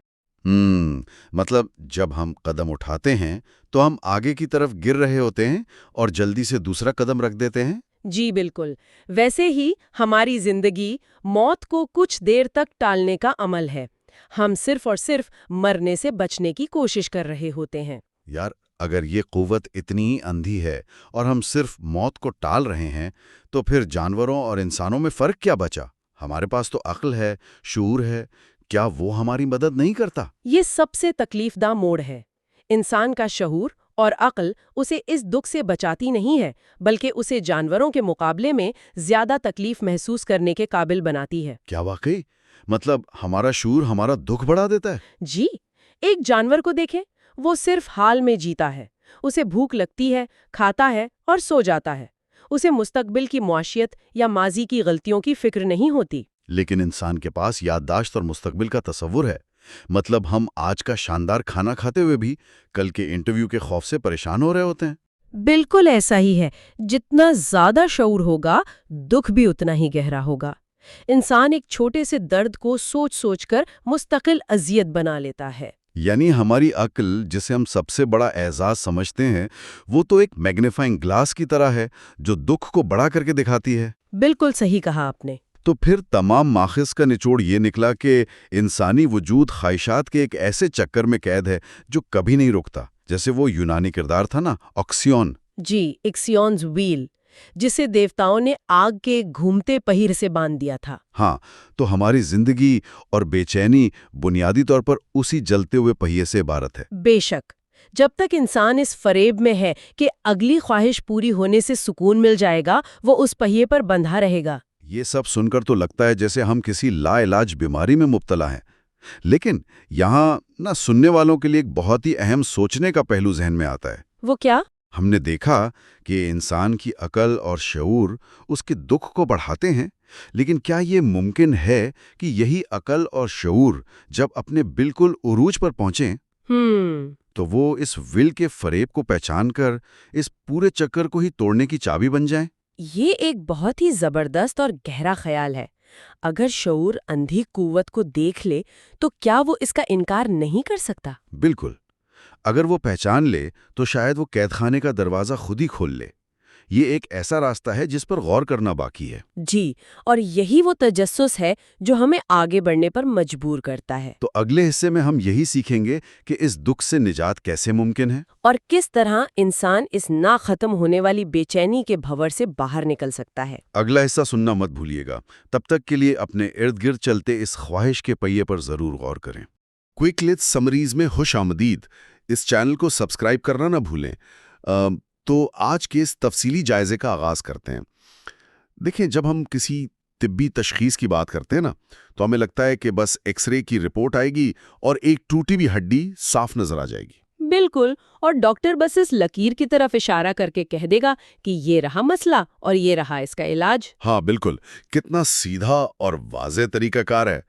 مطلب جب ہم قدم اٹھاتے ہیں تو ہم آگے کی طرف گر رہے ہوتے ہیں اور جلدی سے دوسرا قدم رکھ دیتے ہیں۔ جی بالکل، ویسے ہی ہماری زندگی موت کو کچھ دیر تک ٹالنے کا عمل ہے۔ ہم صرف اور صرف مرنے سے بچنے کی کوشش کر رہے ہوتے ہیں۔ یار، اگر یہ قوت اتنی ہی اندھی ہے اور ہم صرف موت کو ٹال رہے ہیں تو پھر جانوروں اور انسانوں میں فرق کیا بچا؟ ہمارے پاس تو عقل ہے، شعور ہے، کیا وہ ہماری مدد نہیں کرتا؟ یہ سب سے تکلیف دہ موڑ ہے۔ انسان کا شعور اور عقل اسے اس دکھ سے بچاتی نہیں ہے، بلکہ اسے جانوروں کے مقابلے میں زیادہ تکلیف محسوس کرنے کے قابل بناتی ہے۔ کیا واقعی؟ مطلب ہمارا شعور ہمارا دکھ بڑھا دیتا ہے؟ جی، ایک جانور کو دیکھیں، وہ صرف حال میں جیتا ہے۔ اسے بھوک لگتی ہے، کھاتا ہے اور سو جاتا ہے۔ اسے مستقبل کی معاشیت یا ماضی کی غلطیوں کی فکر نہیں ہوتی۔ لیکن انسان کے پاس یادداشت اور مستقبل کا تصور ہے۔ مطلب ہم آج کا شاندار کھانا کھاتے ہوئے بھی کل کے انٹرویو کے خوف سے پریشان ہو رہے ہوتے ہیں۔ بالکل ایسا ہی ہے۔ جتنا زیادہ شعور ہوگا، دکھ بھی اتنا ہی گہرا ہوگا۔ انسان ایک چھوٹے سے درد کو سوچ سوچ کر مستقل اذیت بنا لیتا ہے۔ یعنی ہماری عقل جسے ہم سب سے بڑا اعزاز سمجھتے ہیں وہ تو ایک میگنیفائنگ گلاس کی طرح ہے جو دکھ کو بڑا کر کے دکھاتی ہے۔ بالکل صحیح کہا آپ نے۔ تو پھر تمام ماخذ کا نچوڑ یہ نکلا کہ انسانی وجود خواہشات کے ایک ایسے چکر میں قید ہے جو کبھی نہیں رکتا، جیسے وہ یونانی کردار تھا نا، آکسیون۔ جی، ایکسیونز ویل، جسے دیوتاؤں نے آگ کے گھومتے پہیر سے باندھ دیا تھا۔ ہاں، تو ہماری زندگی اور بے چینی بنیادی طور پر اسی جلتے ہوئے پہیے سے عبارت ہے۔ بے شک، جب تک انسان اس فریب میں ہے کہ اگلی خواہش پوری ہونے سے سکون مل جائے گا، وہ اس پہیے پر بندھا رہے گا۔ یہ سب سن کر تو لگتا ہے جیسے ہم کسی لا علاج بیماری میں مبتلا ہیں، لیکن یہاں نہ سننے والوں کے لیے ایک بہت ہی اہم سوچنے کا پہلو ذہن میں آتا ہے۔ وہ کیا؟ ہم نے دیکھا کہ انسان کی عقل اور شعور اس کے دکھ کو بڑھاتے ہیں، لیکن کیا یہ ممکن ہے کہ یہی عقل اور شعور جب اپنے بالکل عروج پر پہنچیں تو وہ اس ول کے فریب کو پہچان کر اس پورے چکر کو ہی توڑنے کی چابی بن جائیں؟ یہ ایک بہت ہی زبردست اور گہرا خیال ہے۔ اگر شعور اندھی قوت کو دیکھ لے تو کیا وہ اس کا انکار نہیں کر سکتا؟ بالکل، اگر وہ پہچان لے تو شاید وہ قید خانے کا دروازہ خود ہی کھول لے۔ یہ ایک ایسا راستہ ہے جس پر غور کرنا باقی ہے۔ جی، اور یہی وہ تجسس ہے جو ہمیں آگے بڑھنے پر مجبور کرتا ہے۔ تو اگلے حصے میں ہم یہی سیکھیں گے کہ اس دکھ سے نجات کیسے ممکن ہے، اور کس طرح انسان اس نہ ختم ہونے والی بے چینی کے بھنور سے باہر نکل سکتا ہے۔ اگلا حصہ سننا مت بھولیے گا۔ تب تک کے لیے اپنے ارد گرد چلتے اس خواہش کے پہیے پر ضرور غور کریں۔ کوئک لت سمریز میں خوش آمدید۔ اس چینل کو سبسکرائب کرنا نہ بھولیں۔ تو آج کے اس تفصیلی جائزے کا آغاز کرتے ہیں۔ دیکھیں، جب ہم کسی طبی تشخیص کی بات کرتے ہیں نا، تو ہمیں لگتا ہے کہ بس ایکس رے کی رپورٹ آئے گی اور ایک ٹوٹی ہوئی ہڈی صاف نظر آ جائے گی۔ بالکل، اور ڈاکٹر بس اس لکیر کی طرف اشارہ کر کے کہہ دے گا کہ یہ رہا مسئلہ اور یہ رہا اس کا علاج۔ ہاں بالکل، کتنا سیدھا اور واضح طریقہ کار ہے۔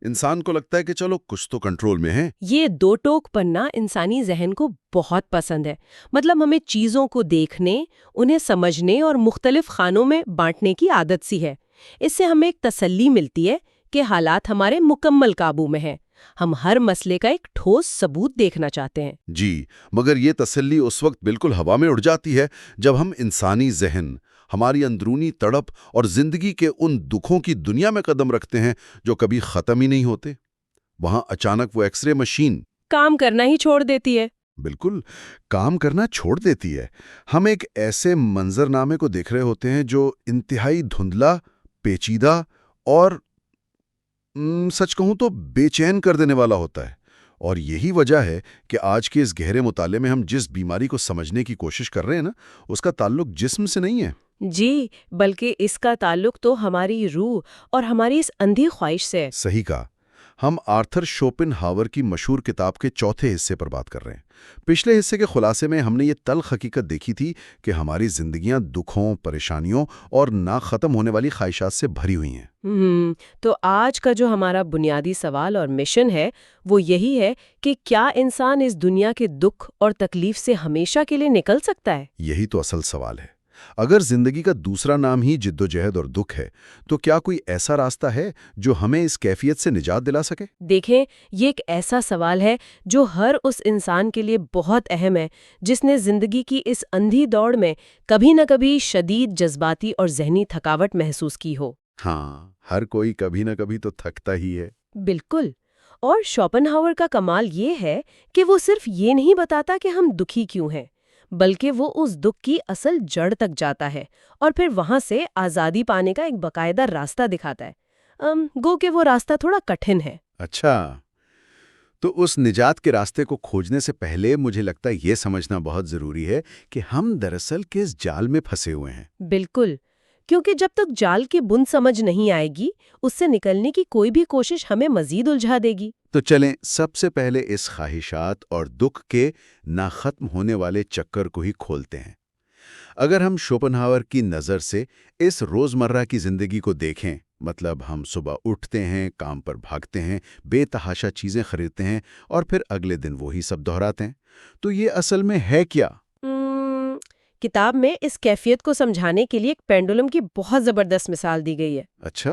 انسان کو لگتا ہے کہ چلو کچھ تو کنٹرول میں ہے۔ یہ دو ٹوک پنا انسانی ذہن کو بہت پسند ہے۔ مطلب ہمیں چیزوں کو دیکھنے، انہیں سمجھنے اور مختلف خانوں میں بانٹنے کی عادت سی ہے۔ اس سے ہمیں ایک تسلی ملتی ہے کہ حالات ہمارے مکمل قابو میں ہیں۔ ہم ہر مسئلے کا ایک ٹھوس ثبوت دیکھنا چاہتے ہیں۔ جی، مگر یہ تسلی اس وقت بالکل ہوا میں اڑ جاتی ہے جب ہم انسانی ذہن، ہماری اندرونی تڑپ اور زندگی کے ان دکھوں کی دنیا میں قدم رکھتے ہیں جو کبھی ختم ہی نہیں ہوتے۔ وہاں اچانک وہ ایکس رے مشین کام کرنا ہی چھوڑ دیتی ہے۔ بالکل کام کرنا چھوڑ دیتی ہے۔ ہم ایک ایسے منظرنامے کو دیکھ رہے ہوتے ہیں جو انتہائی دھندلا، پیچیدہ اور سچ کہوں تو بے چین کر دینے والا ہوتا ہے۔ اور یہی وجہ ہے کہ آج کے اس گہرے مطالعے میں ہم جس بیماری کو سمجھنے کی کوشش کر رہے ہیں نا، اس کا تعلق جسم سے نہیں ہے۔ جی، بلکہ اس کا تعلق تو ہماری روح اور ہماری اس اندھی خواہش سے ہے۔ صحیح کہا۔ ہم آرتھر شوپن ہاور کی مشہور کتاب کے چوتھے حصے پر بات کر رہے ہیں۔ پچھلے حصے کے خلاصے میں ہم نے یہ تلخ حقیقت دیکھی تھی کہ ہماری زندگیاں دکھوں، پریشانیوں اور نہ ختم ہونے والی خواہشات سے بھری ہوئی ہیں۔ تو آج کا جو ہمارا بنیادی سوال اور مشن ہے وہ یہی ہے کہ کیا انسان اس دنیا کے دکھ اور تکلیف سے ہمیشہ کے لیے نکل سکتا ہے؟ یہی تو اصل سوال ہے۔ اگر زندگی کا دوسرا نام ہی جدوجہد اور دکھ ہے تو کیا کوئی ایسا راستہ ہے جو ہمیں اس کیفیت سے نجات دلا سکے؟ دیکھیں، یہ ایک ایسا سوال ہے جو ہر اس انسان کے لیے بہت اہم ہے جس نے زندگی کی اس اندھی دوڑ میں کبھی نہ کبھی شدید جذباتی اور ذہنی تھکاوٹ محسوس کی ہو۔ ہاں، ہر کوئی کبھی نہ کبھی تو تھکتا ہی ہے۔ بالکل، اور شوپنہاور کا کمال یہ ہے کہ وہ صرف یہ نہیں بتاتا کہ ہم دکھی کیوں ہیں، بلکہ وہ اس دکھ کی اصل جڑ تک جاتا ہے اور پھر وہاں سے آزادی پانے کا ایک باقاعدہ راستہ دکھاتا ہے۔ گو کہ وہ راستہ تھوڑا کٹھن ہے۔ اچھا، تو اس نجات کے راستے کو کھوجنے سے پہلے مجھے لگتا ہے یہ سمجھنا بہت ضروری ہے کہ ہم دراصل کس جال میں پھنسے ہوئے ہیں۔ بالکل، کیونکہ جب تک جال کی بن سمجھ نہیں آئے گی، اس سے نکلنے کی کوئی بھی کوشش ہمیں مزید الجھا دے گی۔ تو چلیں سب سے پہلے اس خواہشات اور دکھ کے نہ ختم ہونے والے چکر کو ہی کھولتے ہیں۔ اگر ہم شوپنہاور کی نظر سے اس روزمرہ کی زندگی کو دیکھیں، مطلب ہم صبح اٹھتے ہیں، کام پر بھاگتے ہیں، بے تحاشا چیزیں خریدتے ہیں اور پھر اگلے دن وہی سب دہراتے ہیں، تو یہ اصل میں ہے کیا؟ کتاب میں اس کیفیت کو سمجھانے کے لیے ایک پینڈولم کی بہت زبردست مثال دی گئی ہے۔ اچھا،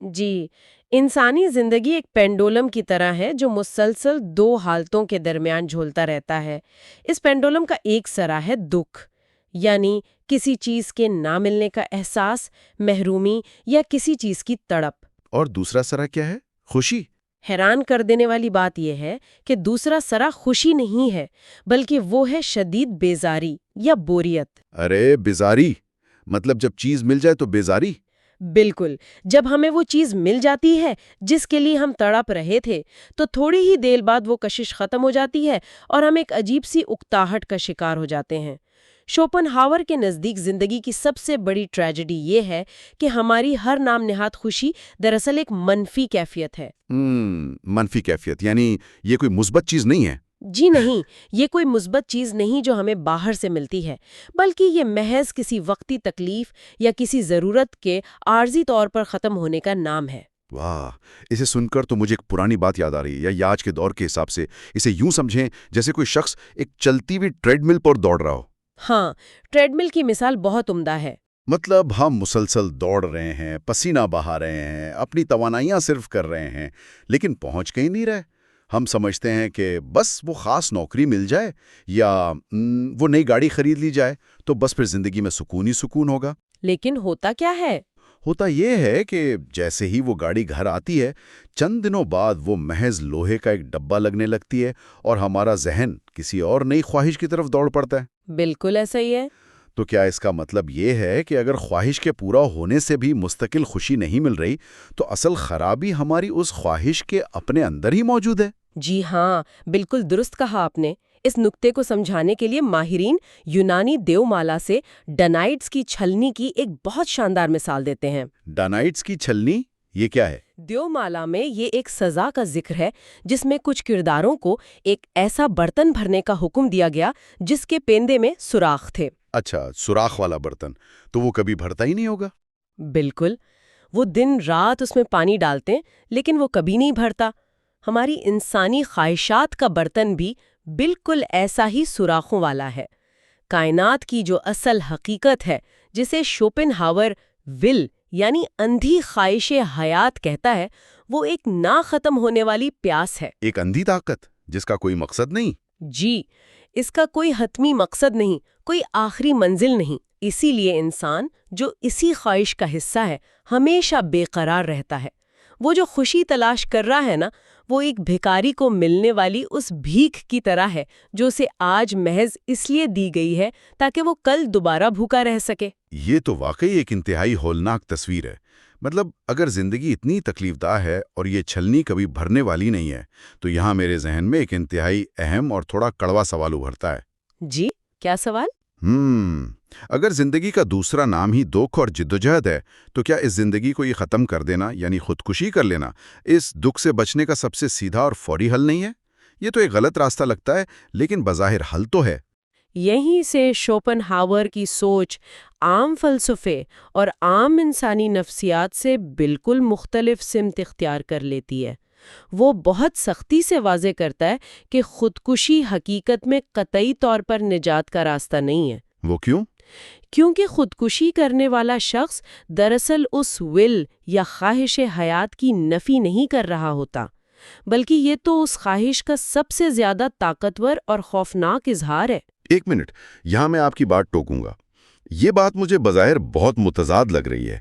جی، انسانی زندگی ایک پینڈولم کی طرح ہے جو مسلسل دو حالتوں کے درمیان جھولتا رہتا ہے۔ اس پینڈولم کا ایک سرا ہے دکھ، یعنی کسی چیز کے نہ ملنے کا احساس، محرومی یا کسی چیز کی تڑپ۔ اور دوسرا سرا کیا ہے؟ خوشی۔ حیران کر دینے والی بات یہ ہے کہ دوسرا سرا خوشی نہیں ہے، بلکہ وہ ہے شدید بیزاری یا بوریت۔ ارے بیزاری، مطلب جب چیز مل جائے تو بیزاری؟ بالکل، جب ہمیں وہ چیز مل جاتی ہے جس کے لیے ہم تڑپ رہے تھے تو تھوڑی ہی دیر بعد وہ کشش ختم ہو جاتی ہے اور ہم ایک عجیب سی اکتاہٹ کا شکار ہو جاتے ہیں۔ شوپن ہاور کے نزدیک زندگی کی سب سے بڑی ٹریجڈی یہ ہے کہ ہماری ہر نام نہاد خوشی دراصل ایک منفی کیفیت ہے۔ منفی کیفیت، یعنی یہ کوئی مثبت چیز نہیں ہے؟ جی نہیں، یہ کوئی مثبت چیز نہیں جو ہمیں باہر سے ملتی ہے، بلکہ یہ محض کسی وقتی تکلیف یا کسی ضرورت کے عارضی طور پر ختم ہونے کا نام ہے۔ واہ، اسے سن کر تو مجھے ایک پرانی بات یاد آ رہی ہے، یا آج کے دور کے حساب سے اسے یوں سمجھیں جیسے کوئی شخص ایک چلتی ہوئی ٹریڈ مل پر دوڑ رہا ہو۔ ہاں، ٹریڈ مل کی مثال بہت عمدہ ہے۔ مطلب ہم مسلسل دوڑ رہے ہیں، پسینہ بہا رہے ہیں، اپنی توانائیاں صرف کر رہے ہیں، لیکن پہنچ کہیں نہیں رہے۔ ہم سمجھتے ہیں کہ بس وہ خاص نوکری مل جائے یا وہ نئی گاڑی خرید لی جائے تو بس پھر زندگی میں سکون ہی سکون ہوگا۔ لیکن ہوتا کیا ہے؟ ہوتا یہ ہے کہ جیسے ہی وہ گاڑی گھر آتی ہے، چند دنوں بعد وہ محض لوہے کا ایک ڈبہ لگنے لگتی ہے اور ہمارا ذہن کسی اور نئی خواہش کی طرف دوڑ پڑتا ہے۔ بالکل ایسا ہی ہے۔ تو کیا اس کا مطلب یہ ہے کہ اگر خواہش کے پورا ہونے سے بھی مستقل خوشی نہیں مل رہی تو اصل خرابی ہماری اس خواہش کے اپنے اندر ہی موجود ہے؟ جی ہاں، بالکل درست کہا آپ نے۔ اس نقطے کو سمجھانے کے لیے ماہرین یونانی دیومالا سے ڈانائٹس کی چھلنی کی ایک بہت شاندار مثال دیتے ہیں۔ ڈانائٹس کی چھلنی، یہ کیا ہے؟ دیومالا میں یہ ایک سزا کا ذکر ہے جس میں کچھ کرداروں کو ایک ایسا برتن بھرنے کا حکم دیا گیا جس کے پیندے میں سوراخ تھے۔ اچھا، سوراخ والا برتن، تو وہ کبھی بھرتا ہی نہیں ہوگا؟ بالکل، وہ دن رات اس میں پانی ڈالتے لیکن وہ کبھی نہیں بھرتا۔ ہماری انسانی خواہشات کا برتن بھی بالکل ایسا ہی سوراخوں والا ہے۔ کائنات کی جو اصل حقیقت ہے، جسے شوپن ہاور ول یعنی اندھی خواہش حیات کہتا ہے، وہ ایک نہ ختم ہونے والی پیاس ہے۔ ایک اندھی طاقت جس کا کوئی مقصد نہیں؟ جی، اس کا کوئی حتمی مقصد نہیں، کوئی آخری منزل نہیں۔ اسی لیے انسان جو اسی خواہش کا حصہ ہے ہمیشہ بے قرار رہتا ہے۔ وہ جو خوشی تلاش کر رہا ہے نا، وہ ایک بھکاری کو ملنے والی اس بھیک کی طرح ہے جو اسے آج محض اس لیے دی گئی ہے تاکہ وہ کل دوبارہ بھوکا رہ سکے۔ یہ تو واقعی ایک انتہائی ہولناک تصویر ہے۔ مطلب اگر زندگی اتنی تکلیف دہ ہے اور یہ چھلنی کبھی بھرنے والی نہیں ہے تو یہاں میرے ذہن میں ایک انتہائی اہم اور تھوڑا کڑوا سوال ابھرتا ہے۔ جی، کیا سوال؟ اگر زندگی کا دوسرا نام ہی دکھ اور جدوجہد ہے تو کیا اس زندگی کو یہ ختم کر دینا یعنی خودکشی کر لینا اس دکھ سے بچنے کا سب سے سیدھا اور فوری حل نہیں ہے؟ یہ تو ایک غلط راستہ لگتا ہے، لیکن بظاہر حل تو ہے۔ یہیں سے شوپن ہاور کی سوچ عام فلسفے اور عام انسانی نفسیات سے بالکل مختلف سمت اختیار کر لیتی ہے۔ وہ بہت سختی سے واضح کرتا ہے کہ خودکشی حقیقت میں قطعی طور پر نجات کا راستہ نہیں ہے۔ وہ کیوں؟ کیونکہ خودکشی کرنے والا شخص دراصل اس ول یا خواہش حیات کی نفی نہیں کر رہا ہوتا، بلکہ یہ تو اس خواہش کا سب سے زیادہ طاقتور اور خوفناک اظہار ہے۔ ایک منٹ، یہاں میں آپ کی بات ٹوکوں گا۔ یہ بات مجھے بظاہر بہت متضاد لگ رہی ہے۔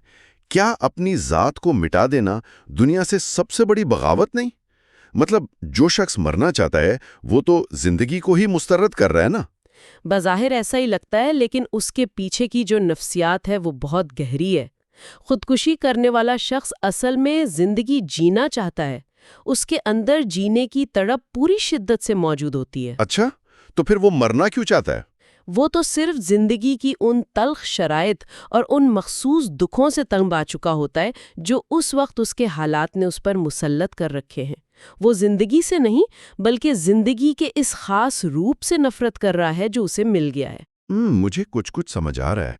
کیا اپنی ذات کو مٹا دینا دنیا سے سب سے بڑی بغاوت نہیں؟ مطلب جو شخص مرنا چاہتا ہے وہ تو زندگی کو ہی مسترد کر رہا ہے نا؟ بظاہر ایسا ہی لگتا ہے، لیکن اس کے پیچھے کی جو نفسیات ہے وہ بہت گہری ہے۔ خودکشی کرنے والا شخص اصل میں زندگی جینا چاہتا ہے، اس کے اندر جینے کی تڑپ پوری شدت سے موجود ہوتی ہے۔ اچھا، تو پھر وہ مرنا کیوں چاہتا ہے؟ وہ تو صرف زندگی کی ان تلخ شرائط اور ان مخصوص دکھوں سے تنگ آ چکا ہوتا ہے جو اس وقت اس کے حالات نے اس پر مسلط کر رکھے ہیں۔ وہ زندگی سے نہیں بلکہ زندگی کے اس خاص روپ سے نفرت کر رہا ہے جو اسے مل گیا ہے۔ مجھے کچھ سمجھ آ رہا ہے۔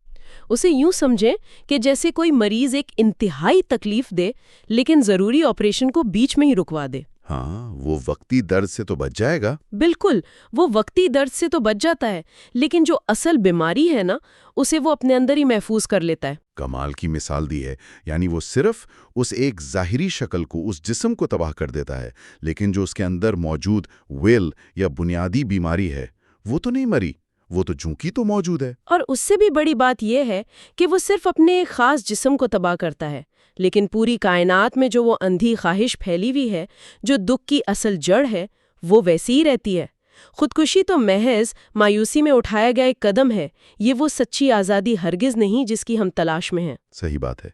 اسے یوں سمجھیں کہ جیسے کوئی مریض ایک انتہائی تکلیف دے لیکن ضروری آپریشن کو بیچ میں ہی رکوا دے۔ ہاں، وہ وقتی درد سے تو بچ جائے گا۔ بالکل، وہ وقتی درد سے تو بچ جاتا ہے، لیکن جو اصل بیماری ہے نا، اسے وہ اپنے اندر ہی محفوظ کر لیتا ہے۔ کمال کی مثال دی ہے، یعنی وہ صرف اس ایک ظاہری شکل کو، اس جسم کو تباہ کر دیتا ہے، لیکن جو اس کے اندر موجود ول یا بنیادی بیماری ہے وہ تو نہیں مری، وہ تو چونکہ تو موجود ہے۔ اور اس سے بھی بڑی بات یہ ہے کہ وہ صرف اپنے خاص جسم کو تباہ کرتا ہے، لیکن پوری کائنات میں جو وہ اندھی خواہش پھیلی ہوئی ہے، جو دکھ کی اصل جڑ ہے، وہ ویسی ہی رہتی ہے۔ خودکشی تو محض مایوسی میں اٹھایا گیا ایک قدم ہے، یہ وہ سچی آزادی ہرگز نہیں جس کی ہم تلاش میں ہیں۔ صحیح بات ہے۔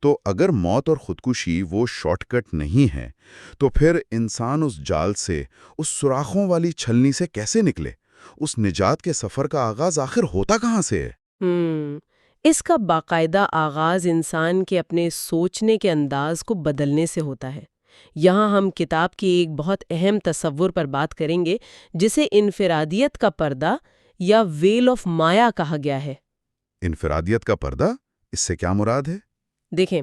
تو اگر موت اور خودکشی وہ شارٹ کٹ نہیں ہے، تو پھر انسان اس جال سے، اس سوراخوں والی چھلنی سے کیسے نکلے؟ اس نجات کے سفر کا آغاز آخر ہوتا کہاں سے ہے؟ اس کا باقاعدہ آغاز انسان کے اپنے سوچنے کے انداز کو بدلنے سے ہوتا ہے۔ یہاں ہم کتاب کی ایک بہت اہم تصور پر بات کریں گے، جسے انفرادیت کا پردہ یا ویل آف مایا کہا گیا ہے۔ انفرادیت کا پردہ؟ اس سے کیا مراد ہے؟ دیکھیں،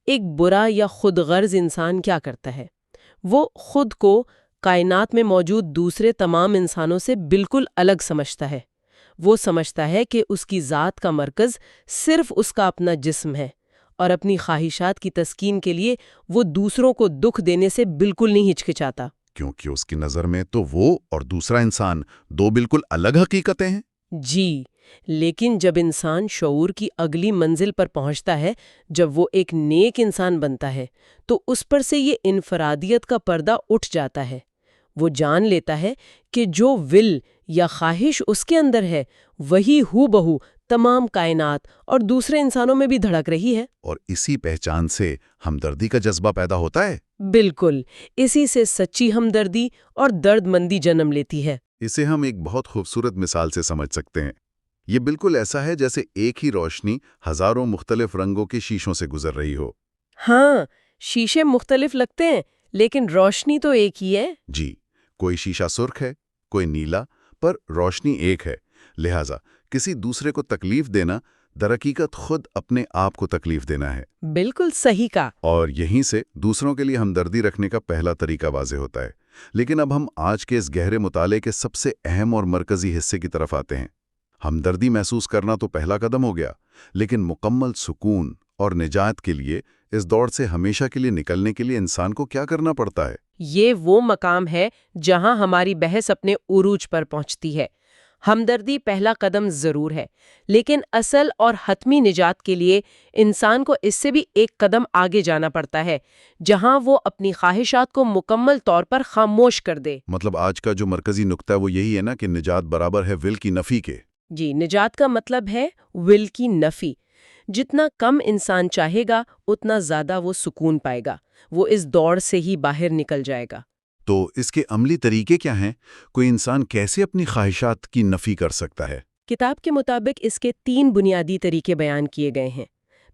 ایک برا یا خود غرض انسان کیا کرتا ہے؟ وہ خود کو کائنات میں موجود دوسرے تمام انسانوں سے بالکل الگ سمجھتا ہے۔ وہ سمجھتا ہے کہ اس کی ذات کا مرکز صرف اس کا اپنا جسم ہے، اور اپنی خواہشات کی تسکین کے لیے وہ دوسروں کو دکھ دینے سے بالکل نہیں ہچکچاتا۔ کیونکہ اس کی نظر میں تو وہ اور دوسرا انسان دو بالکل الگ حقیقتیں ہیں۔ جی، لیکن جب انسان شعور کی اگلی منزل پر پہنچتا ہے، جب وہ ایک نیک انسان بنتا ہے، تو اس پر سے یہ انفرادیت کا پردہ اٹھ جاتا ہے۔ وہ جان لیتا ہے کہ جو ول یا خواہش اس کے اندر ہے، وہی ہو بہو تمام کائنات اور دوسرے انسانوں میں بھی دھڑک رہی ہے۔ اور اسی پہچان سے ہمدردی کا جذبہ پیدا ہوتا ہے۔ بالکل، اسی سے سچی ہمدردی اور درد مندی جنم لیتی ہے۔ اسے ہم ایک بہت خوبصورت مثال سے سمجھ سکتے ہیں۔ یہ بالکل ایسا ہے جیسے ایک ہی روشنی ہزاروں مختلف رنگوں کے شیشوں سے گزر رہی ہو۔ ہاں، شیشے مختلف لگتے ہیں، لیکن روشنی تو ایک ہی ہے۔ جی، کوئی شیشہ سرخ ہے، کوئی نیلا، پر روشنی ایک ہے۔ لہٰذا کسی دوسرے کو تکلیف دینا درحقیقت خود اپنے آپ کو تکلیف دینا ہے۔ بالکل صحیح کہا۔ اور یہیں سے دوسروں کے لیے ہمدردی رکھنے کا پہلا طریقہ واضح ہوتا ہے۔ لیکن اب ہم آج کے اس گہرے مطالعے کے سب سے اہم اور مرکزی حصے کی طرف آتے ہیں۔ ہمدردی محسوس کرنا تو پہلا قدم ہو گیا، لیکن مکمل سکون اور نجات کے لیے، اس دور سے ہمیشہ کے لیے نکلنے کے لیے انسان کو کیا کرنا پڑتا ہے؟ یہ وہ مقام ہے جہاں ہماری بحث اپنے عروج پر پہنچتی ہے۔ ہمدردی پہلا قدم ضرور ہے، لیکن اصل اور حتمی نجات کے لیے انسان کو اس سے بھی ایک قدم آگے جانا پڑتا ہے، جہاں وہ اپنی خواہشات کو مکمل طور پر خاموش کر دے۔ مطلب آج کا جو مرکزی نقطہ ہے وہ یہی ہے نا کہ نجات برابر ہے ول کی نفی کے۔ جی، نجات کا مطلب ہے ول کی نفی۔ جتنا کم انسان چاہے گا، اتنا زیادہ وہ سکون پائے گا، وہ اس دوڑ سے ہی باہر نکل جائے گا۔ تو اس کے عملی طریقے کیا ہیں؟ کوئی انسان کیسے اپنی خواہشات کی نفی کر سکتا ہے؟ کتاب کے مطابق اس کے 3 بنیادی طریقے بیان کیے گئے ہیں۔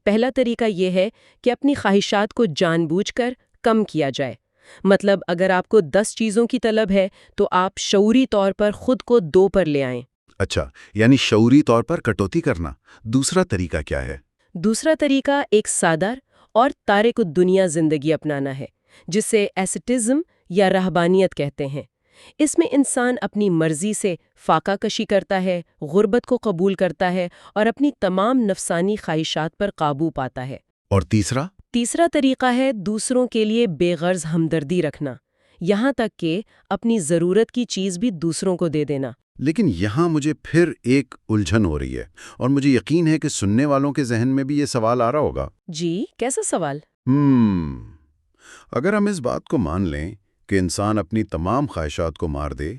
پہلا طریقہ یہ ہے کہ اپنی خواہشات کو جان بوجھ کر کم کیا جائے۔ مطلب اگر آپ کو 10 چیزوں کی طلب ہے تو آپ شعوری طور پر خود کو 2 پر لے آئیں۔ اچھا، یعنی شعوری طور پر کٹوتی کرنا۔ دوسرا طریقہ کیا ہے؟ دوسرا طریقہ ایک سادہ اور تارک الدنیا زندگی اپنانا ہے، جسے ایسٹزم یا رہبانیت کہتے ہیں۔ اس میں انسان اپنی مرضی سے فاقہ کشی کرتا ہے، غربت کو قبول کرتا ہے اور اپنی تمام نفسانی خواہشات پر قابو پاتا ہے۔ اور تیسرا؟ تیسرا طریقہ ہے دوسروں کے لیے بے غرض ہمدردی رکھنا، یہاں تک کہ اپنی ضرورت کی چیز بھی دوسروں کو دے دینا۔ لیکن یہاں مجھے پھر ایک الجھن ہو رہی ہے، اور مجھے یقین ہے کہ سننے والوں کے ذہن میں بھی یہ سوال آ رہا ہوگا۔ جی، کیسا سوال؟ اگر ہم اس بات کو مان لیں کہ انسان اپنی تمام خواہشات کو مار دے،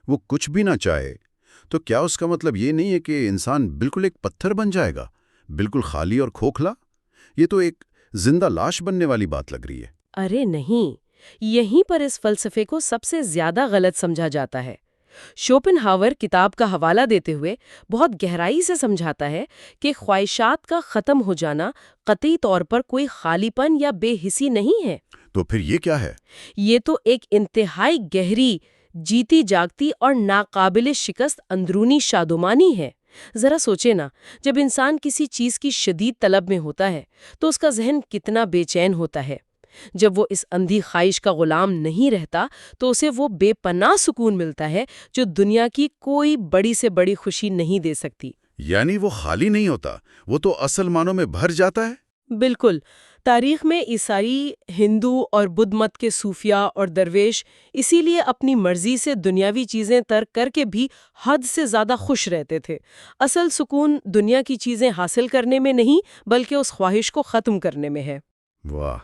وہ کچھ بھی نہ چاہے، تو کیا اس کا مطلب یہ نہیں ہے کہ انسان بالکل ایک پتھر بن جائے گا، بالکل خالی اور کھوکھلا؟ یہ تو ایک زندہ لاش بننے والی بات لگ رہی ہے۔ ارے نہیں، یہیں پر اس فلسفے کو سب سے زیادہ غلط سمجھا جاتا ہے۔ شوپن ہاور کتاب کا حوالہ دیتے ہوئے بہت گہرائی سے سمجھاتا ہے کہ خواہشات کا ختم ہو جانا قطعی طور پر کوئی خالی پن یا بے حسی نہیں ہے۔ تو پھر یہ کیا ہے؟ یہ تو ایک انتہائی گہری، جیتی جاگتی اور ناقابل شکست اندرونی شادمانی ہے۔ ذرا سوچے نا، جب انسان کسی چیز کی شدید طلب میں ہوتا ہے تو اس کا ذہن کتنا بے چین ہوتا ہے۔ جب وہ اس اندھی خواہش کا غلام نہیں رہتا تو اسے وہ بے پناہ سکون ملتا ہے جو دنیا کی کوئی بڑی سے بڑی خوشی نہیں دے سکتی۔ یعنی وہ خالی نہیں ہوتا، وہ تو اصل معنوں میں بھر جاتا ہے۔ بالکل۔ تاریخ میں عیسائی، ہندو اور بدھ مت کے صوفیہ اور درویش اسی لیے اپنی مرضی سے دنیاوی چیزیں ترک کر کے بھی حد سے زیادہ خوش رہتے تھے۔ اصل سکون دنیا کی چیزیں حاصل کرنے میں نہیں بلکہ اس خواہش کو ختم کرنے میں ہے۔ واہ،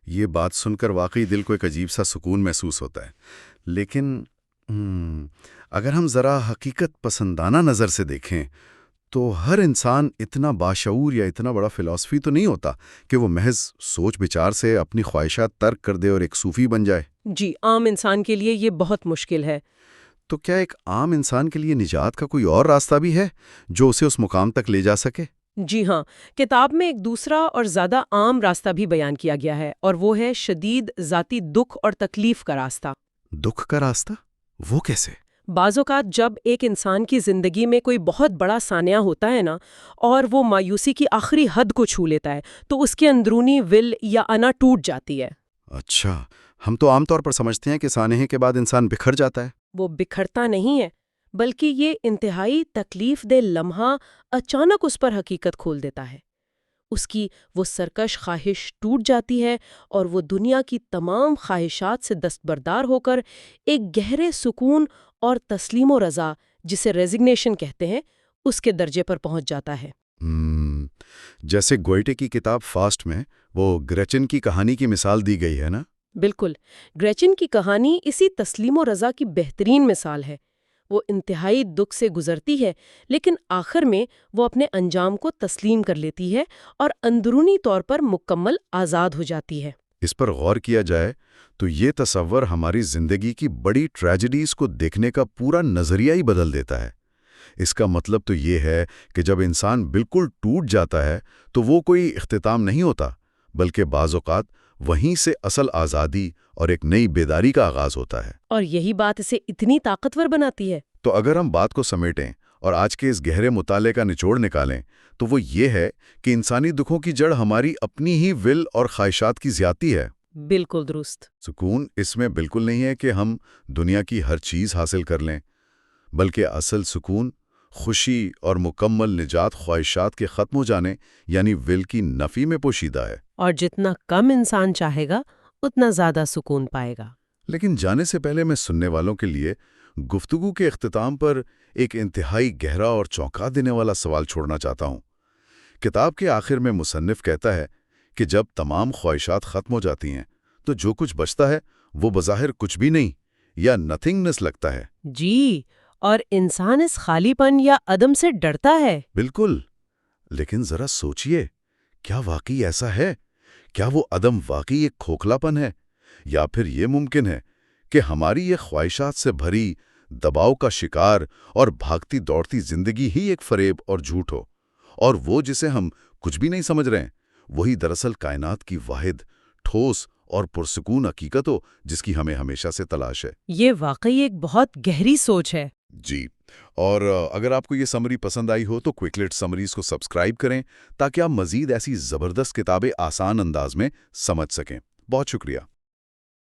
یہ بات سن کر واقعی دل کو ایک عجیب سا سکون محسوس ہوتا ہے۔ لیکن اگر ہم ذرا حقیقت پسندانہ نظر سے دیکھیں تو ہر انسان اتنا باشعور یا اتنا بڑا فلسفی تو نہیں ہوتا کہ وہ محض سوچ بچار سے اپنی خواہشات ترک کر دے اور ایک صوفی بن جائے۔ جی، عام انسان کے لیے یہ بہت مشکل ہے۔ تو کیا ایک عام انسان کے لیے نجات کا کوئی اور راستہ بھی ہے جو اسے اس مقام تک لے جا سکے؟ جی ہاں، کتاب میں ایک دوسرا اور زیادہ عام راستہ بھی بیان کیا گیا ہے، اور وہ ہے شدید ذاتی دکھ اور تکلیف کا راستہ۔ دکھ کا راستہ؟ وہ کیسے؟ بعض اوقات جب ایک انسان کی زندگی میں کوئی بہت بڑا سانحہ ہوتا ہے نا، اور وہ مایوسی کی آخری حد کو چھو لیتا ہے، تو اس کے اندرونی ول یا انا ٹوٹ جاتی ہے۔ اچھا، ہم تو عام طور پر سمجھتے ہیں کہ سانحے کے بعد انسان بکھر جاتا ہے۔ وہ بکھرتا نہیں ہے، بلکہ یہ انتہائی تکلیف دہ لمحہ اچانک اس پر حقیقت کھول دیتا ہے۔ اس کی وہ سرکش خواہش ٹوٹ جاتی ہے اور وہ دنیا کی تمام خواہشات سے دستبردار ہو کر ایک گہرے سکون اور تسلیم و رضا، جسے ریزگنیشن کہتے ہیں، اس کے درجے پر پہنچ جاتا ہے۔ جیسے گوئٹے کی کتاب فاسٹ میں وہ گریچن کی کہانی کی مثال دی گئی ہے نا؟ بالکل، گریچن کی کہانی اسی تسلیم و رضا کی بہترین مثال ہے۔ وہ انتہائی دکھ سے گزرتی ہے، لیکن آخر میں وہ اپنے انجام کو تسلیم کر لیتی ہے اور اندرونی طور پر مکمل آزاد ہو جاتی ہے۔ اس پر غور کیا جائے تو یہ تصور ہماری زندگی کی بڑی ٹریجڈیز کو دیکھنے کا پورا نظریہ ہی بدل دیتا ہے۔ اس کا مطلب تو یہ ہے کہ جب انسان بالکل ٹوٹ جاتا ہے تو وہ کوئی اختتام نہیں ہوتا، بلکہ بعض اوقات وہیں سے اصل آزادی اور ایک نئی بیداری کا آغاز ہوتا ہے۔ اور یہی بات اسے اتنی طاقتور بناتی ہے۔ تو اگر ہم بات کو سمیٹیں اور آج کے اس گہرے مطالعے کا نچوڑ نکالیں تو وہ یہ ہے کہ انسانی دکھوں کی جڑ ہماری اپنی ہی ول اور خواہشات کی زیادتی ہے۔ بالکل درست۔ سکون اس میں بالکل نہیں ہے کہ ہم دنیا کی ہر چیز حاصل کر لیں، بلکہ اصل سکون، خوشی اور مکمل نجات خواہشات کے ختم ہو جانے یعنی ول کی نفی میں پوشیدہ ہے۔ اور جتنا کم انسان چاہے گا اتنا زیادہ سکون پائے گا۔ لیکن جانے سے پہلے میں سننے والوں کے لیے گفتگو کے اختتام پر ایک انتہائی گہرا اور چونکا دینے والا سوال چھوڑنا چاہتا ہوں۔ کتاب کے آخر میں مصنف کہتا ہے کہ جب تمام خواہشات ختم ہو جاتی ہیں تو جو کچھ بچتا ہے وہ بظاہر کچھ بھی نہیں یا نتھنگنس لگتا ہے۔ جی، اور انسان اس خالی پن یا عدم سے ڈرتا ہے۔ بالکل، لیکن ذرا سوچئے، کیا واقعی ایسا ہے؟ کیا وہ عدم واقعی ایک کھوکھلا پن ہے؟ یا پھر یہ ممکن ہے کہ ہماری یہ خواہشات سے بھری، دباؤ کا شکار اور بھاگتی دوڑتی زندگی ہی ایک فریب اور جھوٹ ہو، اور وہ جسے ہم کچھ بھی نہیں سمجھ رہے ہیں وہی دراصل کائنات کی واحد، ٹھوس اور پرسکون حقیقت ہو جس کی ہمیں ہمیشہ سے تلاش ہے۔ یہ واقعی ایک بہت گہری سوچ ہے۔ جی، اور اگر آپ کو یہ سمری پسند آئی ہو تو کوئکلیٹ سمریز کو سبسکرائب کریں تاکہ آپ مزید ایسی زبردست کتابیں آسان انداز میں سمجھ سکیں۔ بہت شکریہ۔